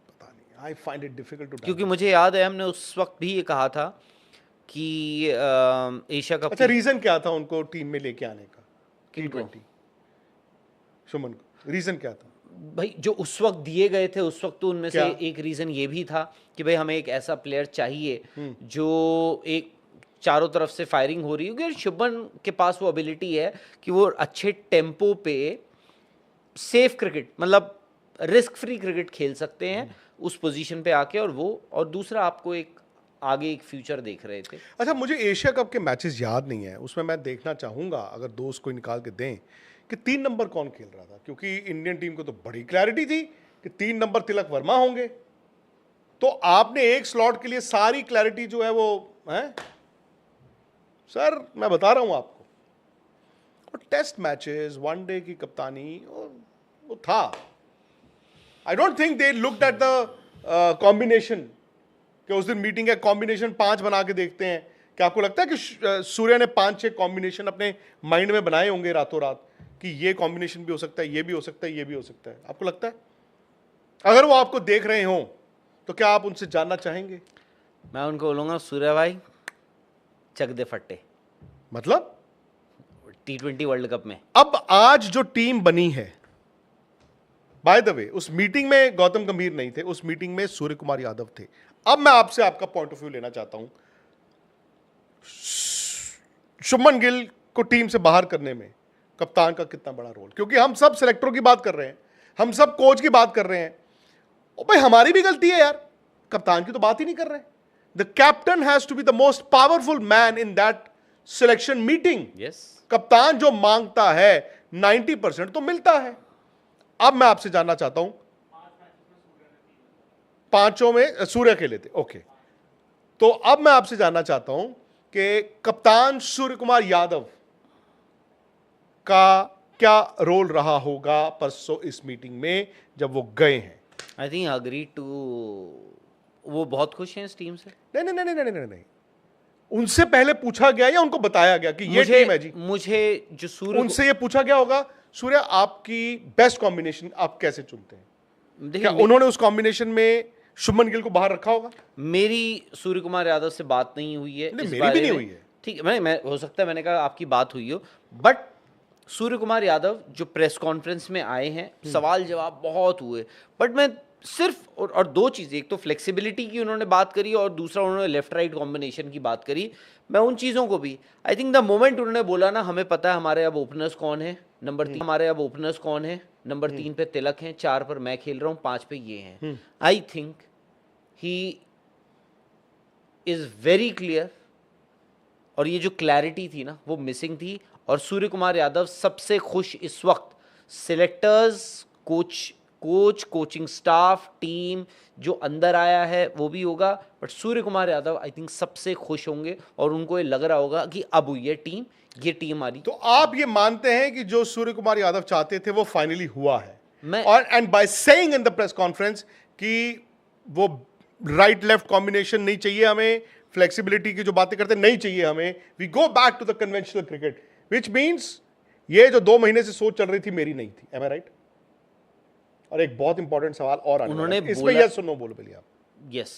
पता नहीं। I find it difficult to. क्योंकि मुझे याद है हमने उस वक्त भी ये कहा था कि एशिया कप अच्छा, रीजन क्या था उनको टीम में लेके आने का? किनको? T20 शुभमन को रीजन क्या था? भाई जो उस वक्त दिए गए थे उस वक्त तो उनमें से क्या? एक रीजन ये भी था कि भाई हमें एक ऐसा प्लेयर चाहिए जो एक चारों तरफ से फायरिंग हो रही होगी और शुभमन के पास वो एबिलिटी है कि वो अच्छे टेम्पो पे सेफ क्रिकेट, मतलब रिस्क फ्री क्रिकेट खेल सकते हैं उस पोजीशन पे आके, और दूसरा आपको एक आगे एक फ्यूचर देख रहे थे। अच्छा, मुझे एशिया कप के मैचेस याद नहीं है, उसमें मैं देखना चाहूंगा अगर दोस्त कोई निकाल के दें कि 3 नंबर कौन खेल रहा था, क्योंकि इंडियन टीम को तो बड़ी क्लैरिटी थी कि 3 नंबर तिलक वर्मा होंगे। तो आपने एक स्लॉट के लिए सारी क्लैरिटी जो है वो है सर, मैं बता रहा हूं आपको। और टेस्ट मैचेस, वनडे की कप्तानी वो था। I don't think they looked at the combination कि उस दिन मीटिंग है, कॉम्बिनेशन 5 बना के देखते हैं। क्या आपको लगता है कि सूर्य ने 5-6 कॉम्बिनेशन अपने माइंड में बनाए होंगे रातों रात कि ये कॉम्बिनेशन भी हो सकता है, ये भी हो सकता है, ये भी हो सकता है? आपको लगता है? अगर वो आपको देख रहे हो तो क्या आप उनसे जानना चाहेंगे? मैं उनको बोलूँगा सूर्य भाई चक दे फट्टे मतलब T20 वर्ल्ड कप में। अब आज जो टीम बनी है, बाय द वे उस मीटिंग में गौतम गंभीर नहीं थे, उस मीटिंग में सूर्य कुमार यादव थे। अब मैं आपसे आपका पॉइंट ऑफ व्यू लेना चाहता हूं। शुभमन गिल को टीम से बाहर करने में कप्तान का कितना बड़ा रोल? क्योंकि हम सब सिलेक्टरों की बात कर रहे हैं, हम सब कोच की बात कर रहे हैं, और भाई हमारी भी गलती है यार, कप्तान की तो बात ही नहीं कर रहे। The captain has to be the most powerful man in that selection meeting. Yes. कप्तान जो मांगता है 90% तो मिलता है। अब मैं आपसे जानना चाहता हूं, 5 में सूर्य खेले थे, ओके, तो अब मैं आपसे जानना चाहता हूं कि कप्तान सूर्य कुमार यादव का क्या रोल रहा होगा परसों इस मीटिंग में जब वो गए हैं? आई थिंक अग्री टू, वो बहुत खुश हैं इस टीम से। नहीं नहीं नहीं नहीं नहीं नहीं, नहीं। उनसे पहले पूछा गया या उनको बताया गया कि ये टीम है जी? मुझे जो सूर्य उनसे ये पूछा गया होगा, सूर्या आपकी बेस्ट कॉम्बिनेशन आप कैसे चुनते हैं? क्या देखिए, उन्होंने उस कॉम्बिनेशन में शुभमन गिल को बाहर रखा होगा? मेरी सूर्य कुमार यादव से बात नहीं हुई है नहीं, इस मेरी बारे भी नहीं में। हुई है। ठीक है, मैं हो सकता है मैंने कहा आपकी बात हुई हो, बट सूर्य कुमार यादव जो प्रेस कॉन्फ्रेंस में आए हैं, सवाल जवाब बहुत हुए, बट मैं सिर्फ और दो चीज़ें, एक तो फ्लेक्सिबिलिटी की उन्होंने बात करी और दूसरा उन्होंने लेफ्ट राइट कॉम्बिनेशन की बात करी। मैं उन चीज़ों को भी, आई थिंक द मोमेंट उन्होंने बोला ना, हमें पता है हमारे अब ओपनर्स कौन है, नंबर 3 हमारे अब ओपनर्स कौन है, नंबर 3 पे तिलक हैं, 4 पर मैं खेल रहा हूँ, 5 पे ये हैं, आई think he is very clear. और ये जो क्लैरिटी थी ना, वो मिसिंग थी। और सूर्य कुमार यादव सबसे खुश इस वक्त सिलेक्टर्स, कोचिंग स्टाफ, टीम जो अंदर आया है वो भी होगा, but Surya Kumar Yadav I think सबसे खुश होंगे और उनको ये लग रहा होगा कि अब हुई है टीम, ये टीम हमारी। तो आप ये मानते हैं कि जो सूर्य कुमार यादव चाहते थे वो फाइनली हुआ है? मैं और and by saying in the press conference कि वो राइट लेफ्ट कॉम्बिनेशन नहीं चाहिए हमें, फ्लेक्सिबिलिटी की जो बातें करते नहीं चाहिए हमें, we go back to the conventional cricket, which means ये जो 2 महीने से सोच चल रही थी मेरी नहीं थी। M I right? और एक बहुत इंपॉर्टेंट सवाल और आने वाला है, उन्होंने इसमें यस और नो बोलो पहले आप। यस,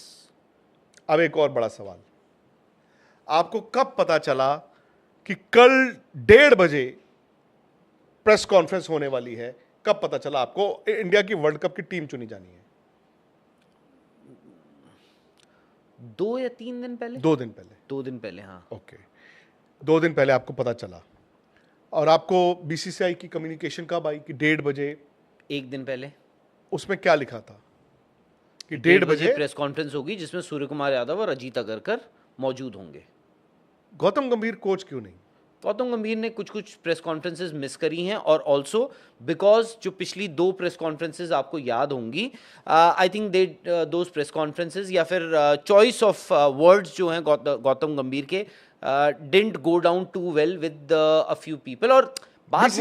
अब एक और बड़ा सवाल, आपको कब पता चला कि कल 1:30 बजे प्रेस कॉन्फ्रेंस होने वाली है? कब पता चला आपको इंडिया की वर्ल्ड कप की टीम चुनी जानी है? 2 या 3 दिन पहले। 2 दिन पहले। 2 दिन पहले, हाँ। ओके, 2 दिन पहले आपको पता चला। और आपको बीसीसीआई की कम्युनिकेशन कब आई कि 1:30 बजे? 1 दिन पहले। उसमें क्या लिखा था कि 1:30 1:30 बजे प्रेस कॉन्फ्रेंस होगी जिसमें सूर्य कुमार यादव और अजीत अगरकर मौजूद होंगे। गौतम गंभीर कोच क्यों नहीं? गौतम गंभीर ने कुछ कुछ प्रेस कॉन्फ्रेंसेज मिस करी हैं, और ऑल्सो बिकॉज जो पिछली 2 प्रेस कॉन्फ्रेंसेज आपको याद होंगी, I think they those press conferences या फिर चॉइस ऑफ वर्ड्स जो हैं गौतम गंभीर के didn't go down too well with a few people. और बात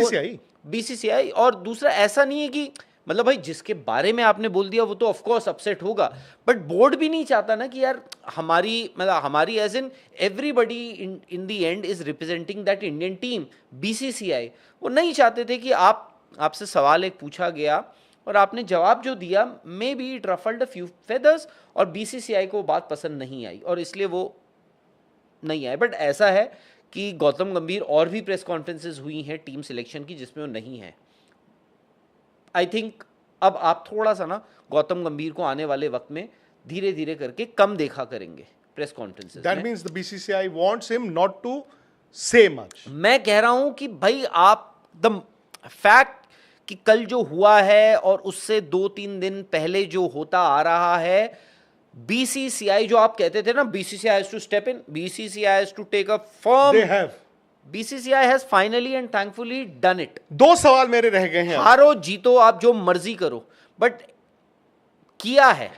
बीसीसीआई, और दूसरा ऐसा नहीं है कि मतलब भाई जिसके बारे में आपने बोल दिया वो तो ऑफ कोर्स अपसेट होगा, बट बोर्ड भी नहीं चाहता ना कि यार हमारी as in everybody in the end is representing that Indian team. BCCI वो नहीं चाहते थे कि आपसे सवाल एक पूछा गया और आपने जवाब जो दिया, may be it ruffled a few feathers, और बीसीसीआई को वो बात पसंद नहीं आई और इसलिए वो नहीं आए। बट ऐसा है कि गौतम गंभीर और भी प्रेस कॉन्फ्रेंसेज हुई हैं टीम सिलेक्शन की जिसमें वो नहीं है। आई थिंक अब आप थोड़ा सा ना गौतम गंभीर को आने वाले वक्त में धीरे धीरे करके कम देखा करेंगे प्रेस कॉन्फ्रेंसेस दैट में। Means the BCCI wants him not to say much. मैं कह रहा हूं कि भाई आप द फैक्ट कि कल जो हुआ है और उससे 2-3 दिन पहले जो होता आ रहा है, बीसीसीआई जो आप कहते थे ना, BCCI has to step in, BCCI has to take a firm, they have, BCCI has finally and thankfully done it. 2 सवाल मेरे रह गए हैं। हारो जीतो आप जो मर्जी करो, बट किया है।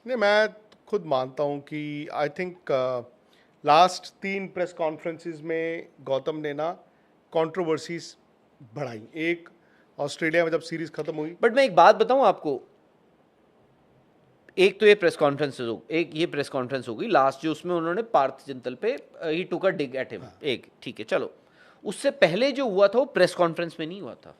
नहीं, मैं खुद मानता हूं कि I think last 3 press conferences में गौतम ने ना कंट्रोवर्सीज बढ़ाई। एक ऑस्ट्रेलिया में जब सीरीज खत्म हुई, बट मैं एक बात बताऊं आपको, एक तो ये प्रेस कॉन्फ्रेंस एक ये प्रेस कॉन्फ्रेंस होगी लास्ट जो उसमें उन्होंने पार्थ जिंतल पे ही टुक अ डिग एट हिम, एक ठीक है चलो। उससे पहले जो हुआ था वो प्रेस कॉन्फ्रेंस में नहीं हुआ था।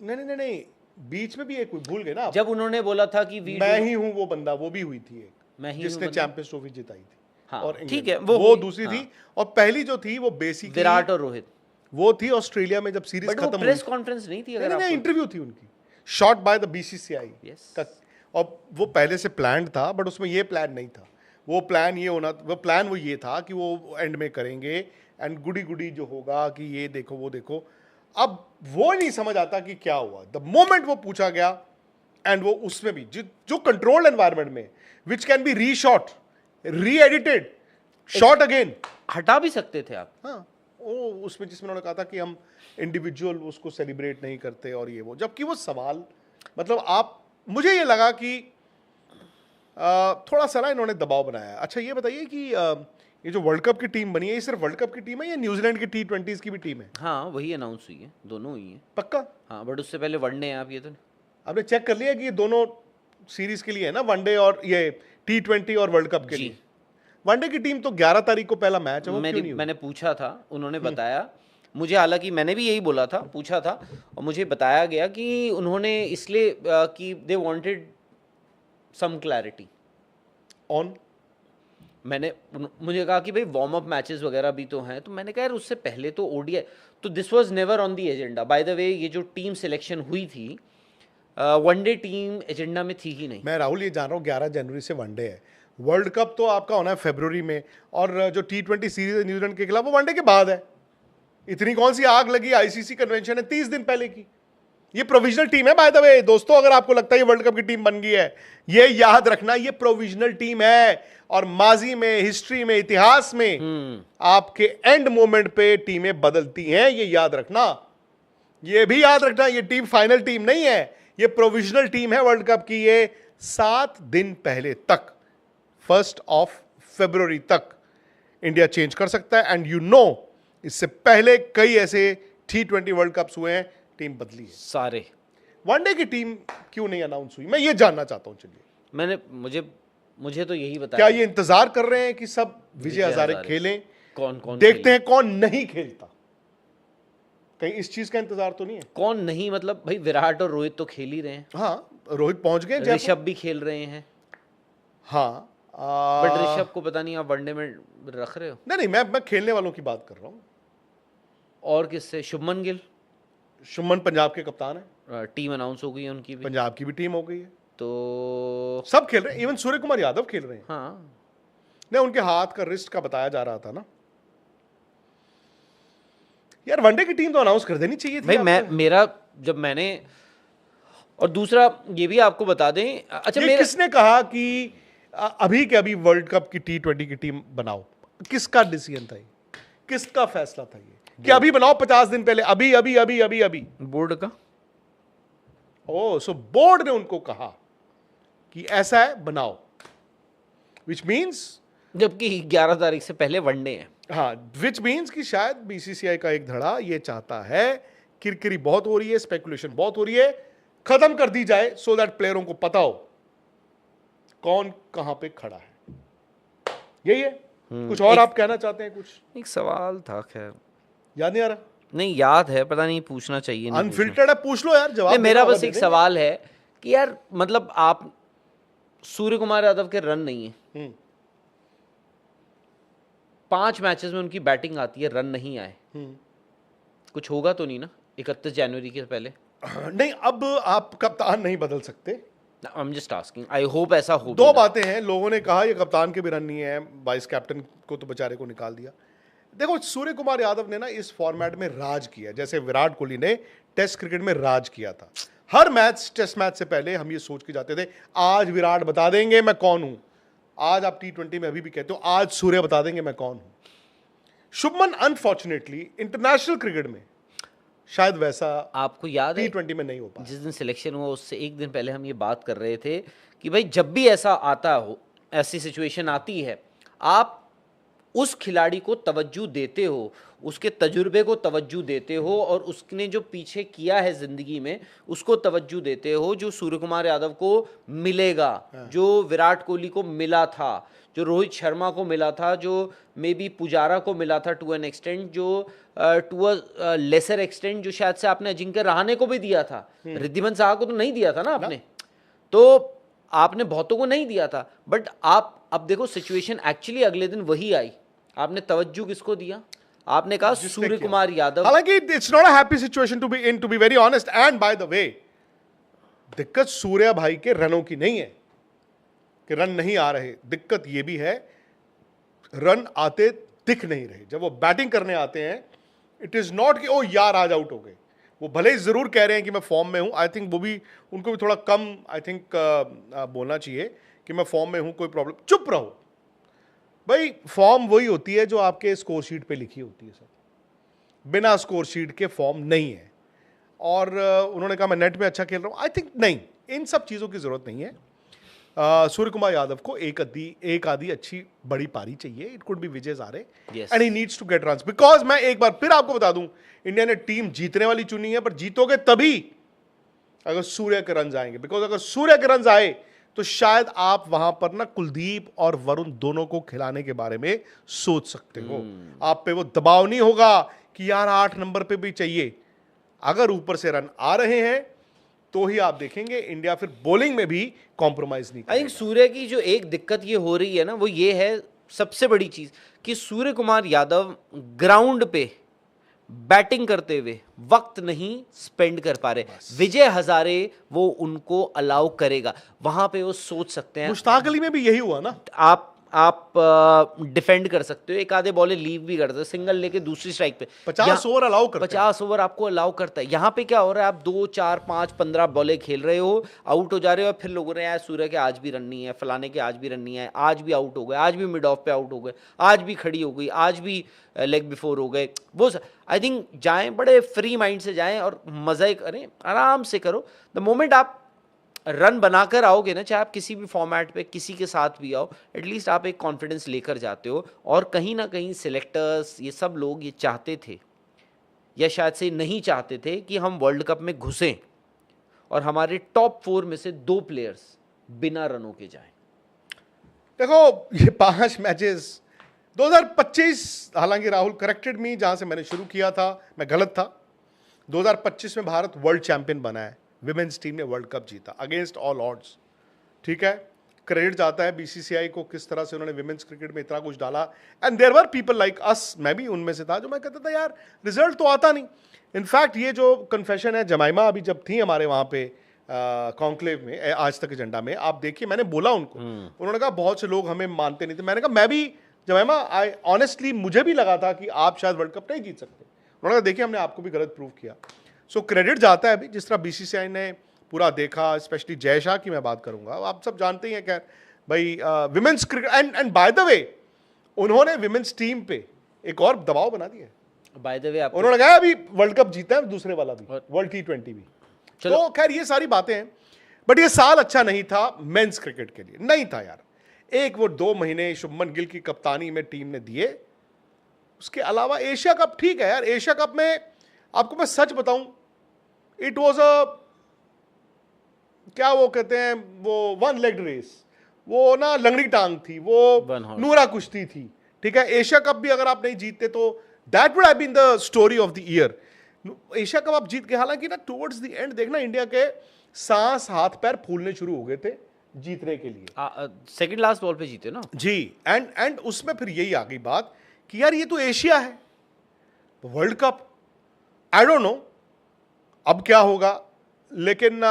नहीं, बीच में भी एक भूल गए ना आप। जब उन्होंने बोला था कि मैं ही हूं वो बंदा, वो भी हुई थी एक, मैं ही जिसने चैंपियंस ट्रॉफी जिताई थी। हाँ, और ठीक है, वो दूसरी थी। और पहली जो थी वो बेसिकली विराट और रोहित, वो थी ऑस्ट्रेलिया में जब सीरीज बट खत्म वो हुई। प्रेस कॉन्फ्रेंस नहीं थी। अगर नहीं, इंटरव्यू थी उनकी, शॉट बाय द बीसीसीआई। और वो पहले से प्लान था, बट उसमें ये प्लान नहीं था। वो प्लान वो ये था कि वो एंड में करेंगे एंड गुडी गुडी जो होगा कि ये देखो वो देखो। अब वो नहीं समझ आता कि क्या हुआ द मोमेंट वो पूछा गया, एंड वो उसमें भी जो कंट्रोल्ड एनवायरनमेंट में विच कैन बी रीशॉट, री एडिटेड, शॉट अगेन, हटा भी सकते थे आप। हाँ, वो उसमें जिसमें उन्होंने कहा था कि हम इंडिविजुअल उसको सेलिब्रेट नहीं करते और ये वो, जबकि वो सवाल मतलब आप, मुझे ये लगा कि थोड़ा सा ना इन्होंने दबाव बनाया। अच्छा ये बताइए कि ये जो वर्ल्ड कप की टीम बनी है, ये सिर्फ वर्ल्ड कप की टीम है या न्यूजीलैंड की T20s की भी टीम है? हाँ, वही अनाउंस हुई है, दोनों हुई है। पक्का? हाँ, बट उससे पहले वनडे हैं आप, ये तो आपने चेक कर लिया कि ये दोनों सीरीज के लिए है ना, वनडे और ये T20 और वर्ल्ड कप के लिए? वनडे की टीम तो 11 तारीख को पहला मैच है, वो क्यों नहीं हुई? मैंने पूछा था, उन्होंने बताया मुझे, हालांकि मैंने भी यही बोला था, पूछा था और मुझे बताया गया कि उन्होंने इसलिए कि they wanted some clarity on मुझे कहा कि भाई वार्म अप मैचेस वगैरह भी तो हैं, तो मैंने कहा यार उससे पहले तो ओडीआई, तो this was never on the agenda. Bye the वे ये जो टीम सिलेक्शन हुई थी, वनडे टीम एजेंडा में थी ही नहीं। मैं राहुल ये जान रहा हूँ 11 जनवरी से वनडे है, वर्ल्ड कप तो आपका होना है फरवरी में, और जो T20 सीरीज है न्यूजीलैंड के खिलाफ वो वनडे के बाद है। इतनी कौन सी आग लगी, आईसीसी कन्वेंशन है 30 दिन पहले की। ये प्रोविजनल टीम है बाय द वे दोस्तों, अगर आपको लगता है ये वर्ल्ड कप की टीम बन गई है, ये याद रखना ये प्रोविजनल टीम है, और माजी में, हिस्ट्री में, इतिहास में आपके एंड मोमेंट पे टीमें बदलती हैं, ये याद रखना। ये भी याद रखना ये टीम फाइनल टीम नहीं है, ये प्रोविजनल टीम है वर्ल्ड कप की। ये 7 दिन पहले तक, 1 फरवरी तक इंडिया चेंज कर सकता है। एंड यू नो इससे पहले कई ऐसे T20 वर्ल्ड कप्स हुए हैं, टीम बदली है सारे। वनडे की टीम क्यों नहीं अनाउंस हुई, मैं ये जानना चाहता हूं। चलिए मुझे तो यही बताया। क्या ये इंतजार कर रहे हैं कि सब विजय हजारे खेलें? कौन देखते हैं कौन नहीं खेलता, कहीं इस चीज का इंतजार तो नहीं है? कौन नहीं मतलब भाई विराट और रोहित तो खेल ही रहे हैं। हाँ, रोहित पहुंच गए, ऋषभ भी खेल रहे हैं। हाँ बट ऋषभ को पता नहीं आप वनडे में रख रहे हो। नहीं, मैं खेलने वालों की बात कर रहा हूँ। और किससे? शुभमन गिल। शुभमन पंजाब के कप्तान है, टीम अनाउंस हो गई है उनकी भी, पंजाब की भी टीम हो गई है, तो सब खेल रहे हैं, इवन सूर्य कुमार यादव खेल रहे हैं। हाँ, नहीं, उनके हाथ का रिस्ट का बताया जा रहा था ना यार। वनडे की टीम तो अनाउंस कर देनी चाहिए थी भाई। मैंने और दूसरा ये भी आपको बता दें, अच्छा किसने कहा कि अभी के अभी वर्ल्ड कप की T20 की टीम बनाओ? किसका डिसीजन था ये, किसका फैसला था ये कि अभी बनाओ? 50 दिन पहले, अभी अभी अभी अभी अभी बोर्ड का। ओ, सो बोर्ड ने उनको कहा कि ऐसा है, बनाओ, विच मीन्स, जबकि 11 तारीख से पहले वनडे है। हाँ, विच मीन्स कि शायद बीसीसीआई का एक धड़ा ये चाहता है, किरकिरी बहुत हो रही है, स्पेकुलेशन बहुत हो रही है, खत्म कर दी जाए, सो दैट प्लेयरों को पता हो कौन कहां पे खड़ा है। यही है। कुछ और आप कहना चाहते हैं? कुछ एक सवाल था, खैर याद नहीं आ रहा? नहीं याद है, पता नहीं पूछना चाहिए नहीं। अनफिल्टर्ड है, पूछ लो यार, जवाब। मेरा बस एक सवाल है कि यार मतलब आप, सूर्य कुमार यादव के रन नहीं है, 5 मैचेस में उनकी बैटिंग आती है, रन नहीं आए, कुछ होगा तो नहीं ना 31 जनवरी के पहले? नहीं, अब आप कप्तान नहीं बदल सकते। I am just asking, I hope ऐसा हो। 2 बातें हैं, लोगों ने कहा ये कप्तान के भी रन नहीं है, वाइस कैप्टन को तो बेचारे को निकाल दिया। देखो, सूर्य कुमार यादव ने ना इस फॉर्मेट में राज किया, जैसे विराट कोहली ने टेस्ट क्रिकेट में राज किया था। हर मैच, टेस्ट मैच से पहले हम ये सोच के जाते थे आज विराट बता देंगे मैं कौन हूं। आज आप T20 में अभी भी कहते हो आज सूर्य बता देंगे मैं कौन हूं। शुभमन अनफॉर्चुनेटली इंटरनेशनल क्रिकेट में शायद वैसा आपको याद है T20 में नहीं हो पाया। जिस दिन सिलेक्शन हुआ उससे एक दिन पहले हम ये बात कर रहे थे कि भाई जब भी ऐसा आता हो, ऐसी सिचुएशन आती है, आप उस खिलाड़ी को तवज्जो देते हो, उसके तजुर्बे को तवज्जो देते हो, और उसने जो पीछे किया है ज़िंदगी में उसको तवज्जो देते हो, जो सूर्य कुमार यादव को मिलेगा, जो विराट कोहली को मिला था, जो रोहित शर्मा को मिला था, जो मे बी पुजारा को मिला था टू एन एक्सटेंट, जो टू अ लेसर एक्सटेंट जो शायद से आपने अजिंक्य रहाणे को भी दिया था, रिद्धिमान साहा को तो नहीं दिया था ना आपने, तो आपने बहुतों को नहीं दिया था। बट आप अब देखो सिचुएशन एक्चुअली अगले दिन वही आई, आपने तवज्जो किसको दिया? आपने कहा सूर्य कुमार यादव। हालांकि it's not a happy situation to be in, to be very honest. And by the way, दिक्कत सूर्या भाई के रनों की नहीं है कि रन नहीं आ रहे, दिक्कत ये भी है रन आते दिख नहीं रहे। जब वो बैटिंग करने आते हैं, इट इज नॉट कि ओ यार आज आउट हो गए, वो भले ही जरूर कह रहे हैं कि मैं फॉर्म में हूं। आई थिंक वो भी, उनको भी थोड़ा कम आई थिंक बोलना चाहिए कि मैं फॉर्म में हूं, कोई प्रॉब्लम। चुप रहो भाई, फॉर्म वही होती है जो आपके स्कोर शीट पे लिखी होती है सर, बिना स्कोर शीट के फॉर्म नहीं है। और उन्होंने कहा मैं नेट में अच्छा खेल रहा हूं, आई थिंक नहीं, इन सब चीज़ों की ज़रूरत नहीं है। सूर्य कुमार यादव को एक आधी अच्छी बड़ी पारी चाहिए, it could be Vijay Hazare, and he needs to get runs. Because मैं एक बार फिर आपको बता दूं, इंडिया ने टीम जीतने वाली चुनी है, पर जीतोगे तभी अगर सूर्य के रन आएंगे। बिकॉज अगर सूर्य के रन आए तो शायद आप वहां पर ना कुलदीप और वरुण दोनों को खिलाने के बारे में सोच सकते हो। आप पे वो दबाव नहीं होगा कि यार 8 नंबर पे भी चाहिए। अगर ऊपर से रन आ रहे हैं तो ही आप देखेंगे इंडिया फिर बॉलिंग में भी कॉम्प्रोमाइज नहीं आई थिंक करेगा। सूर्य की जो एक दिक्कत ये हो रही है ना, वो ये है सबसे बड़ी चीज कि सूर्य कुमार यादव ग्राउंड पे बैटिंग करते हुए वक्त नहीं स्पेंड कर पा रहे। विजय हजारे वो उनको अलाउ करेगा, वहां पे वो सोच सकते हैं। मुश्ताक अली में भी यही हुआ ना। आप डिफेंड कर सकते हो, एक आधे बॉले लीव भी करते हो, सिंगल लेके दूसरी स्ट्राइक पे 50 ओवर अलाउ करते हैं। 50 ओवर आपको अलाउ करता है। यहाँ पे क्या हो रहा है, आप 2 4 5 15 बॉले खेल रहे हो, आउट हो जा रहे हो, और फिर लोगों ने यार सूर्य के आज भी रन नहीं है, फलाने के आज भी रन नहीं है, आज भी आउट हो गए, आज भी मिड ऑफ पे आउट हो गए, आज भी खड़ी हो गई, आज भी लेग बिफोर हो गए। वो आई थिंक जाएं, बड़े फ्री माइंड से जाएं और मजा करें, आराम से करो। द मोमेंट आप रन बनाकर आओगे ना, चाहे आप किसी भी फॉर्मेट पे किसी के साथ भी आओ, एटलीस्ट आप एक कॉन्फिडेंस लेकर जाते हो। और कहीं ना कहीं सिलेक्टर्स ये सब लोग ये चाहते थे, या शायद से नहीं चाहते थे, कि हम वर्ल्ड कप में घुसें और हमारे टॉप 4 में से 2 प्लेयर्स बिना रनों के जाएं। देखो ये 5 मैचेस 2025, हालांकि राहुल करेक्टेड मी, जहां से मैंने शुरू किया था मैं गलत था। 2025 में भारत वर्ल्ड चैंपियन बना है, विमेन्स टीम ने वर्ल्ड कप जीता अगेंस्ट ऑल ऑड्स। ठीक है, क्रेडिट जाता है बीसीसीआई को, किस तरह से उन्होंने विमेन्स क्रिकेट में इतना कुछ डाला। And there were people like us, मैं भी उनमें से था, जो मैं कहता था यार रिजल्ट तो आता नहीं। इनफैक्ट ये जो कन्फेशन है, जमाइमा अभी जब थी हमारे वहां पे कॉन्क्लेव में, आज तक एजेंडा में, आप देखिए मैंने बोला उनको, उन्होंने कहा बहुत से लोग हमें मानते नहीं थे। मैंने कहा मैं भी जमाइमा, आई ऑनेस्टली मुझे भी लगा था कि आप शायद वर्ल्ड कप नहीं जीत सकते। उन्होंने कहा देखिए हमने आपको भी गलत प्रूव किया। सो क्रेडिट जाता है अभी, जिस तरह बीसीसीआई ने पूरा देखा, स्पेशली जय शाह की मैं बात करूंगा। आप सब जानते ही हैं क्या भाई, women's cricket, and by the वे उन्होंने विमेंस टीम पे एक और दबाव बना दिया। बाय द वे आप उन्होंने कहा अभी वर्ल्ड कप जीता है, दूसरे वाला भी, वर्ल्ड T20 भी। तो खैर ये सारी बातें हैं, बट ये साल अच्छा नहीं था मेंस क्रिकेट के लिए, नहीं था यार। एक वो 2 महीने शुभमन गिल की कप्तानी में टीम ने दिए, उसके अलावा एशिया कप ठीक है यार। एशिया कप में आपको मैं सच बताऊं, इट वॉज अ, क्या वो कहते हैं, वो 1 लेग रेस, वो ना लंगड़ी टांग थी, वो नूरा कुश्ती थी। ठीक है, एशिया कप भी अगर आप नहीं जीतते तो that would have been the story of the year. Asia cup आप जीत के, हालांकि ना टुवर्ड्स द एंड देखना इंडिया के सांस हाथ पैर फूलने शुरू हो गए थे जीतने के लिए। सेकंड लास्ट बॉल पे जीते ना जी। एंड उसमें फिर यही आ गई बात कि यार ये तो एशिया है, world cup I don't know अब क्या होगा, लेकिन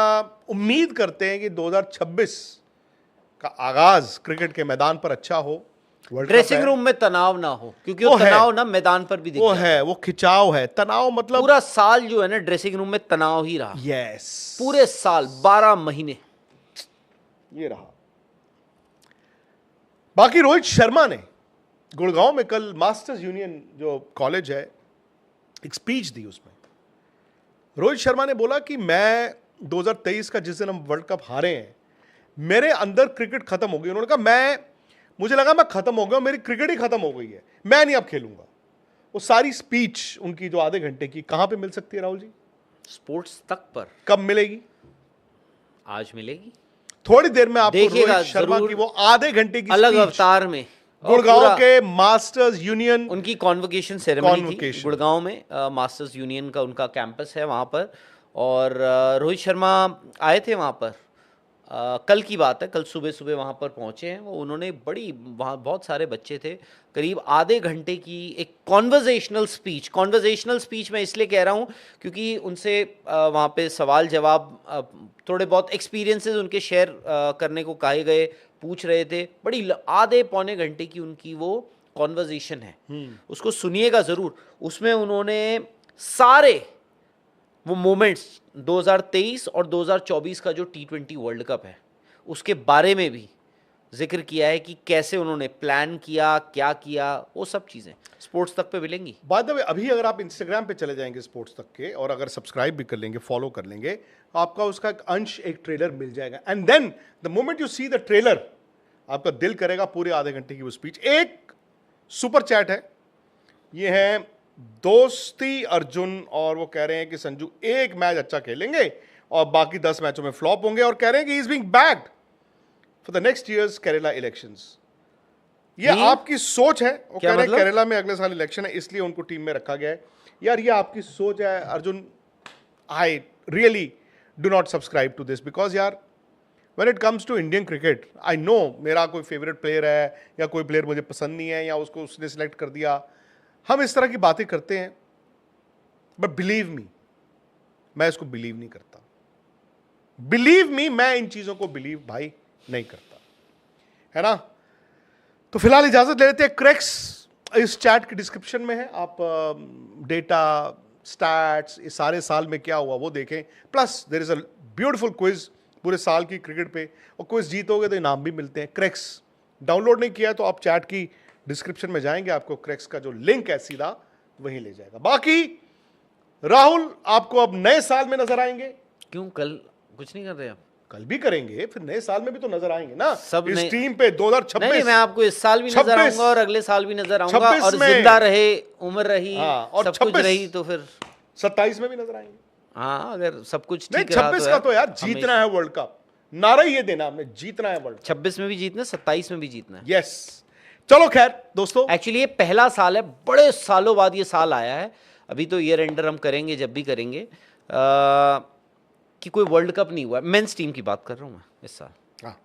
उम्मीद करते हैं कि 2026 का आगाज क्रिकेट के मैदान पर अच्छा हो। ड्रेसिंग रूम में तनाव ना हो, क्योंकि वो तनाव ना मैदान पर भी दिख वो है, वो खिंचाव है, तनाव मतलब पूरा साल जो है ना ड्रेसिंग रूम में तनाव ही रहा। यस, पूरे साल 12 महीने ये रहा। बाकी रोहित शर्मा ने गुड़गांव में कल मास्टर्स यूनियन जो कॉलेज है एक स्पीच दी। उसमें रोहित शर्मा ने बोला कि मैं 2023 का जिस दिन हम वर्ल्ड कप हारे हैं, मेरे अंदर क्रिकेट खत्म हो गई। उन्होंने कहा मुझे लगा मैं खत्म हो गया, मेरी क्रिकेट ही खत्म हो गई है, मैं नहीं अब खेलूंगा। वो सारी स्पीच उनकी जो आधे घंटे की कहां पे मिल सकती है राहुल जी? स्पोर्ट्स तक पर। कब मिलेगी? आज मिलेगी, थोड़ी देर में आपको रोहित शर्मा की वो आधे घंटे की अलग अवतार में गुड़गांव के मास्टर्स यूनियन, उनकी कॉन्वोकेशन सेरेमनी थी गुड़गांव में। मास्टर्स यूनियन का उनका कैंपस है वहां पर, और रोहित शर्मा आए थे वहां पर। कल की बात है, कल सुबह सुबह वहाँ पर पहुँचे हैं वो। उन्होंने बड़ी, वहाँ बहुत सारे बच्चे थे, करीब आधे घंटे की एक कॉन्वर्जेशनल स्पीच मैं इसलिए कह रहा हूँ क्योंकि उनसे वहाँ पे सवाल जवाब, थोड़े बहुत एक्सपीरियंसेस उनके शेयर करने को कहे गए, पूछ रहे थे। बड़ी आधे पौने घंटे की उनकी वो कॉन्वर्जेशन है, उसको सुनिएगा ज़रूर। उसमें उन्होंने सारे वो मोमेंट्स 2023 और 2024 का जो T20 वर्ल्ड कप है उसके बारे में भी जिक्र किया है कि कैसे उन्होंने प्लान किया, क्या किया, वो सब चीज़ें स्पोर्ट्स तक पे मिलेंगी। बाय द वे अभी अगर आप इंस्टाग्राम पे चले जाएंगे स्पोर्ट्स तक के, और अगर सब्सक्राइब भी कर लेंगे, फॉलो कर लेंगे, तो आपका उसका एक अंश, एक ट्रेलर मिल जाएगा। And then the moment you see the trailer, आपका दिल करेगा पूरे आधे घंटे की वो स्पीच। एक सुपर चैट है, ये है दोस्ती अर्जुन, और वो कह रहे हैं कि संजू एक मैच अच्छा खेलेंगे और बाकी 10 मैचों में फ्लॉप होंगे, और कह रहे हैं कि he is being backed. For the next years Kerala elections. ये ये? आपकी सोच है, वो क्या कह रहे हैं मतलब? केरला में अगले साल इलेक्शन है इसलिए उनको टीम में रखा गया है। यार ये आपकी सोच है Arjun, I really do not subscribe to this because यार when it comes to Indian cricket, I know मेरा कोई फेवरेट प्लेयर है या कोई प्लेयर मुझे पसंद नहीं है या उसको उसने सिलेक्ट कर दिया, हम इस तरह की बातें करते हैं, बट बिलीव मी मैं इसको बिलीव नहीं करता। बिलीव मी मैं इन चीजों को बिलीव भाई नहीं करता, है ना। तो फिलहाल इजाजत ले लेते हैं। क्रैक्स इस चैट के डिस्क्रिप्शन में है, आप डेटा स्टैट्स इस सारे साल में क्या हुआ वो देखें, plus there is a beautiful quiz पूरे साल की क्रिकेट पे, और क्विज जीतोगे तो इनाम भी मिलते हैं। क्रैक्स डाउनलोड नहीं किया तो आप चैट की डिस्क्रिप्शन में जाएंगे, आपको क्रैक्स का जो लिंक है सीधा वहीं ले जाएगा। बाकी राहुल आपको अब नए साल में नजर आएंगे, क्यों कल कुछ नहीं कर रहे आप? कल भी करेंगे, फिर नए साल में भी तो नजर आएंगे ना सब इस नए- टीम पे। नहीं 2026 मैं आपको इस साल भी नजर 26 आऊंगा और अगले साल भी नजर आऊंगा, 26 और में- जिंदा रहे, उम्र रही, हाँ, और सब कुछ 26 रही तो फिर 27 में भी नजर आएंगे। हाँ, अगर सब कुछ नहीं ठीक रहा 26 का तो यार जीतना है वर्ल्ड कप, नारा ये देना हमने, जीतना है वर्ल्ड कप। 26 में भी जीतना है, 27 में भी जीतना है। यस, चलो खैर दोस्तों, एक्चुअली ये पहला साल है, बड़े सालों बाद ये साल आया है। अभी तो ईयर एंडर हम करेंगे जब भी करेंगे, कि कोई वर्ल्ड कप नहीं हुआ है। मेंस टीम की बात कर रहा हूँ मैं इस साल। हाँ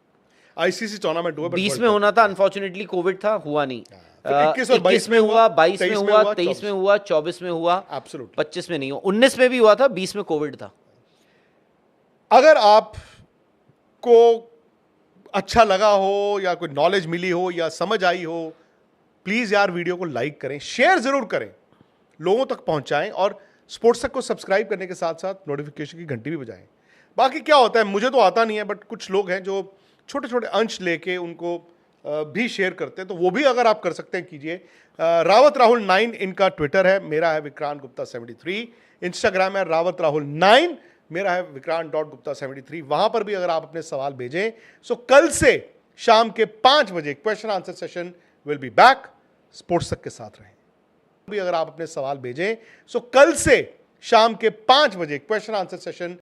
आईसीसी टूर्नामेंट हुआ, 20 में होना था, अनफॉर्चुनेटली कोविड था, हुआ नहीं। फिर 21 और 21 में हुआ, 22 में हुआ, 23 24 में हुआ, 24 में हुआ, एब्सोल्युटली। 25 में नहीं हुआ, 19 में भी हुआ था, 20 में कोविड था। अगर आप को अच्छा लगा हो या कोई नॉलेज मिली हो या समझ आई हो, प्लीज यार वीडियो को लाइक करें, शेयर जरूर करें, लोगों तक पहुंचाएं, और स्पोर्ट्स तक को सब्सक्राइब करने के साथ साथ नोटिफिकेशन की घंटी भी बजाएं। बाकी क्या होता है मुझे तो आता नहीं है, बट कुछ लोग हैं जो छोटे छोटे अंश लेके उनको भी शेयर करते हैं, तो वो भी अगर आप कर सकते हैं कीजिए। रावत राहुल 9 इनका ट्विटर है, मेरा है विक्रांत गुप्ता 73, इंस्टाग्राम है रावत राहुल 9, मेरा है विक्रांत.गुप्ता73। वहां पर भी अगर आप अपने सवाल भेजें, सो कल से शाम के 5 बजे question answer session will be back. Sports तक के साथ रहें। भी अगर आप अपने सवाल भेजें, सो कल से शाम के 5 बजे क्वेश्चन आंसर सेशन